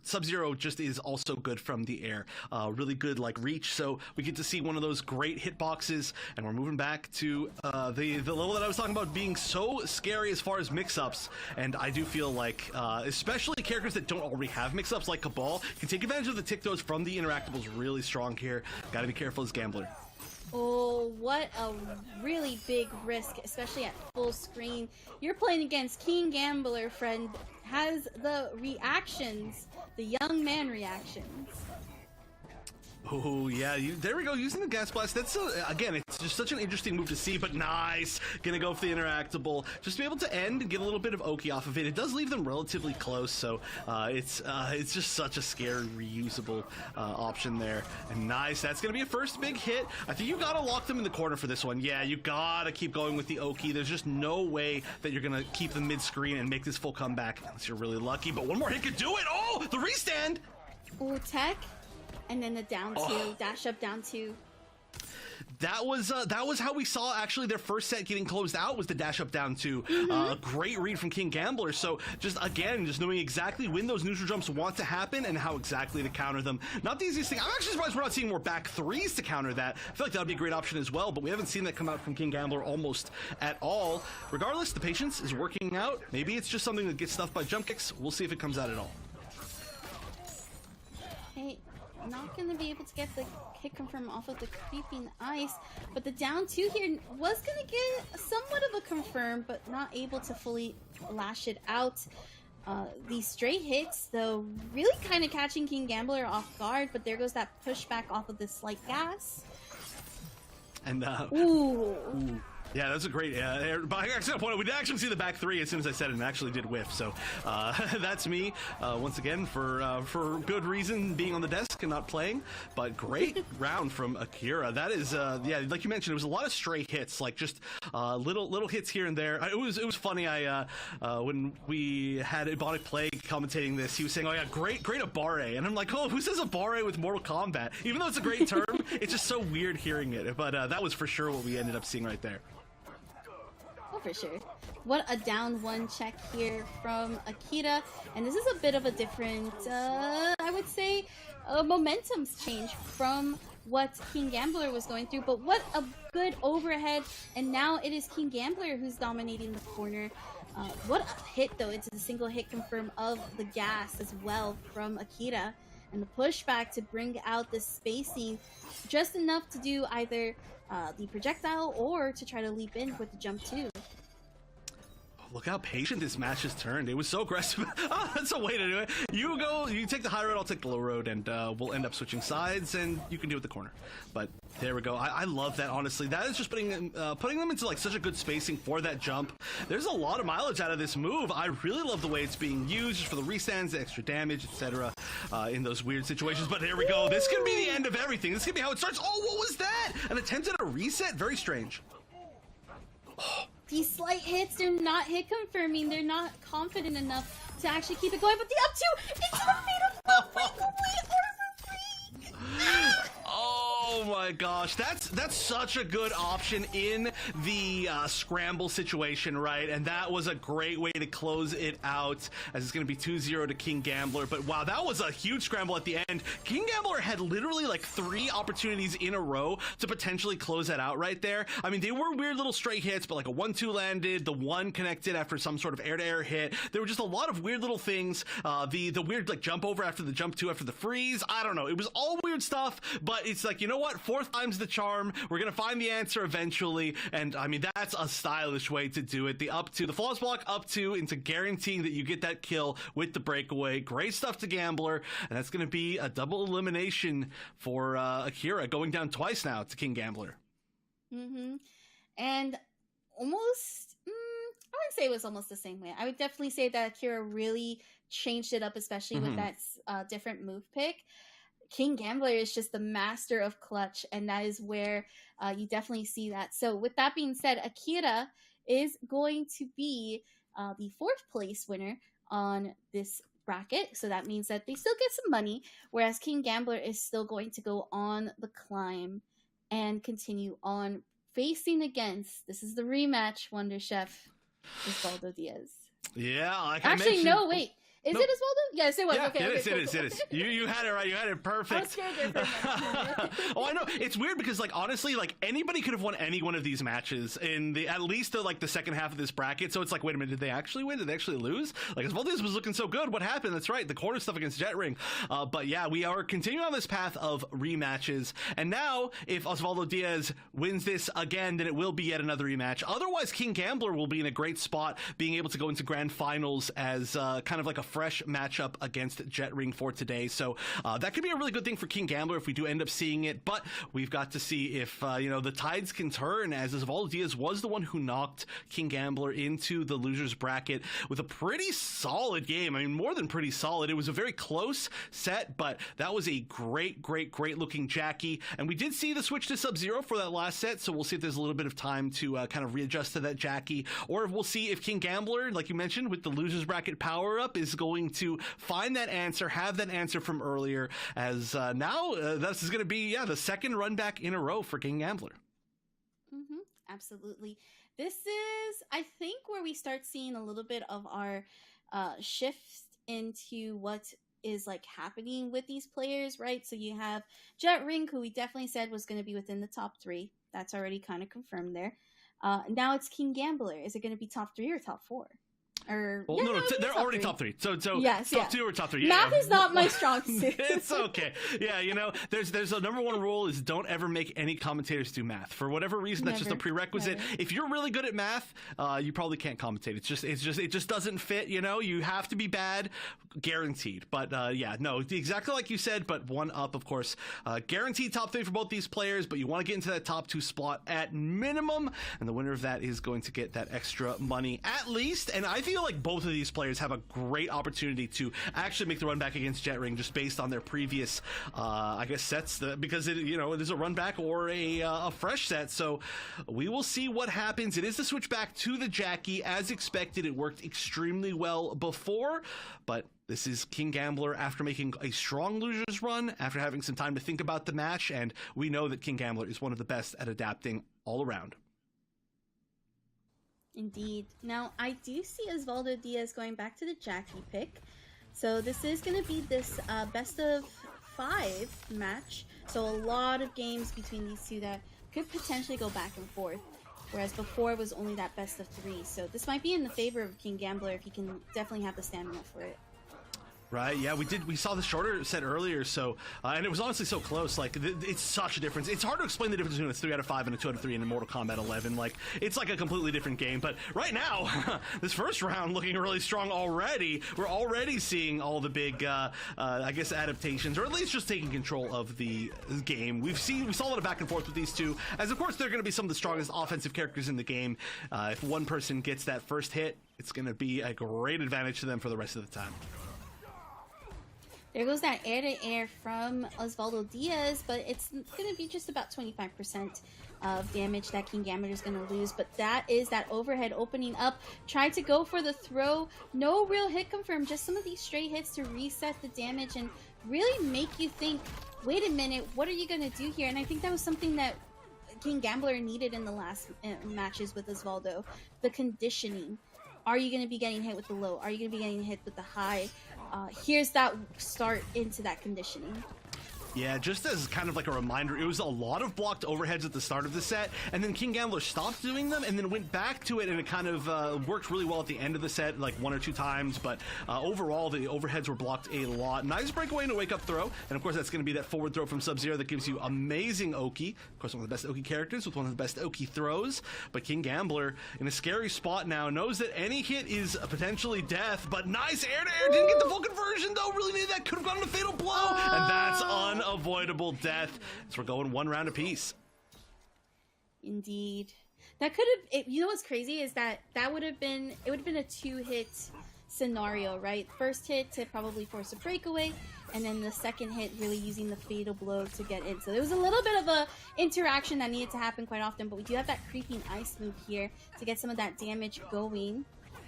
Sub-Zero just is also good from the air. Really good like reach. So we get to see one of those great hitboxes, and we're moving back to the level that I was talking about being so scary as far as mix-ups. And I do feel like, especially characters that don't already have mix-ups like Cabal, can take advantage of the tick-toes from the interactables really strong here. Gotta be careful as Gambler. Oh, what a really big risk, especially at full screen. You're playing against King Gambler, friend. Has the reactions the young man reactions. Oh, yeah, there we go, using the gas blast. That's, again, it's just such an interesting move to see, but nice. Gonna go for the interactable. Just to be able to end and get a little bit of Oki off of it. It does leave them relatively close, so it's just such a scary, reusable option there. And nice, that's gonna be a first big hit. I think you gotta lock them in the corner for this one. Yeah, you gotta keep going with the Oki. There's just no way that you're gonna keep them mid-screen and make this full comeback, unless you're really lucky, but one more hit could do it! Oh, the restand! Oh, tech. And then the down two, dash up down two. That was how we saw actually their first set getting closed out, was the dash up down two. A great read from King Gambler. So just knowing exactly when those neutral jumps want to happen and how exactly to counter them. Not the easiest thing. I'm actually surprised we're not seeing more back threes to counter that. I feel like that would be a great option as well, but we haven't seen that come out from King Gambler almost at all. Regardless, the patience is working out. Maybe it's just something that gets stuffed by jump kicks. We'll see if it comes out at all. Hey. Not going to be able to get the kick confirm off of the creeping ice, but the down two here was going to get somewhat of a confirm, but not able to fully lash it out. These straight hits, though, really kind of catching King Gambler off guard, but there goes that pushback off of the slight gas. And, ooh. Yeah, that's a great. But I actually point out, we did actually see the back three as soon as I said it, and actually did whiff. So that's me once again for good reason, being on the desk and not playing. But great round from Akira. That is, yeah, like you mentioned, it was a lot of stray hits, like just little hits here and there. It was funny. When we had Ebonic Plague commentating this, he was saying, "Oh yeah, great Abare," and I'm like, "Oh, who says Abare with Mortal Kombat?" Even though it's a great term, it's just so weird hearing it. But that was for sure what we ended up seeing right there. Oh, for sure. What a down one check here from Akira. And this is a bit of a different, I would say, momentum's change from what King Gambler was going through. But what a good overhead. And now it is King Gambler who's dominating the corner. What a hit, though. It's a single hit confirm of the gas as well from Akira. And the pushback to bring out the spacing just enough to do either the projectile or to try to leap in with the jump too. Look how patient this match has turned. It was so aggressive. Oh, that's a way to do it. You take the high road, I'll take the low road, and we'll end up switching sides, and you can do it the corner. But there we go. I love that, honestly. That is just putting them into like such a good spacing for that jump. There's a lot of mileage out of this move. I really love the way it's being used just for the restands, the extra damage, etc. In those weird situations. But here we go. This could be the end of everything. This could be how it starts. Oh, what was that? An attempt at a reset? Very strange. Oh. These slight hits, they're not hit confirming. They're not confident enough to actually keep it going. But the up two, it's the fate of the breakaway armor break. Oh my gosh, that's such a good option in the scramble situation, right? And that was a great way to close it out, as it's going to be 2-0 to King Gambler. But wow, that was a huge scramble at the end. King Gambler had literally like 3 opportunities in a row to potentially close that out right there. I mean, they were weird little straight hits, but like a 1-2 landed, the 1 connected after some sort of air-to-air hit. There were just a lot of weird little things. The weird like jump over after the jump 2 after the freeze. I don't know. It was all weird stuff, but it's like, you know what? 4th time's the charm. We're gonna find the answer eventually, and I mean, that's a stylish way to do it. The up to the flawless block up to into guaranteeing that you get that kill with the breakaway. Great stuff to Gambler, and that's gonna be a double elimination for Akira, going down twice now to King Gambler. And almost, I wouldn't say it was almost the same way. I would definitely say that Akira really changed it up, especially with that different move pick. King Gambler is just the master of clutch, and that is where you definitely see that. So with that being said, Akira is going to be the 4th place winner on this bracket. So that means that they still get some money, whereas King Gambler is still going to go on the climb and continue on facing against, this is the rematch, Wonder Chef, Osvaldo Diaz. Yeah, like actually, no, wait. Is it Osvaldo? Yes, it was. Yeah, okay, it is. You had it right. You had it perfect. I was scared there for a minute. Oh, I know. It's weird because, like, honestly, like anybody could have won any one of these matches in at least the second half of this bracket. So it's like, wait a minute, did they actually win? Did they actually lose? Like, Osvaldo was looking so good. What happened? That's right, the corner stuff against Jet Ring. But yeah, we are continuing on this path of rematches. And now, if Osvaldo Diaz wins this again, then it will be yet another rematch. Otherwise, King Gambler will be in a great spot, being able to go into grand finals as kind of like a fresh matchup against Jet Ring for today. So that could be a really good thing for King Gambler if we do end up seeing it. But we've got to see if the tides can turn, as Osvaldo Diaz was the one who knocked King Gambler into the losers bracket with a pretty solid game. I mean, more than pretty solid. It was a very close set, but that was a great looking Jackie. And we did see the switch to Sub-Zero for that last set, so we'll see if there's a little bit of time to kind of readjust to that Jackie, or we'll see if King Gambler, like you mentioned, with the losers bracket power up, is going to find that answer, have that answer from earlier, as now this is going to be the second run back in a row for King Gambler. Absolutely. This is, I think, where we start seeing a little bit of our shift into what is like happening with these players, right? So you have Jet Ring, who we definitely said was going to be within the top 3. That's already kind of confirmed there. Now it's King Gambler. Is it going to be top 3 or top 4? Or no, they're already top 3. So yes, top 2 or top 3. Math is not my strong suit. It's okay. Yeah, there's a number 1 rule is don't ever make any commentators do math. For whatever reason, that's just a prerequisite. Never. If you're really good at math, you probably can't commentate. It just doesn't fit. You have to be bad, guaranteed. But exactly like you said. But 1 up, of course, guaranteed top 3 for both these players. But you want to get into that top 2 spot at minimum, and the winner of that is going to get that extra money at least. And I feel like both of these players have a great opportunity to actually make the run back against Jet Ring, just based on their previous, sets, because it is a run back or a fresh set. So we will see what happens. It is the switch back to the Jackie as expected. It worked extremely well before, but this is King Gambler after making a strong losers run, after having some time to think about the match, and we know that King Gambler is one of the best at adapting all around. Indeed. Now, I do see Osvaldo Diaz going back to the Jackie pick. So this is going to be this best of 5 match. So a lot of games between these two that could potentially go back and forth. Whereas before it was only that best of 3. So this might be in the favor of King Gambler if he can definitely have the stamina for it. Right, yeah, we saw the shorter set earlier, so, and it was honestly so close, like, it's such a difference. It's hard to explain the difference between a 3 out of 5 and a 2 out of 3 in Mortal Kombat 11, like, it's like a completely different game, but right now, this first round looking really strong already. We're already seeing all the big, adaptations, or at least just taking control of the game. We saw a lot of back and forth with these two, as of course they're going to be some of the strongest offensive characters in the game. If one person gets that first hit, it's going to be a great advantage to them for the rest of the time. There goes that air-to-air from Osvaldo Diaz, but it's going to be just about 25% of damage that King Gambler is going to lose. But that is that overhead opening up. Tried to go for the throw. No real hit confirmed. Just some of these straight hits to reset the damage and really make you think, wait a minute, what are you going to do here? And I think that was something that King Gambler needed in the last matches with Osvaldo. The conditioning. Are you going to be getting hit with the low? Are you going to be getting hit with the high? Here's that start into that conditioning. Yeah, just as kind of like a reminder, it was a lot of blocked overheads at the start of the set, and then King Gambler stopped doing them and then went back to it, and it kind of worked really well at the end of the set, like 1 or 2 times, but overall the overheads were blocked a lot. Nice breakaway and a wake-up throw, and of course that's going to be that forward throw from Sub-Zero that gives you amazing Oki. Of course, one of the best Oki characters with one of the best Oki throws, but King Gambler in a scary spot now, knows that any hit is potentially death, but nice air-to-air, didn't get the full conversion though, really needed that, could have gotten a fatal blow, and that's unavoidable death. So we're going 1 round apiece. Indeed. That could have, you know what's crazy is that would have been, it would have been a 2-hit scenario, right? First hit to probably force a breakaway, and then the second hit really using the fatal blow to get in. So there was a little bit of a interaction that needed to happen quite often, but we do have that creeping ice move here to get some of that damage going.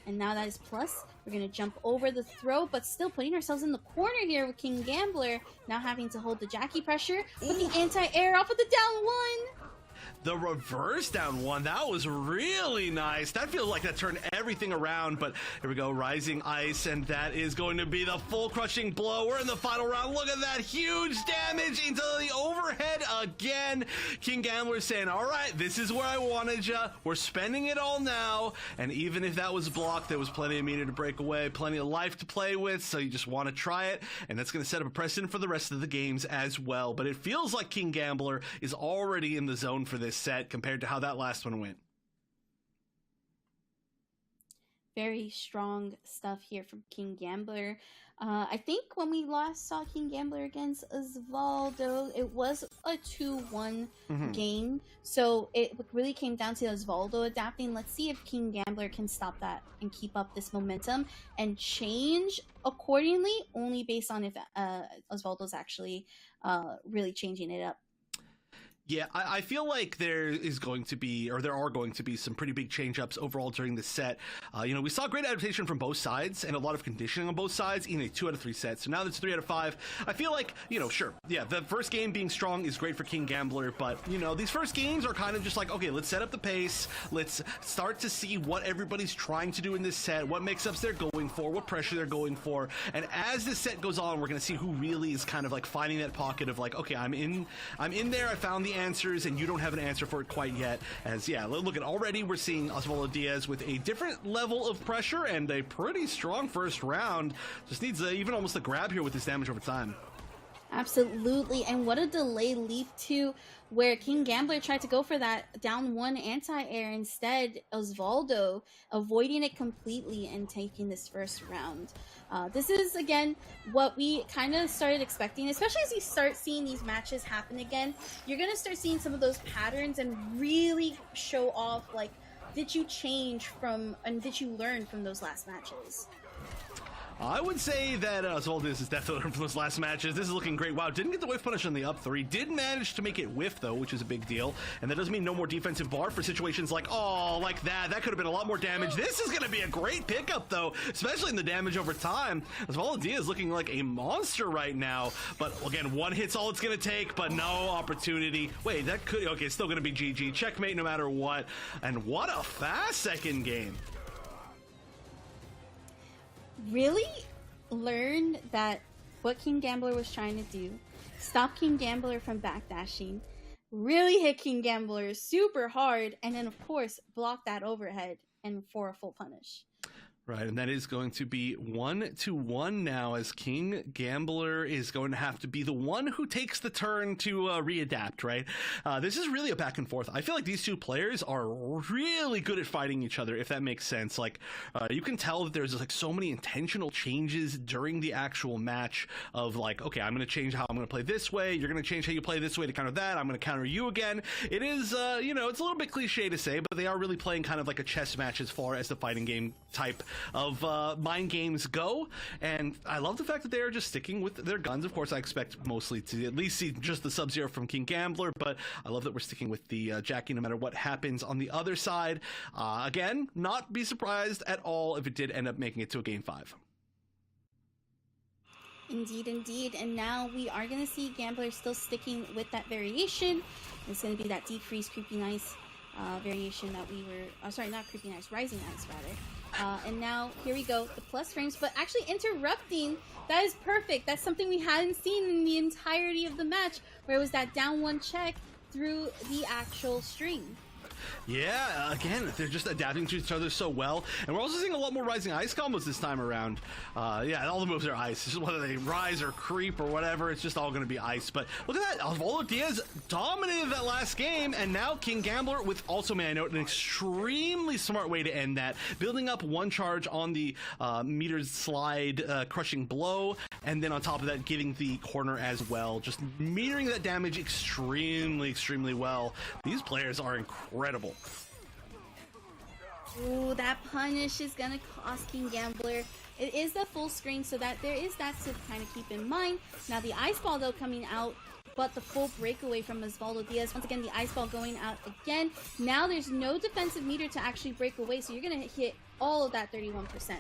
And now that is plus. We're going to jump over the throw, but still putting ourselves in the corner here with King Gambler. Now having to hold the Jackie pressure. With the anti-air off with the down 1. The reverse down 1, that was really nice. That feels like that turned everything around, but here we go, rising ice, and that is going to be the full crushing blow. We're in the final round. Look at that huge damage into the overhead again. King Gambler saying, all right, this is where I wanted ya. We're spending it all now. And even if that was blocked, there was plenty of meter to break away, plenty of life to play with, so you just want to try it, and that's going to set up a precedent for the rest of the games as well. But it feels like King Gambler is already in the zone for this set compared to how that last one went. Very strong stuff here from King Gambler. I think when we last saw King Gambler against Osvaldo, it was a 2-1 game. So it really came down to Osvaldo adapting. Let's see if King Gambler can stop that and keep up this momentum and change accordingly, only based on if Osvaldo's actually really changing it up. Yeah, I feel like there are going to be some pretty big change-ups overall during the set. We saw great adaptation from both sides and a lot of conditioning on both sides in a 2 out of 3 set. So now that's 3 out of 5. I feel like, sure, yeah, the first game being strong is great for King Gambler, but, these first games are kind of just like, okay, let's set up the pace. Let's start to see what everybody's trying to do in this set, what mix-ups they're going for, what pressure they're going for. And as this set goes on, we're going to see who really is kind of like finding that pocket of like, okay, I'm in there, I found the answers, and you don't have an answer for it quite yet. As look at already we're seeing Osvaldo Diaz with a different level of pressure and a pretty strong first round. Just needs even almost a grab here with this damage over time. Absolutely, and what a delay leap to where King Gambler tried to go for that down 1 anti-air. Instead, Osvaldo avoiding it completely and taking this first round. This is, again, what we kind of started expecting, especially as you start seeing these matches happen again. You're going to start seeing some of those patterns and really show off, like, did you change from, and did you learn from those last matches? I would say that Osvaldo is definitely from those last matches. This is looking great. Wow, didn't get the whiff punish on the up 3. Did manage to make it whiff, though, which is a big deal. And that doesn't mean no more defensive bar for situations like, like that. That could have been a lot more damage. This is going to be a great pickup, though, especially in the damage over time. Osvaldo Diaz is looking like a monster right now. But, again, 1 hit's all it's going to take, but no opportunity. Wait, that could... Okay, still going to be GG. Checkmate no matter what. And what a fast second game. Really learn that what King Gambler was trying to do, stop King Gambler from backdashing, really hit King Gambler super hard, and then of course block that overhead and for a full punish. Right, and that is going to be 1-1 now, as King Gambler is going to have to be the one who takes the turn to readapt, right? This is really a back and forth. I feel like these two players are really good at fighting each other, if that makes sense. Like, you can tell that there's like so many intentional changes during the actual match of like, okay, I'm going to change how I'm going to play this way. You're going to change how you play this way to counter that. I'm going to counter you again. It is, it's a little bit cliche to say, but they are really playing kind of like a chess match as far as the fighting game type of mind games go, and I love the fact that they are just sticking with their guns. Of course, I expect mostly to at least see just the Sub-Zero from King Gambler, but I love that we're sticking with the Jackie no matter what happens on the other side. Again, not be surprised at all if it did end up making it to a Game 5. Indeed, and now we are going to see Gambler still sticking with that variation. It's going to be that Deep Freeze Creepy Nice variation that we were... sorry, not Creepy Nice, Rising Ice, rather. And now, here we go, the plus frames, but actually interrupting, that is perfect. That's something we hadn't seen in the entirety of the match, where it was that down 1 check through the actual string. Yeah, again, they're just adapting to each other so well. And we're also seeing a lot more Rising Ice combos this time around. Yeah, all the moves are ice. It's just whether they rise or creep or whatever, it's just all going to be ice. But look at that. Osvaldo Diaz dominated that last game, and now King Gambler with also, may I note, an extremely smart way to end that. Building up 1 charge on the meter's slide, crushing blow, and then on top of that, getting the corner as well. Just metering that damage extremely well. These players are incredible. Ooh, that punish is gonna cost King Gambler. It is the full screen, so that there is that to kind of keep in mind. Now the ice ball though coming out, but the full breakaway from Osvaldo Diaz. Once again, the ice ball going out again. Now there's no defensive meter to actually break away, so you're gonna hit all of that 31%.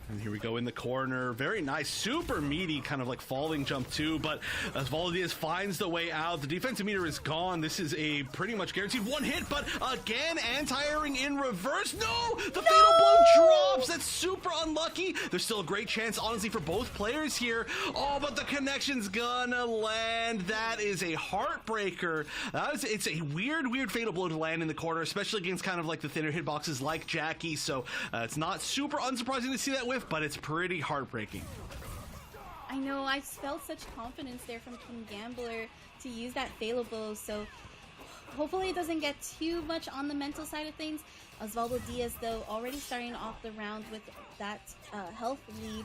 And here we go in the corner. Very nice, super meaty kind of like falling jump too, but Osvaldo Diaz finds the way out. The defensive meter is gone. This is a pretty much guaranteed 1 hit, but again, anti-airing in reverse. No! The fatal blow drops. That's super unlucky. There's still a great chance, honestly, for both players here. Oh, but the connection's gonna land. That is a heartbreaker. It's a weird fatal blow to land in the corner, especially against kind of like the thinner hitboxes like Jackie, so it's not super unsurprising to see that whiff, but it's pretty heartbreaking. I know, I felt such confidence there from King Gambler to use that fatal blow, so hopefully it doesn't get too much on the mental side of things. Osvaldo Diaz, though, already starting off the round with that health lead.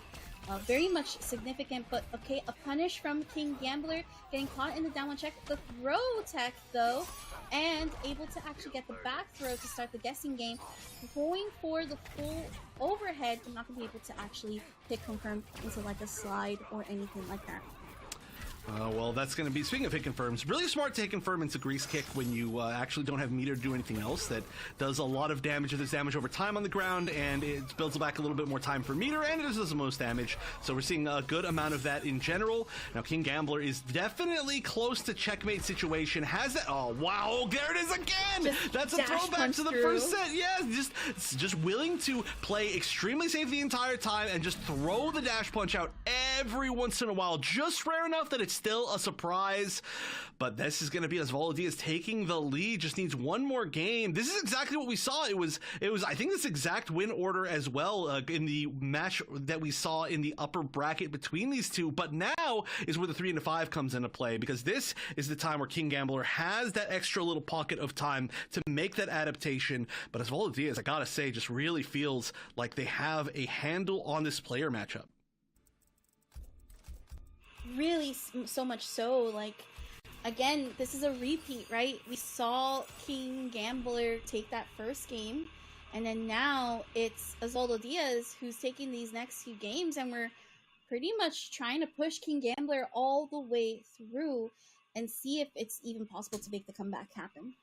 Very much significant, but okay, a punish from King Gambler, getting caught in the down one check. The throw tech, though, and able to actually get the back throw to start the guessing game. Going for the full overhead, but not going to be able to actually hit confirm into like a slide or anything like that. Well, that's going to be, speaking of hit confirms, really smart to hit confirm into grease kick when you actually don't have meter to do anything else. That does a lot of damage. There's damage over time on the ground, and it builds back a little bit more time for meter, and it does the most damage. So we're seeing a good amount of that in general. Now, King Gambler is definitely close to checkmate situation. Has that? Oh, wow. There it is again. That's a throwback to the first set. Yeah, just willing to play extremely safe the entire time and just throw the dash punch out every once in a while. Just rare enough that it's still a surprise, but this is going to be Osvaldo Diaz taking the lead. Just needs one more game. This is exactly what we saw. It was I think this exact win order as well in the match that we saw in the upper bracket between these two, but now is where the 3 into 5 comes into play, because this is the time where King Gambler has that extra little pocket of time to make that adaptation. But Osvaldo Diaz, I gotta say, just really feels like they have a handle on this player matchup. Really, so much so, like, again, this is a repeat, right? We saw King Gambler take that first game, and then now it's Osvaldo Diaz who's taking these next few games, and we're pretty much trying to push King Gambler all the way through and see if it's even possible to make the comeback happen.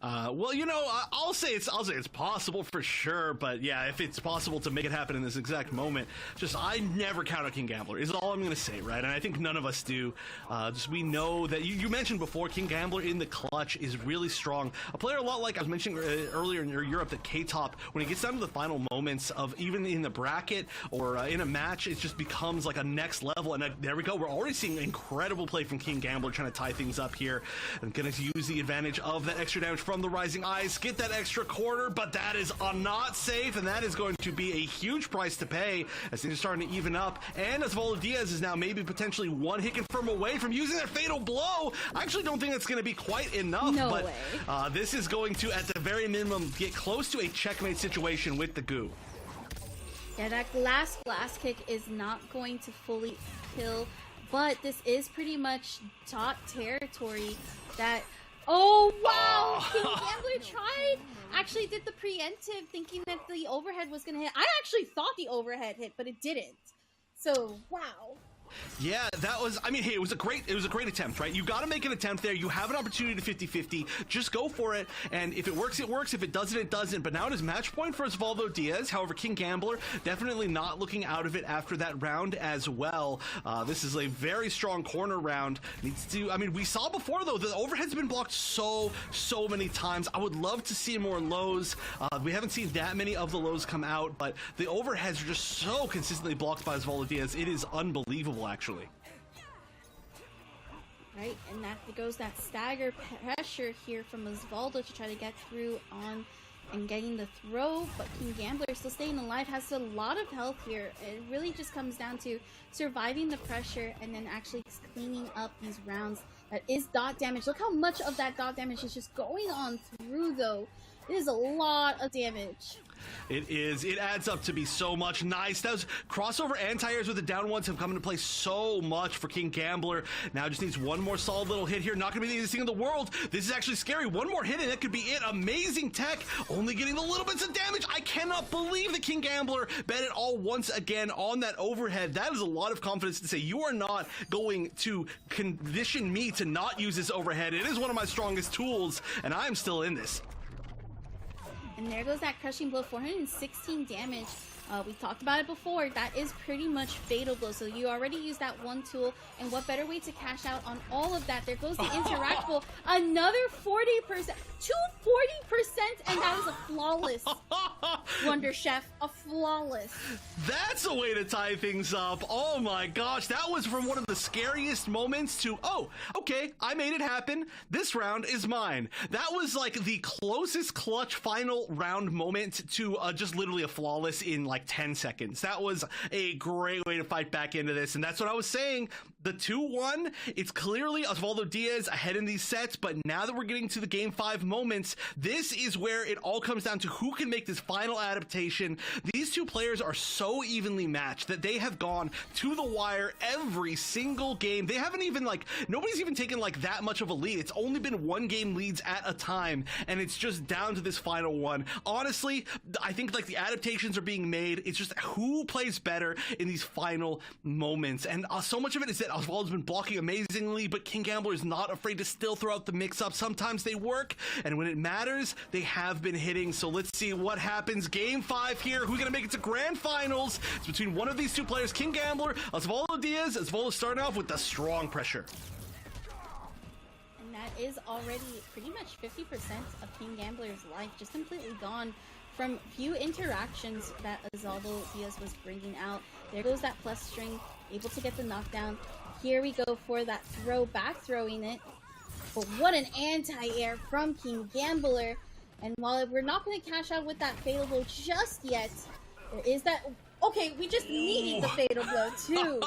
Well, you know, I'll say it's possible for sure, but yeah, if it's possible to make it happen in this exact moment, just I never count out King Gambler is all I'm gonna say, right? And I think none of us do. Just we know that you mentioned before, King Gambler in the clutch is really strong. A player a lot like I was mentioning earlier in Europe, that K-Top, when it gets down to the final moments of even in the bracket or in a match, it just becomes like a next level. And there we go. We're already seeing incredible play from King Gambler trying to tie things up here and gonna use the advantage of that extra damage from the Rising Eyes, get that extra quarter, but that is not safe, and that is going to be a huge price to pay as things are starting to even up. And Osvaldo Diaz is now maybe potentially one hit confirm away from using that fatal blow. I actually don't think it's going to be quite enough, no but way. This is going to, at the very minimum, get close to a checkmate situation with the goo. Yeah, that last blast kick is not going to fully kill, but this is pretty much dot territory that... Oh, wow! King Gambler tried, actually did the preemptive, thinking that the overhead was going to hit. I actually thought the overhead hit, but it didn't. So, wow. Yeah, that was, I mean, hey, it was a great attempt, right? You got to make an attempt there. You have an opportunity to 50-50. Just go for it. And if it works, it works. If it doesn't, it doesn't. But now it is match point for Osvaldo Diaz. However, King Gambler definitely not looking out of it after that round as well. This is a very strong corner round. Needs to, I mean, we saw before, though, the overhead's been blocked so many times. I would love to see more lows. We haven't seen that many of the lows come out, but the overheads are just so consistently blocked by Osvaldo Diaz. It is unbelievable, actually. Right, and that goes that stagger pressure here from Osvaldo to try to get through on and getting the throw, but King Gambler still staying alive, has a lot of health here. It really just comes down to surviving the pressure and then actually cleaning up these rounds. That is dot damage. Look how much of that dot damage is just going on through, though. It is a lot of damage. It is. It adds up to be so much. Nice. Those crossover anti-airs with the down ones have come into play so much for King Gambler. Now just needs one more solid little hit here. Not going to be the easiest thing in the world. This is actually scary. One more hit and that could be it. Amazing tech. Only getting the little bits of damage. I cannot believe the King Gambler bet it all once again on that overhead. That is a lot of confidence to say you are not going to condition me to not use this overhead. It is one of my strongest tools, and I am still in this. And there goes that crushing blow, 416 damage. We talked about it before. That is pretty much fatal blow. So you already used that one tool, and what better way to cash out on all of that? There goes the interactable, another 40%, 240%, and that is a flawless Wonder Chef, a flawless. That's a way to tie things up. Oh my gosh, that was from one of the scariest moments to, oh, okay, I made it happen. This round is mine. That was like the closest clutch final round moment to just literally a flawless in like 10 seconds. That was a great way to fight back into this, and that's what I was saying. The 2-1, it's clearly Osvaldo Diaz ahead in these sets, but now that we're getting to the Game 5 moments, this is where it all comes down to who can make this final adaptation. These two players are so evenly matched that they have gone to the wire every single game. They haven't even, like, nobody's even taken, like, that much of a lead. It's only been 1-game leads at a time, and it's just down to this final one. Honestly, I think, like, the adaptations are being made. It's just who plays better in these final moments, and so much of it is that Osvaldo's been blocking amazingly, but King Gambler is not afraid to still throw out the mix-up. Sometimes they work, and when it matters, they have been hitting. So let's see what happens. Game 5 here. Who's gonna make it to grand finals? It's between one of these two players, King Gambler, Osvaldo Diaz. Osvaldo starting off with the strong pressure. And that is already pretty much 50% of King Gambler's life just completely gone from few interactions that Osvaldo Diaz was bringing out. There goes that plus string, able to get the knockdown. Here we go for that throw, back throwing it. But what an anti-air from King Gambler. And while we're not going to cash out with that fatal blow just yet, there is that... Okay, we just needed the fatal blow too.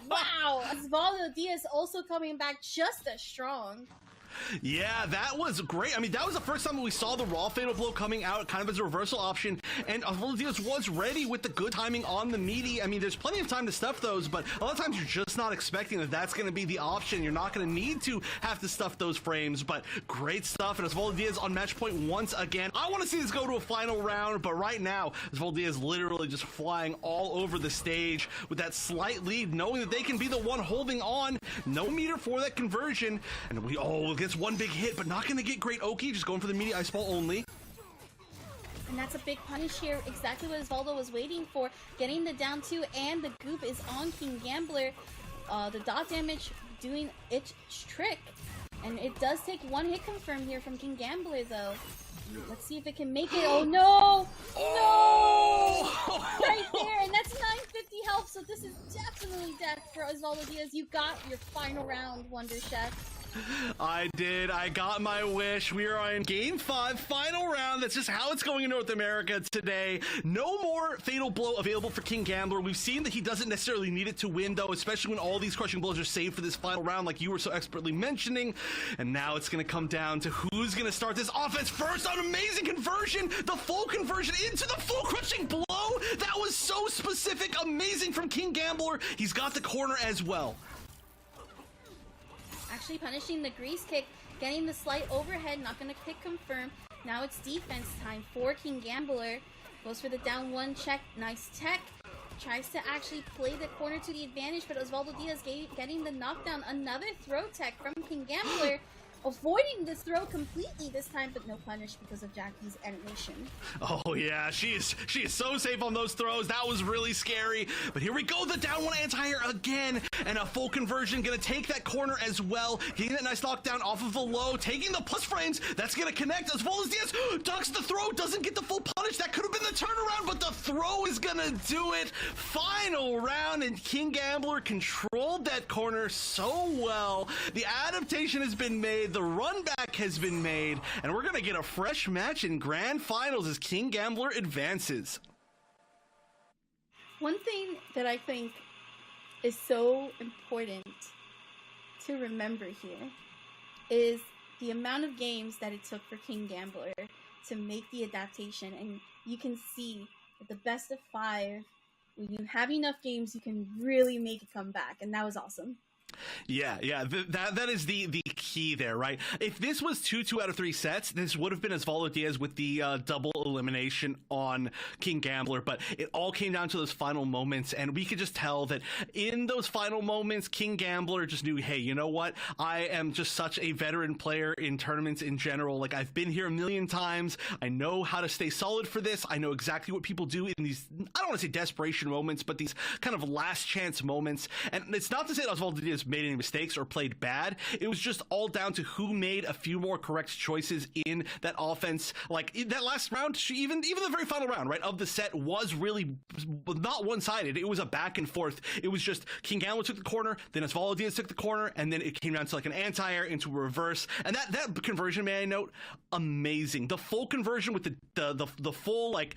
Wow, Osvaldo Diaz also coming back just as strong. Yeah, that was great. I mean, that was the first time we saw the raw fatal blow coming out kind of as a reversal option, and Osvaldo Diaz was ready with the good timing on the meaty. I mean, there's plenty of time to stuff those, but a lot of times you're just not expecting that that's going to be the option. You're not going to need to have to stuff those frames, but great stuff, and Osvaldo Diaz on match point once again. I want to see this go to a final round, but right now, Osvaldo Diaz literally just flying all over the stage with that slight lead, knowing that they can be the one holding on. No meter for that conversion, and we gets one big hit, but not going to get great Oki, just going for the meaty ice ball only. And that's a big punish here, exactly what Osvaldo was waiting for, getting the down 2, and the goop is on King Gambler. The dot damage doing its trick, and it does take one hit confirm here from King Gambler though. Let's see if it can make it. Oh no! No! Right there, and that's 950 health, so this is definitely death for Osvaldo Diaz. You got your final round, Wonder Chef. I did. I got my wish. We are on Game 5, final round. That's just how it's going in North America today. No more fatal blow available for King Gambler. We've seen that he doesn't necessarily need it to win, though, especially when all these crushing blows are saved for this final round, like you were so expertly mentioning. And now it's going to come down to who's going to start this offense first on amazing conversion. The full conversion into the full crushing blow. That was so specific. Amazing from King Gambler. He's got the corner as well. Actually punishing the grease kick, getting the slight overhead, not going to kick confirm. Now it's defense time for King Gambler. Goes for the down 1 check, nice tech. Tries to actually play the corner to the advantage, but Osvaldo Diaz getting the knockdown. Another throw tech from King Gambler. Avoiding this throw completely this time, but no punish because of Jackie's animation. Oh yeah, she is so safe on those throws. That was really scary. But here we go, the down 1 anti-air again, and a full conversion, gonna take that corner as well. Getting that nice knockdown off of the low, taking the plus frames. That's gonna connect as well as Diaz ducks the throw, doesn't get the full punish. That could have been the turnaround, but the throw is gonna do it. Final round, and King Gambler controlled that corner so well. The adaptation has been made. The run back has been made, and we're gonna get a fresh match in grand finals as King Gambler advances. One thing that I think is so important to remember here is the amount of games that it took for King Gambler to make the adaptation, and you can see that the best of 5, when you have enough games, you can really make a comeback, and that was awesome. Yeah, that is the key there, right? If this was 2 out of 3 sets, this would have been Osvaldo Diaz with the double elimination on King Gambler, but it all came down to those final moments, and we could just tell that in those final moments, King Gambler just knew, hey, you know what? I am just such a veteran player in tournaments in general. Like, I've been here a million times. I know how to stay solid for this. I know exactly what people do in these, I don't want to say desperation moments, but these kind of last chance moments. And it's not to say that Osvaldo Diaz made any mistakes or played bad. It was just all down to who made a few more correct choices in that offense. Like in that last round, even the very final round, right, of the set was really not one-sided. It was a back and forth. It was just King Gambler took the corner, then Osvaldo Diaz took the corner, and then it came down to like an anti-air into a reverse. And that conversion, may I note, amazing. The full conversion with the full like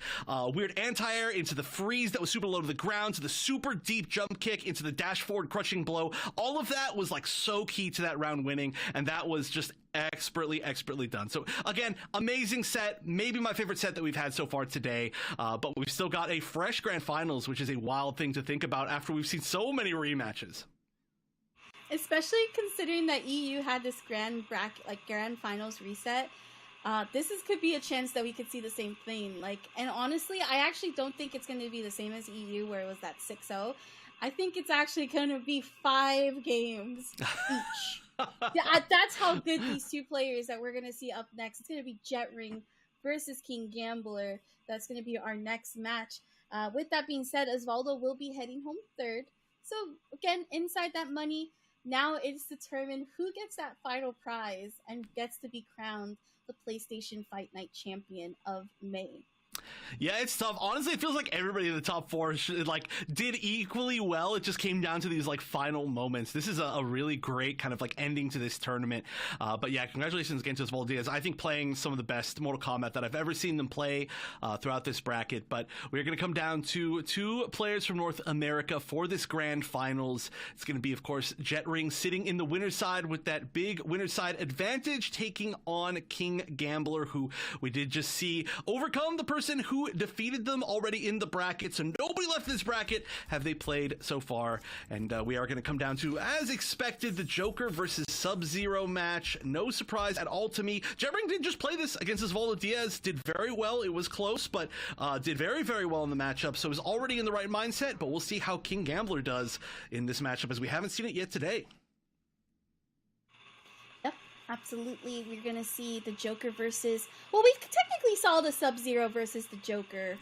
weird anti-air into the freeze that was super low to the ground, to the super deep jump kick into the dash forward crushing blow. All all of that was like so key to that round winning, and that was just expertly done. So again, amazing set, maybe my favorite set that we've had so far today, but we've still got a fresh grand finals, which is a wild thing to think about after we've seen so many rematches. Especially considering that EU had this grand finals reset. Could be a chance that we could see the same thing. And honestly, I actually don't think it's going to be the same as EU, where it was that 6-0. I think it's actually going to be 5 games each. That's how good these two players that we're going to see up next. It's going to be Jetring versus King Gambler. That's going to be our next match. With that being said, Osvaldo will be heading home third. So again, inside that money, now it's determined who gets that final prize and gets to be crowned the PlayStation Fight Night champion of May. Yeah, it's tough. Honestly, it feels like everybody in the top 4 did equally well. It just came down to these final moments. This is a really great kind of ending to this tournament. But yeah, congratulations again to Osvaldo Diaz. I think playing some of the best Mortal Kombat that I've ever seen them play throughout this bracket. But we're going to come down to 2 players from North America for this grand finals. It's going to be, of course, Jetring sitting in the winner's side with that big winner's side advantage, taking on King Gambler, who we did just see overcome the person who defeated them already in the bracket. So nobody left this bracket have they played so far. And we are going to come down to, as expected, the Joker versus Sub-Zero match. No surprise at all to me. Jetring did just play this against Osvaldo Diaz. Did very well. It was close, but did very, very well in the matchup. So is already in the right mindset, but we'll see how King Gambler does in this matchup, as we haven't seen it yet today. Absolutely, we're gonna see the Joker versus. Well, we technically saw the Sub-Zero versus the Joker.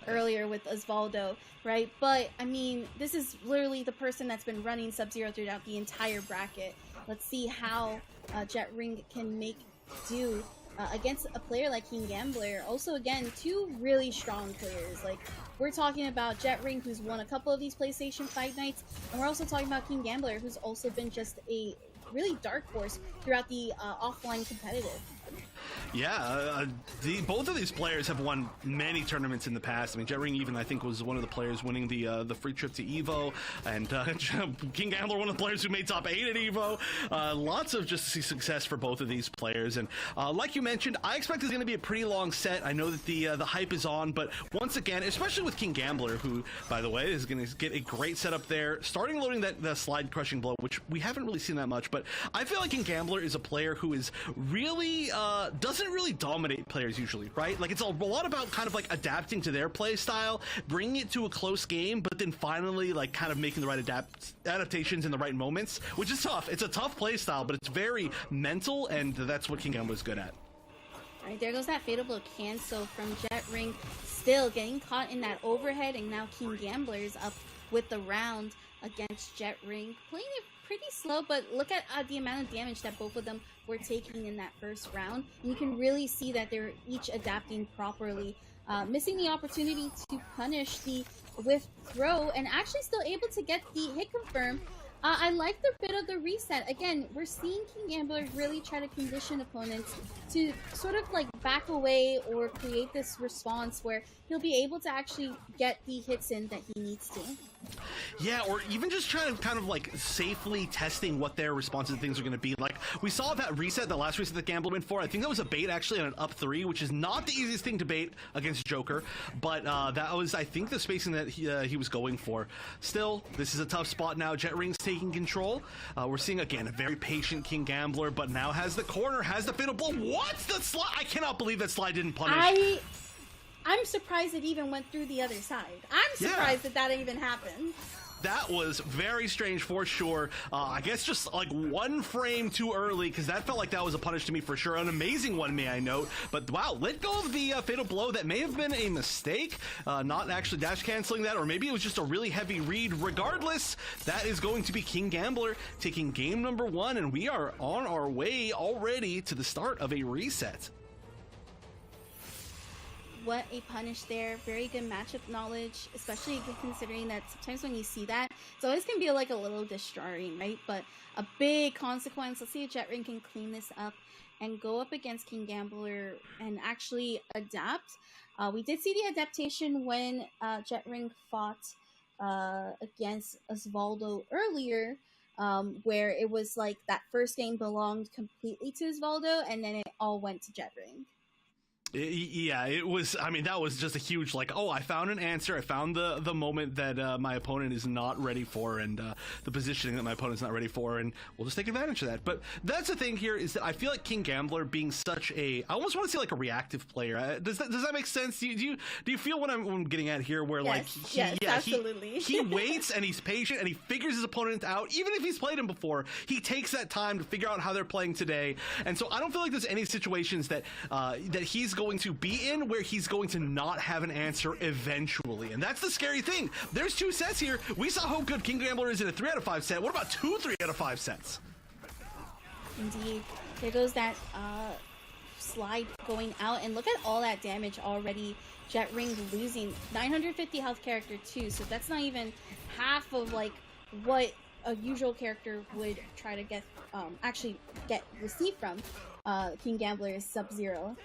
Earlier with Osvaldo, right? But I mean, this is literally the person that's been running Sub-Zero throughout the entire bracket. Let's see how Jetring can make do against a player like King Gambler. Also, again, 2 really strong players. We're talking about Jetring, who's won a couple of these PlayStation Fight Nights, and we're also talking about King Gambler, who's also been just a really dark horse throughout the offline competitive. Yeah, both of these players have won many tournaments in the past. I mean, Jetring even, I think, was one of the players winning the free trip to EVO, and King Gambler, one of the players who made top 8 at EVO. Lots of just success for both of these players, and like you mentioned, I expect it's going to be a pretty long set. I know that the hype is on, but once again, especially with King Gambler, who, by the way, is going to get a great setup there, starting loading the slide crushing blow, which we haven't really seen that much, but I feel like King Gambler is a player who is really doesn't really dominate players usually, right? It's a lot about kind of adapting to their play style, bringing it to a close game, but then finally kind of making the right adaptations in the right moments, which is tough. It's a tough play style, but it's very mental, and that's what King Gambler is good at. All right, there goes that fatal blow cancel from Jetring, still getting caught in that overhead, and now King Gambler is up with the round against Jetring, playing it pretty slow, but look at the amount of damage that both of them were taking in that first round. And you can really see that they're each adapting properly, missing the opportunity to punish the whiff throw, and actually still able to get the hit confirm. I like the bit of the reset. Again, we're seeing King Gambler really try to condition opponents to sort of back away or create this response where he'll be able to actually get the hits in that he needs to. Yeah, or even just trying to kind of safely testing what their responses to things are going to be. We saw that reset, the last reset that Gambler went for. I think that was a bait actually on an up 3, which is not the easiest thing to bait against Joker, but that was, I think, the spacing that he was going for. Still, this is a tough spot now. Jetring's taking control. We're seeing, again, a very patient King Gambler, but now has the corner, has the fatal blow. What's the slide? I cannot believe that slide didn't punish. I'm surprised it even went through the other side. I'm surprised that even happened. That was very strange for sure. I guess just one frame too early, because that felt like that was a punish to me for sure. An amazing one, may I note. But wow, let go of the fatal blow. That may have been a mistake, not actually dash canceling that, or maybe it was just a really heavy read. Regardless, that is going to be King Gambler taking game number 1, and we are on our way already to the start of a reset. What a punish there. Very good matchup knowledge, especially considering that sometimes when you see that, it's always going to be a little disjarring, right? But a big consequence. Let's see if Jetring can clean this up and go up against King Gambler and actually adapt. We did see the adaptation when Jetring fought against Osvaldo earlier. where it was like that first game belonged completely to Osvaldo, and then it all went to Jetring. Yeah, it was. I mean, that was just a huge like. Oh, I found an answer. I found the moment that my opponent is not ready for, and the positioning that my opponent's not ready for, and we'll just take advantage of that. But that's the thing here is that I feel like King Gambler being such a, I almost want to say like a reactive player. Does that make sense? Do you feel what I'm getting at here? Where like absolutely. he waits and he's patient and he figures his opponent out, even if he's played him before. He takes that time to figure out how they're playing today, and so I don't feel like there's any situations that that he's going to be in where he's going to not have an answer eventually, and that's the scary thing. There's 2 sets here. We saw how good King Gambler is in a 3 out of 5 set. What about 2 3 out of 5 sets? Indeed. There goes that slide going out, and look at all that damage already. Jetring losing 950 health character too, so that's not even half of like what a usual character would try to get receive from. King Gambler is Sub-Zero.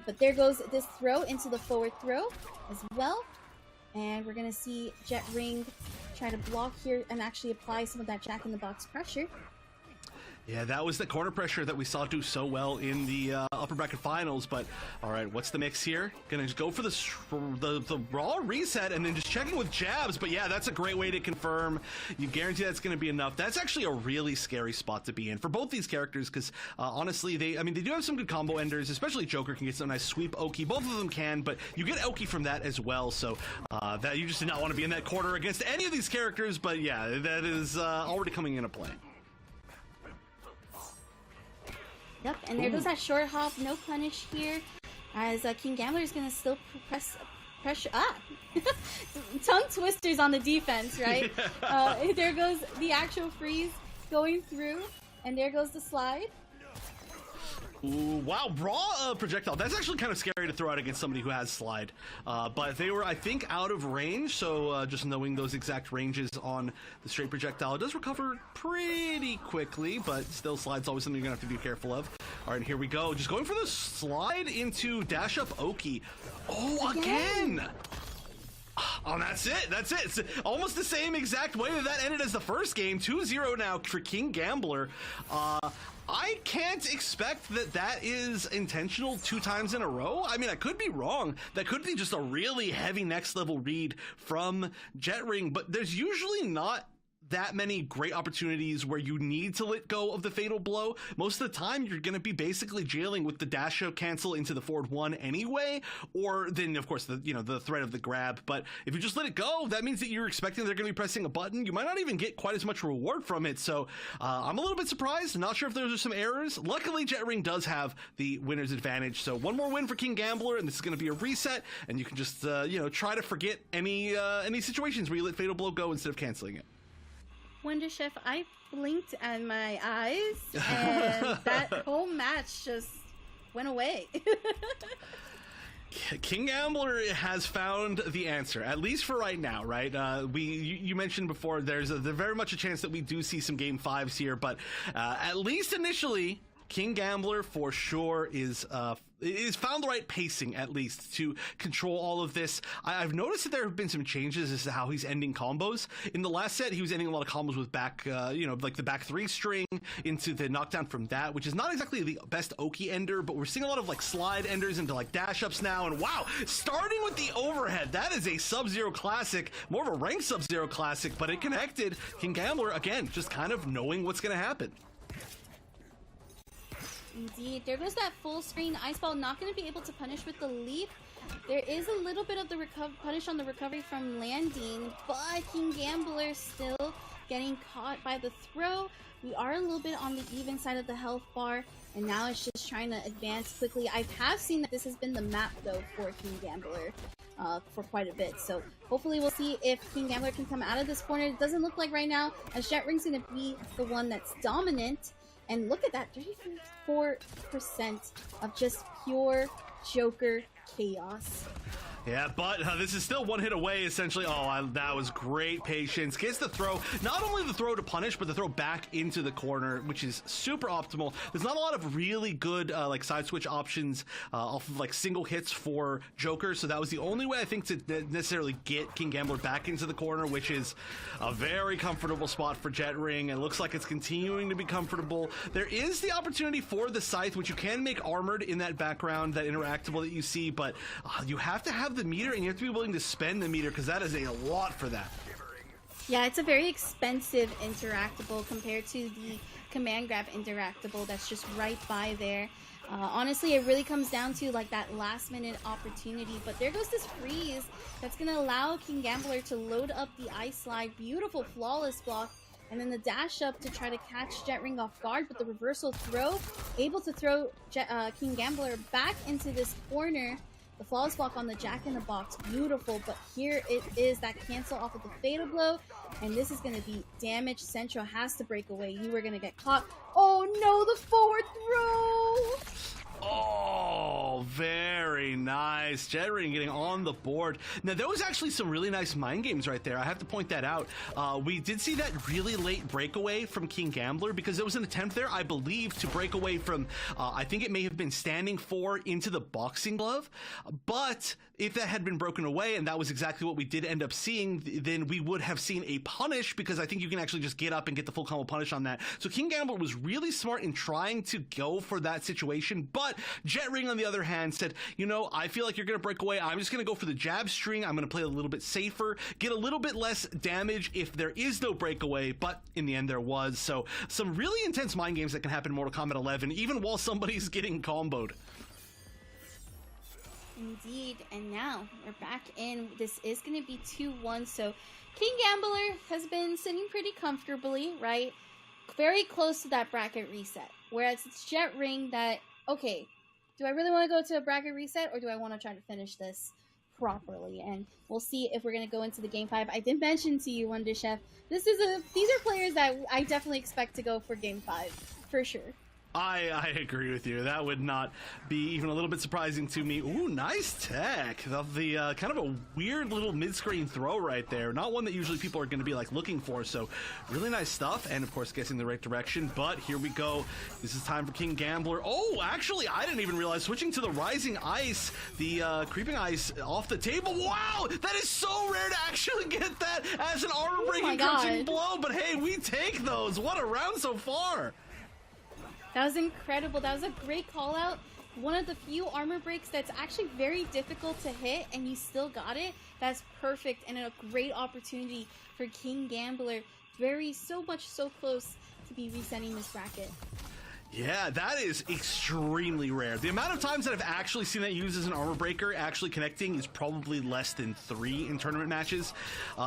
But there goes this throw into the forward throw as well. And we're going to see Jetring try to block here and actually apply some of that Jack-in-the-Box pressure. Yeah, that was the corner pressure that we saw do so well in the upper bracket finals. But all right, what's the mix here? Gonna just go for the raw reset and then just checking with jabs. But yeah, that's a great way to confirm. You guarantee that's gonna be enough. That's actually a really scary spot to be in for both these characters because honestly, they do have some good combo enders. Especially Joker can get some nice sweep Oki. Both of them can, but you get Oki from that as well. So that you just did not want to be in that corner against any of these characters. But yeah, that is already coming into play. Yep, and there goes that short hop, no punish here, as King Gambler is going to still pressure. Tongue twisters on the defense, right? Yeah. There goes the actual freeze going through, and there goes the slide. Ooh, wow, raw projectile. That's actually kind of scary to throw out against somebody who has slide. But they were, I think, out of range, so just knowing those exact ranges on the straight projectile, it does recover pretty quickly, but still slide's always something you're going to have to be careful of. All right, here we go. Just going for the slide into dash up Oki. Oh, again! Oh, that's it. That's it. It's almost the same exact way that ended as the first game. 2-0 now for King Gambler. I can't expect that is intentional 2 times in a row. I mean, I could be wrong. That could be just a really heavy next level read from Jetring, but there's usually not that many great opportunities where you need to let go of the fatal blow. Most of the time, you're going to be basically jailing with the dash out cancel into the forward 1 anyway, or then, of course, the threat of the grab. But if you just let it go, that means that you're expecting they're going to be pressing a button. You might not even get quite as much reward from it. So I'm a little bit surprised. Not sure if there's some errors. Luckily, Jetring does have the winner's advantage. So 1 more win for King Gambler, and this is going to be a reset. And you can just try to forget any situations where you let fatal blow go instead of canceling it. Wonder Chef, I blinked at my eyes and that whole match just went away. King Gambler has found the answer, at least for right now, right? You mentioned before there's very much a chance that we do see some game 5s here, but at least initially, King Gambler for sure is found the right pacing, at least, to control all of this. I've noticed that there have been some changes as to how he's ending combos. In the last set, he was ending a lot of combos with back, like the back 3 string into the knockdown from that, which is not exactly the best Oki ender, but we're seeing a lot of like slide enders into like dash ups now. And wow, starting with the overhead, that is a Sub-Zero classic, more of a ranked Sub-Zero classic, but it connected. King Gambler, again, just kind of knowing what's going to happen. Indeed. There goes that full screen ice ball. Not going to be able to punish with the leap. There is a little bit of the punish on the recovery from landing, but King Gambler still getting caught by the throw. We are a little bit on the even side of the health bar, and now it's just trying to advance quickly. I have seen that this has been the map, though, for King Gambler for quite a bit. So hopefully we'll see if King Gambler can come out of this corner. It doesn't look like right now, as Jetring's going to be the one that's dominant. And look at that, 34% of just pure Joker chaos. Yeah, but this is still one hit away, essentially. Oh, that was great patience. Gets the throw, not only the throw to punish, but the throw back into the corner, which is super optimal. There's not a lot of really good like side switch options off of like single hits for Joker, so that was the only way I think to necessarily get King Gambler back into the corner, which is a very comfortable spot for Jet Ring. It looks like it's continuing to be comfortable. There is the opportunity for the Scythe, which you can make armored in that background, that interactable that you see, but you have to have the meter, and you have to be willing to spend the meter, because that is a lot for that. Yeah, it's a very expensive interactable compared to the command grab interactable that's just right by there. Honestly, it really comes down to like that last minute opportunity, but there goes this freeze that's going to allow King Gambler to load up the ice slide. Beautiful, flawless block. And then the dash up to try to catch Jet Ring off guard, but the reversal throw, able to throw King Gambler back into this corner. The flawless block on the Jack in the Box, beautiful, but here it is that cancel off of the fatal blow, and this is going to be damage. Central has to break away. You were going to get caught. Oh no, the forward throw! Oh, very nice. Jet Ring getting on the board. Now, there was actually some really nice mind games right there. I have to point that out. We did see that really late breakaway from King Gambler, because there was an attempt there, I believe, to break away from, I think it may have been standing 4 into the boxing glove. But if that had been broken away, and that was exactly what we did end up seeing, then we would have seen a punish, because I think you can actually just get up and get the full combo punish on that. So King Gambler was really smart in trying to go for that situation, but Jet Ring, on the other hand, said, you know, I feel like you're going to break away. I'm just going to go for the jab string. I'm going to play a little bit safer, get a little bit less damage if there is no breakaway, but in the end there was. So some really intense mind games that can happen in Mortal Kombat 11, even while somebody's getting comboed. Indeed, and now we're back in. This is going to be 2-1, so King Gambler has been sitting pretty comfortably, right? Very close to that bracket reset, whereas it's Jet Ring that, okay, do I really want to go to a bracket reset, or do I want to try to finish this properly? And we'll see if we're going to go into the Game 5. I did mention to you, Wonder Chef, these are players that I definitely expect to go for Game 5, for sure. I agree with you. That would not be even a little bit surprising to me. Ooh, nice tech. The kind of a weird little mid-screen throw right there. Not one that usually people are going to be like looking for. So really nice stuff. And of course, guessing the right direction. But here we go. This is time for King Gambler. Oh, actually, I didn't even realize. Switching to the Rising Ice, the Creeping Ice off the table. Wow, that is so rare to actually get that as an armor-breaking crunching blow. But hey, we take those. What a round so far. That was incredible. That was a great call out. One of the few armor breaks that's actually very difficult to hit, and you still got it. That's perfect, and a great opportunity for King Gambler. So close to be resetting this bracket. Yeah, that is extremely rare. The amount of times that I've actually seen that used as an armor breaker actually connecting is probably less than 3 in tournament matches.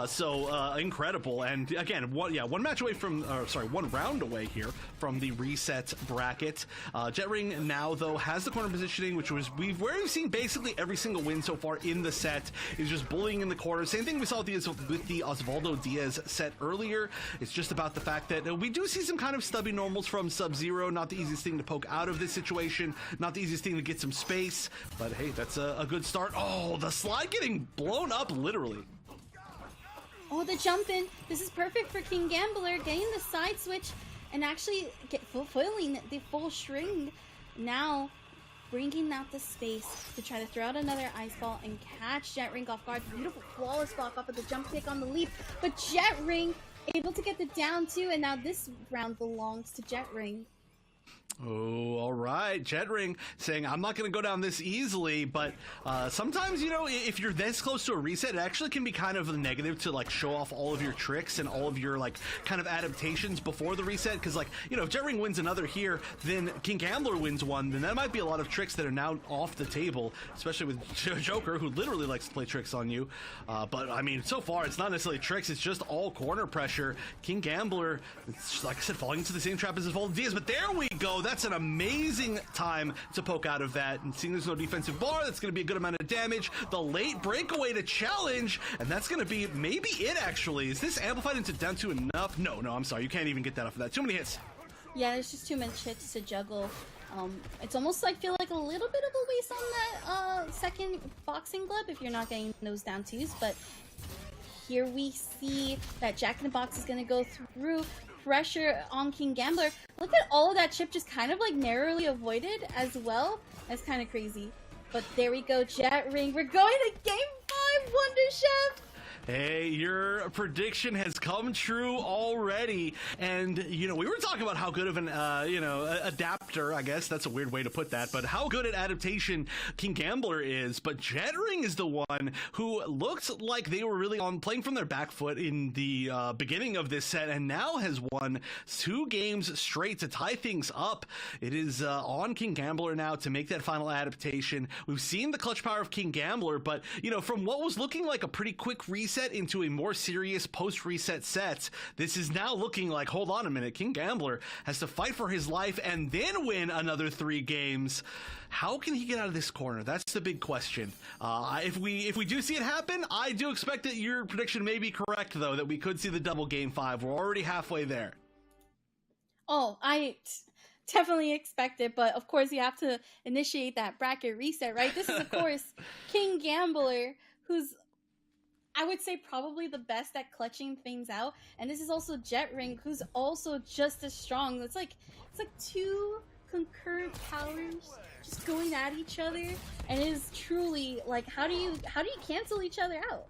So incredible. And again, one match away from, one round away here from the reset bracket. Jet Ring now, though, has the corner positioning, which was we've seen basically every single win so far in the set is just bullying in the corner. Same thing we saw with the Osvaldo Diaz set earlier. It's just about the fact that we do see some kind of stubby normals from Sub-Zero. Not the easiest thing to poke out of this situation, not the easiest thing to get some space, but hey, that's a good start. Oh, the slide getting blown up, literally. Oh, the jump in. This is perfect for King Gambler, getting the side switch and actually fulfilling the full string. Now, bringing out the space to try to throw out another ice ball and catch Jet Ring off guard. Beautiful, flawless block off of the jump kick on the leap, but Jet Ring able to get the down two, and now this round belongs to Jet Ring. Oh, all right. Jet Ring saying, I'm not going to go down this easily, but sometimes, you know, if you're this close to a reset, it actually can be kind of a negative to, like, show off all of your tricks and all of your, like, kind of adaptations before the reset, because, like, you know, if Jet Ring wins another here, then King Gambler wins one, then that might be a lot of tricks that are now off the table, especially with Joker, who literally likes to play tricks on you. But, I mean, so far, it's not necessarily tricks, it's just all corner pressure. King Gambler, it's, like I said, falling into the same trap as Osvaldo Diaz, but there we go. That's an amazing time to poke out of that, and seeing there's no defensive bar, that's going to be a good amount of damage. The late breakaway to challenge, and that's going to be maybe it, actually. Is this amplified into down to enough? No, I'm sorry. You can't even get that off of that. Too many hits. Yeah, there's just too much hits to juggle. It's almost like feel like a little bit of a waste on that second boxing glove if you're not getting those down twos, but here we see that Jack in the Box is going to go through pressure on King Gambler. Look at all of that chip just kind of like narrowly avoided as well. That's kind of crazy. But there we go, Jet Ring. We're going to Game 5, Wonder Chef. Hey, your prediction has come true already. And, you know, we were talking about how good of an, adapter, I guess. That's a weird way to put that. But how good at adaptation King Gambler is. But Jet Ring is the one who looked like they were really playing from their back foot in the beginning of this set. And now has won 2 games straight to tie things up. It is on King Gambler now to make that final adaptation. We've seen the clutch power of King Gambler. But, you know, from what was looking like a pretty quick reset into a more serious post-reset set, this is now looking like, hold on a minute, King Gambler has to fight for his life and then win another 3 games. How can he get out of this corner? That's the big question. If we do see it happen, I do expect that your prediction may be correct, though, that we could see the double Game 5. We're already halfway there. Oh, I definitely expect it, but of course you have to initiate that bracket reset, right? This is, of course, King Gambler, who's, I would say, probably the best at clutching things out, and this is also Jet Ring, who's also just as strong. It's like 2 concurrent powers just going at each other, and it is truly like, how do you cancel each other out?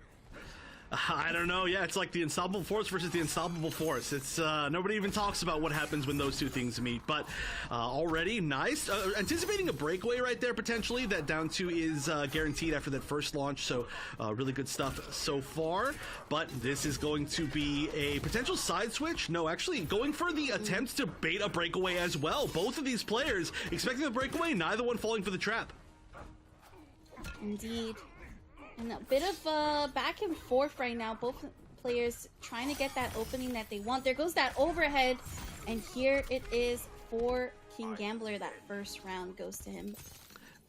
I don't know. Yeah, it's like the unstoppable force versus the unstoppable force. It's nobody even talks about what happens when those 2 things meet. But already nice. Anticipating a breakaway right there potentially. That down 2 is guaranteed after that first launch. So really good stuff so far. But this is going to be a potential side switch. No, actually going for the attempt to bait a breakaway as well. Both of these players expecting the breakaway, neither one falling for the trap. Indeed. And a bit of back and forth right now. Both players trying to get that opening that they want. There goes that overhead. And here it is for King Gambler. That first round goes to him.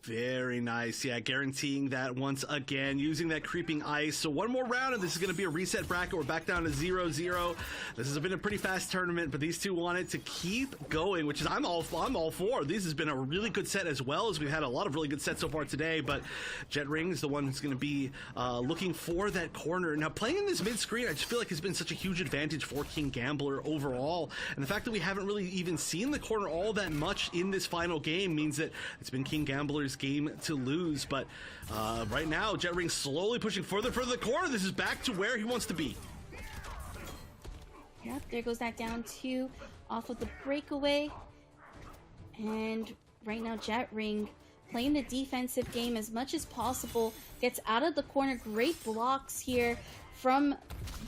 Very nice. Yeah, guaranteeing that once again, using that creeping ice. So one more round, and this is going to be a reset bracket. We're back down to 0-0. This has been a pretty fast tournament, but these 2 wanted to keep going, which is I'm all for. This has been a really good set as well, as we've had a lot of really good sets so far today. But Jet Ring is the one who's going to be looking for that corner. Now, playing in this mid-screen, I just feel like it's been such a huge advantage for King Gambler overall. And the fact that we haven't really even seen the corner all that much in this final game means that it's been King Gambler's game to lose. But right now, Jet Ring slowly pushing further the corner. This is back to where he wants to be. Yep, there goes that down 2 off of the breakaway. And right now, Jet Ring playing the defensive game as much as possible. Gets out of the corner. Great blocks here from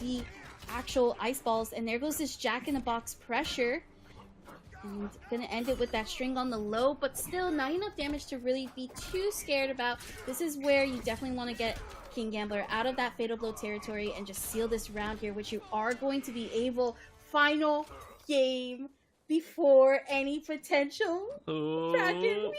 the actual ice balls. And there goes this Jack in the Box pressure. And gonna end it with that string on the low, but still not enough damage to really be too scared about. This is where you definitely want to get King Gambler out of that fatal blow territory and just seal this round here, which you are going to be able. Final game before any potential bracket reset.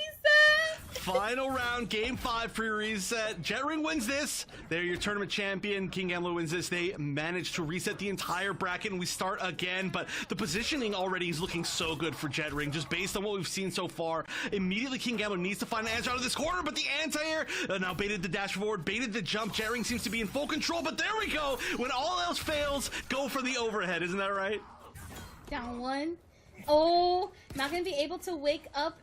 Final round, Game 5 for your reset. Jet Ring wins this. They're your tournament champion. King Gambler wins this. They managed to reset the entire bracket, and we start again. But the positioning already is looking so good for Jet Ring, just based on what we've seen so far. Immediately, King Gambler needs to find an answer out of this corner, but the anti-air now baited the dash forward, baited the jump. Jet Ring seems to be in full control, but there we go. When all else fails, go for the overhead. Isn't that right? Down 1. Oh, not going to be able to wake up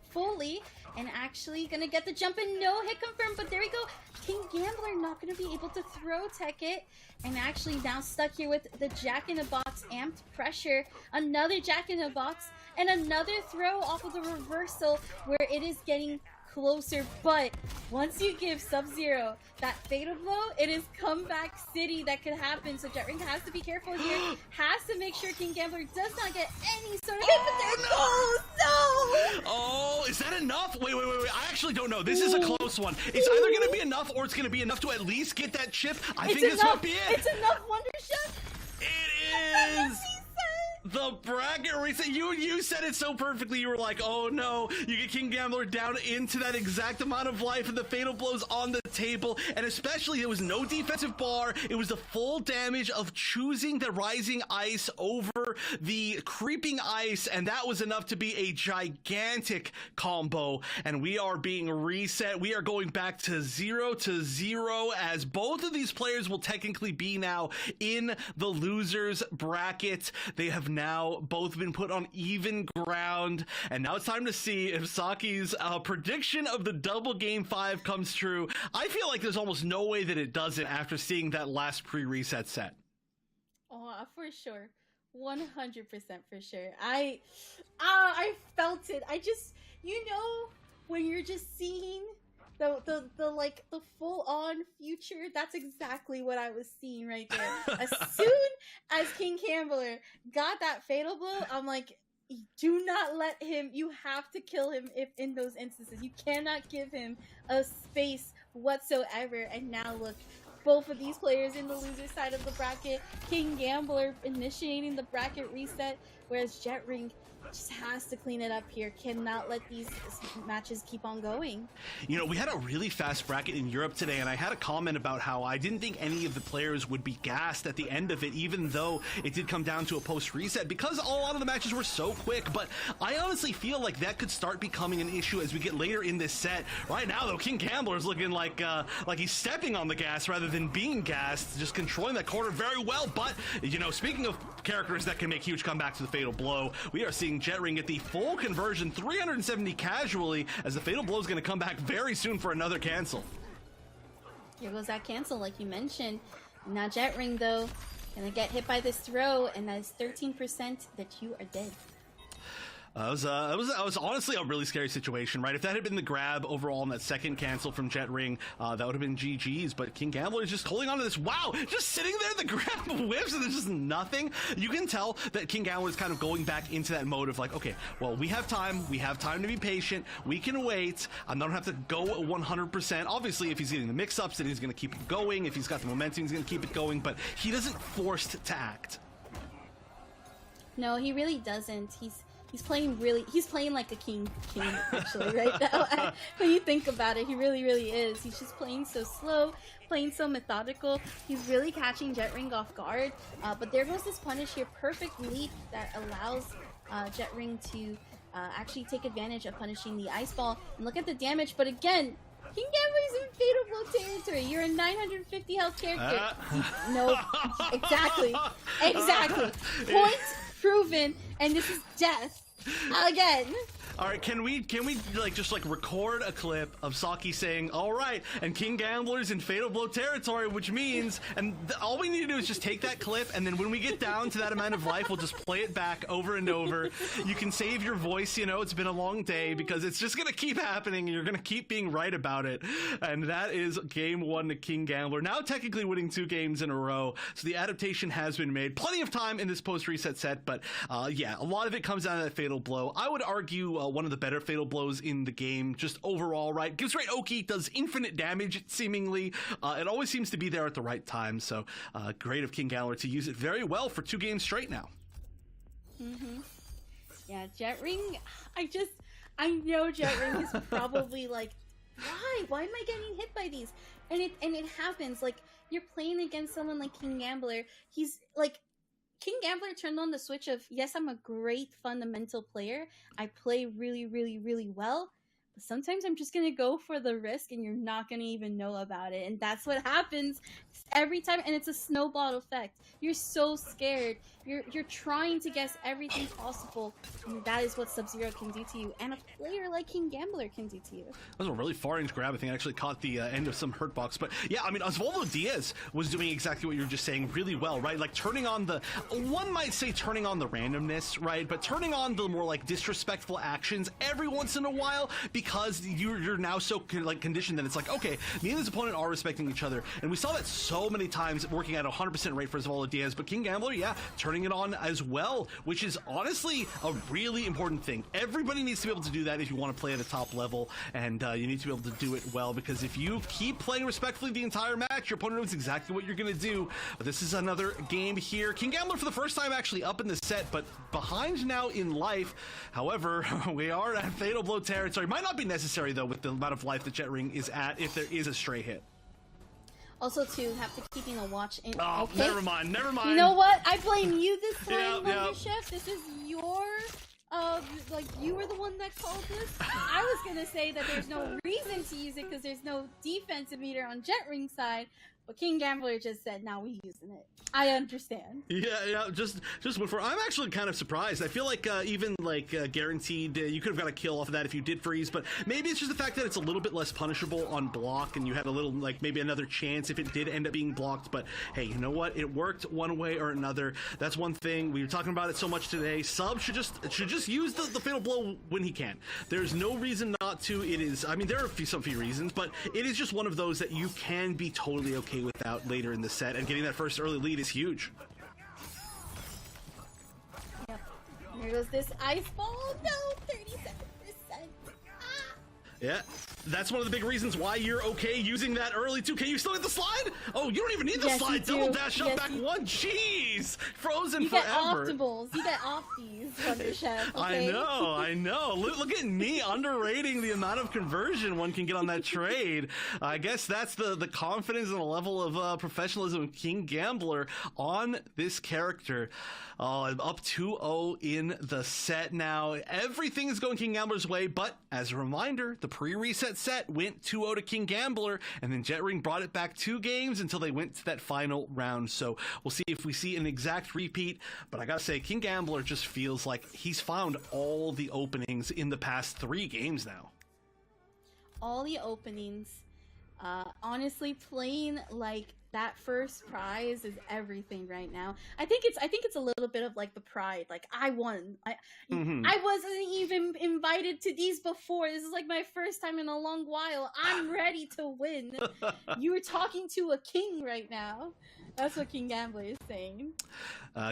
fully. And actually gonna get the jump and no hit confirmed, but there we go. King Gambler not gonna be able to throw tech it, and actually now stuck here with the Jack in the Box amped pressure. Another Jack in the Box and another throw off of the reversal where it is getting closer. But once you give Sub-Zero that fatal blow, it is comeback city that could happen. So Jet Ring has to be careful here, has to make sure King Gambler does not get any sort of hit, but there it goes. No! Oh, is that enough? Wait. I actually don't know. This is a close one. It's either going to be enough or it's going to be enough to at least get that chip. I think this might be it. It's enough, Wonder Chef. It is. The bracket reset. You said it so perfectly. You were like, oh no, you get King Gambler down into that exact amount of life, and the fatal blows on the table. And especially, it was no defensive bar. It was the full damage of choosing the rising ice over the creeping ice, and that was enough to be a gigantic combo. And we are being reset. We are going back to 0-0, as both of these players will technically be now in the losers bracket. They have now both been put on even ground, and now it's time to see if Saki's prediction of the double game 5 comes true. I feel like there's almost no way that it doesn't after seeing that last pre-reset set. Oh, for sure. 100% for sure. I felt it. I just, when you're just seeing the full on future, that's exactly what I was seeing right there. As soon as King Gambler got that fatal blow, I'm like, do not let him, you have to kill him if in those instances. You cannot give him a space whatsoever. And now look, both of these players in the loser side of the bracket, King Gambler initiating the bracket reset, whereas Jetring just has to clean it up here. Cannot let these matches keep on going. We had a really fast bracket in Europe today, and I had a comment about how I didn't think any of the players would be gassed at the end of it, even though it did come down to a post reset, because a lot of the matches were so quick. But I honestly feel like that could start becoming an issue as we get later in this set. Right now, though, King Gambler is looking like he's stepping on the gas rather than being gassed, just controlling that corner very well. But speaking of characters that can make huge comebacks to the fatal blow, we are seeing Jetring get the full conversion, 370 casually, as the fatal blow is going to come back very soon for another cancel. Here goes that cancel, like you mentioned. Now Jetring, though, gonna get hit by this throw, and that is 13% that you are dead. That was honestly a really scary situation, right? If that had been the grab overall in that second cancel from Jetring, that would have been GG's, but King Gambler is just holding on to this. Wow, just sitting there, the grab whips, and there's just nothing. You can tell that King Gambler is kind of going back into that mode of like, okay, well, we have time to be patient, we can wait, I don't have to go 100%. Obviously, if he's getting the mix-ups, then he's going to keep it going. If he's got the momentum, he's going to keep it going, but he doesn't force to act. No, he really doesn't. He's playing like a king actually right now. When you think about it, he really is. He's just playing so slow, playing so methodical. He's really catching Jetring off guard. But there goes this punish here, perfect leap that allows Jetring to actually take advantage of punishing the ice ball. And look at the damage, but again, King Gambler's in fatal blow territory. You're a 950 health character. No, exactly. Point proven, and this is death again. All right, can we just record a clip of Saki saying, all right, and King Gambler's in fatal blow territory, which means, and all we need to do is just take that clip, and then when we get down to that amount of life, we'll just play it back over and over. You can save your voice, it's been a long day, because it's just gonna keep happening, and you're gonna keep being right about it. And that is game 1 to King Gambler, now technically winning 2 games in a row, so the adaptation has been made. Plenty of time in this post-reset set, but yeah, a lot of it comes down to that fatal blow. I would argue one of the better fatal blows in the game, just overall, right? Gives right Oki, does infinite damage, seemingly. It always seems to be there at the right time, so great of King Gambler to use it very well for 2 games straight now. Yeah, Jetring, I know Jetring is probably like, why am I getting hit by these? And it happens, like, you're playing against someone like King Gambler. He's like, King Gambler turned on the switch of, yes, I'm a great fundamental player. I play really well. But sometimes I'm just going to go for the risk and you're not going to even know about it. And that's what happens every time. And it's a snowball effect. You're so scared. You're trying to guess everything possible. And that is what Sub-Zero can do to you. And a player like King Gambler can do to you. That was a really far-range grab. I think I actually caught the end of some hurt box. But yeah, I mean, Osvaldo Diaz was doing exactly what you were just saying really well, right? Like turning on the, one might say turning on the randomness, right? But turning on the more like disrespectful actions every once in a while, because because you're now so conditioned that it's like, okay, me and this opponent are respecting each other, and we saw that so many times working at 100% rate. First of all, Diaz, but King Gambler, yeah, turning it on as well, which is honestly a really important thing. Everybody needs to be able to do that if you want to play at a top level, and you need to be able to do it well, because if you keep playing respectfully the entire match, your opponent knows exactly what you're going to do. But this is another game here. King Gambler for the first time actually up in the set, but behind now in life. However, we are at fatal blow territory. Might not be necessary though with the amount of life that Jet Ring is at if there is a stray hit. Also, too, have to keeping a watch in. Oh, okay. never mind. You know what? I blame you this time, Yeah. Chef. This is your, like, you were the one that called this. I was gonna say that there's no reason to use it because there's no defensive meter on Jet Ring side, but King Gambler just said, "Now we using it." I understand. Yeah, just went for. I'm actually kind of surprised. I feel like even like guaranteed, you could have got a kill off of that if you did freeze. But maybe it's just the fact that it's a little bit less punishable on block, and you had a little like maybe another chance if it did end up being blocked. But hey, you know what? It worked one way or another. That's one thing we were talking about it so much today. Sub should just use the fatal blow when he can. There's no reason not to. It is. I mean, there are some few reasons, but it is just one of those that you can be totally okay without later in the set, and getting that first early lead is huge. Yep. Here goes this ice ball. No, 37%. Yeah, that's one of the big reasons why you're okay using that early too. Can you still get the slide? Oh, you don't even need the Yes, slide. you do. Double dash up Yes, back you- one. Jeez, frozen You forever. get optimals. You get opties, Wonder Chef. Okay? I know. Look at me underrating the amount of conversion one can get on that trade. I guess that's the confidence and the level of professionalism of King Gambler on this character. Up 2-0 in the set now. Everything is going King Gambler's way, but as a reminder, the pre-reset set went 2-0 to King Gambler, and then Jet Ring brought it back 2 games until they went to that final round. So we'll see if we see an exact repeat, but I gotta say, King Gambler just feels like he's found all the openings in the past 3 games now. All the openings. Honestly, playing like that first prize is everything right now. I think it's a little bit of like the pride. Like, I won. I wasn't even invited to these before. This is like my first time in a long while. I'm ready to win. You were talking to a king right now. That's what King Gambler is saying.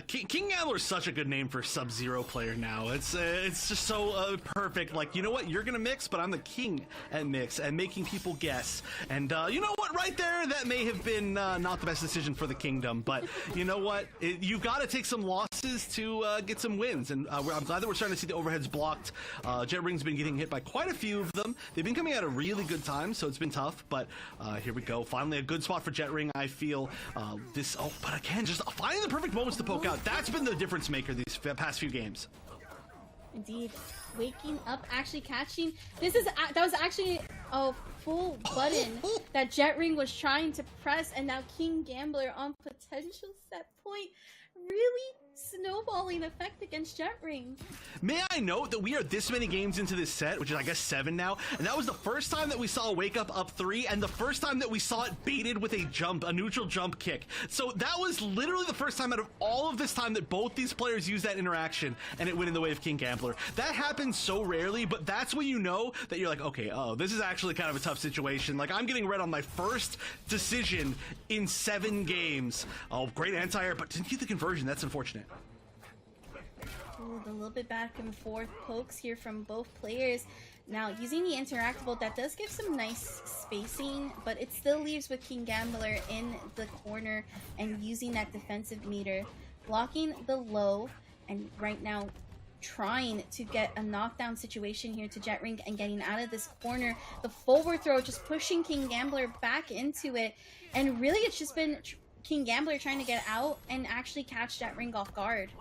King Gambler is such a good name for Sub-Zero player now. It's just so perfect. Like, you know what? You're gonna mix, but I'm the king at mix and making people guess. And you know what? Right there, that may have been not the best decision for the kingdom. But you know what? You got to take some losses to get some wins. And I'm glad that we're starting to see the overheads blocked. Jet Ring's been getting hit by quite a few of them. They've been coming at a really good time, so it's been tough. But here we go. Finally, a good spot for Jet Ring. I feel but again, just finding the perfect moments to poke out. That's been the difference maker these past few games. Indeed. Waking up, actually catching. That was actually a full button that Jet Ring was trying to press, and now King Gambler on potential set point. Really snowballing effect against Jet Ring. May I note that we are this many games into this set, which is I guess 7 now, and that was the first time that we saw a wake up 3, and the first time that we saw it baited with a neutral jump kick. So that was literally the first time out of all of this time that both these players used that interaction, and it went in the way of King Gambler. That happens so rarely, but that's when you know that you're like, okay, this is actually kind of a tough situation. Like, I'm getting red on my first decision in 7 games. Oh, great anti-air, but didn't get the conversion. That's unfortunate. Ooh, a little bit back and forth pokes here from both players. Now, using the interactable, that does give some nice spacing, but it still leaves with King Gambler in the corner and using that defensive meter, blocking the low, and right now trying to get a knockdown situation here to Jet Ring and getting out of this corner. The forward throw just pushing King Gambler back into it, and really it's just been King Gambler trying to get out and actually catch Jet Ring off guard.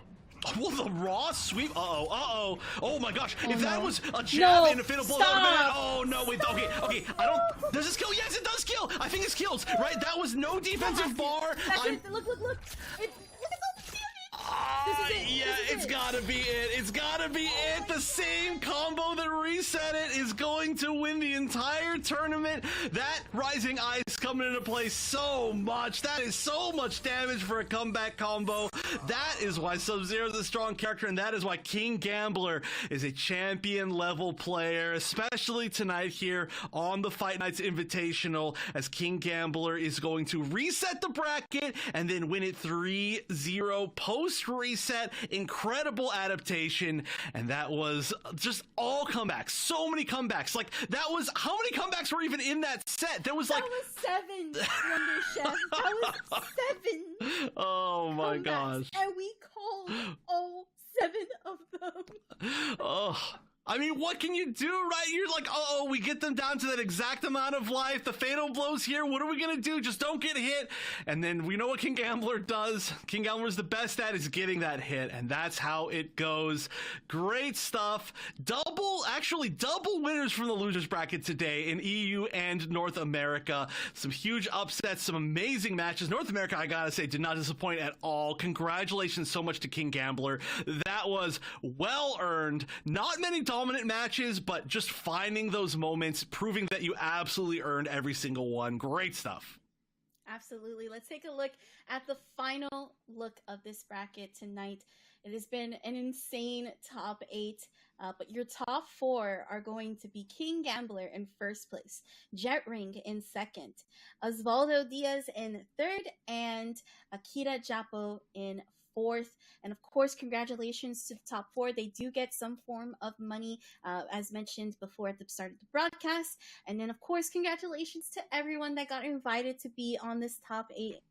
Well, the raw sweep. Oh my gosh. Oh, if that no. was a jab No, and a fatal blow, stop. that would've been, oh no, wait, okay. I don't, does this kill? Yes, it does kill. I think it's kills, right? That was no defensive bar. That's it. Look. Look at those damage. Yeah, it's gotta be it. It's gotta be it. The same combo that reset it is going to win the entire tournament. That Rising Ice coming into play so much. That is so much damage for a comeback combo. That is why Sub-Zero is a strong character, and that is why King Gambler is a champion level player, especially tonight here on the Fight Nights Invitational, as King Gambler is going to reset the bracket and then win it 3-0 post reset. Incredible adaptation, and that was just all comebacks. So many comebacks. Like, that was, how many comebacks were even in that set? There was like, that was 7, Wonder Chef. That was 7. Oh my comebacks, gosh. and we called all 7 of them. Oh, I mean, what can you do, right? You're like, oh, we get them down to that exact amount of life. The fatal blows here. What are we going to do? Just don't get hit. And then we know what King Gambler does. King Gambler's the best at is getting that hit, and that's how it goes. Great stuff. Double winners from the losers bracket today in EU and North America. Some huge upsets, some amazing matches. North America, I gotta say, did not disappoint at all. Congratulations so much to King Gambler. That was well earned. Not many dominant matches, but just finding those moments, proving that you absolutely earned every single one. Great stuff. Absolutely. Let's take a look at the final look of this bracket tonight. It has been an insane top 8, but your top 4 are going to be King Gambler in first place, Jet Ring in second, Osvaldo Diaz in third, and Akira Japo in fourth. And of course, congratulations to the top 4. They do get some form of money, as mentioned before at the start of the broadcast. And then, of course, congratulations to everyone that got invited to be on this top 8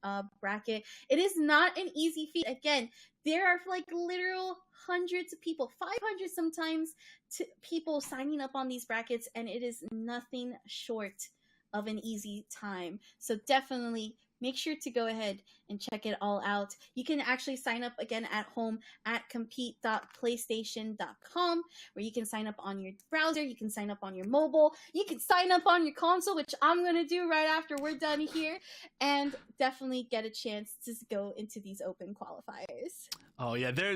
bracket. It is not an easy feat. Again, there are like literal hundreds of people, 500 sometimes, people signing up on these brackets, and it is nothing short of an easy time. So definitely make sure to go ahead and check it all out. You can actually sign up again at home at compete.playstation.com, where you can sign up on your browser, you can sign up on your mobile, you can sign up on your console, which I'm going to do right after we're done here, and definitely get a chance to go into these open qualifiers. Oh yeah, there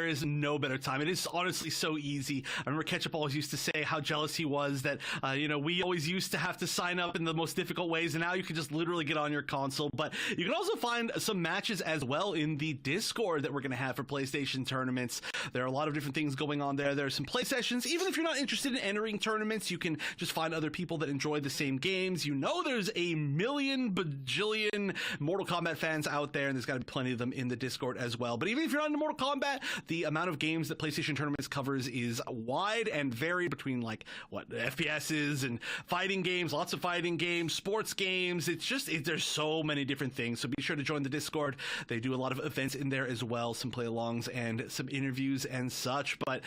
is no better time. It is honestly so easy. I remember Ketchup always used to say how jealous he was that we always used to have to sign up in the most difficult ways, and now you can just literally get on your console. But you can also find some matches as well in the Discord that we're going to have for PlayStation tournaments. There are a lot of different things going on there. There are some play sessions. Even if you're not interested in entering tournaments, you can just find other people that enjoy the same games. You know, there's a million bajillion Mortal Kombat fans out there, and there's got to be plenty of them in the Discord as well. But even if you're not into Mortal Kombat, the amount of games that PlayStation Tournaments covers is wide and varied between FPSs and fighting games, lots of fighting games, sports games. There's so many different things. So be sure to join the Discord. They do a lot of events in there as well, some play-alongs and some interviews and such. But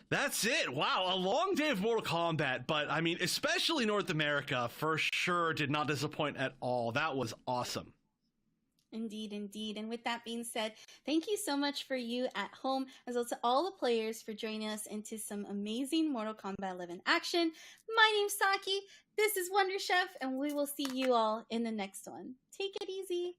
that's it. Wow, a long day of Mortal Kombat, but I mean, especially North America for sure did not disappoint at all. That was awesome. Indeed, indeed. And with that being said, thank you so much for you at home, as well as to all the players for joining us into some amazing Mortal Kombat 11 action. My name's Saki, this is Wonder Chef, and we will see you all in the next one. Take it easy.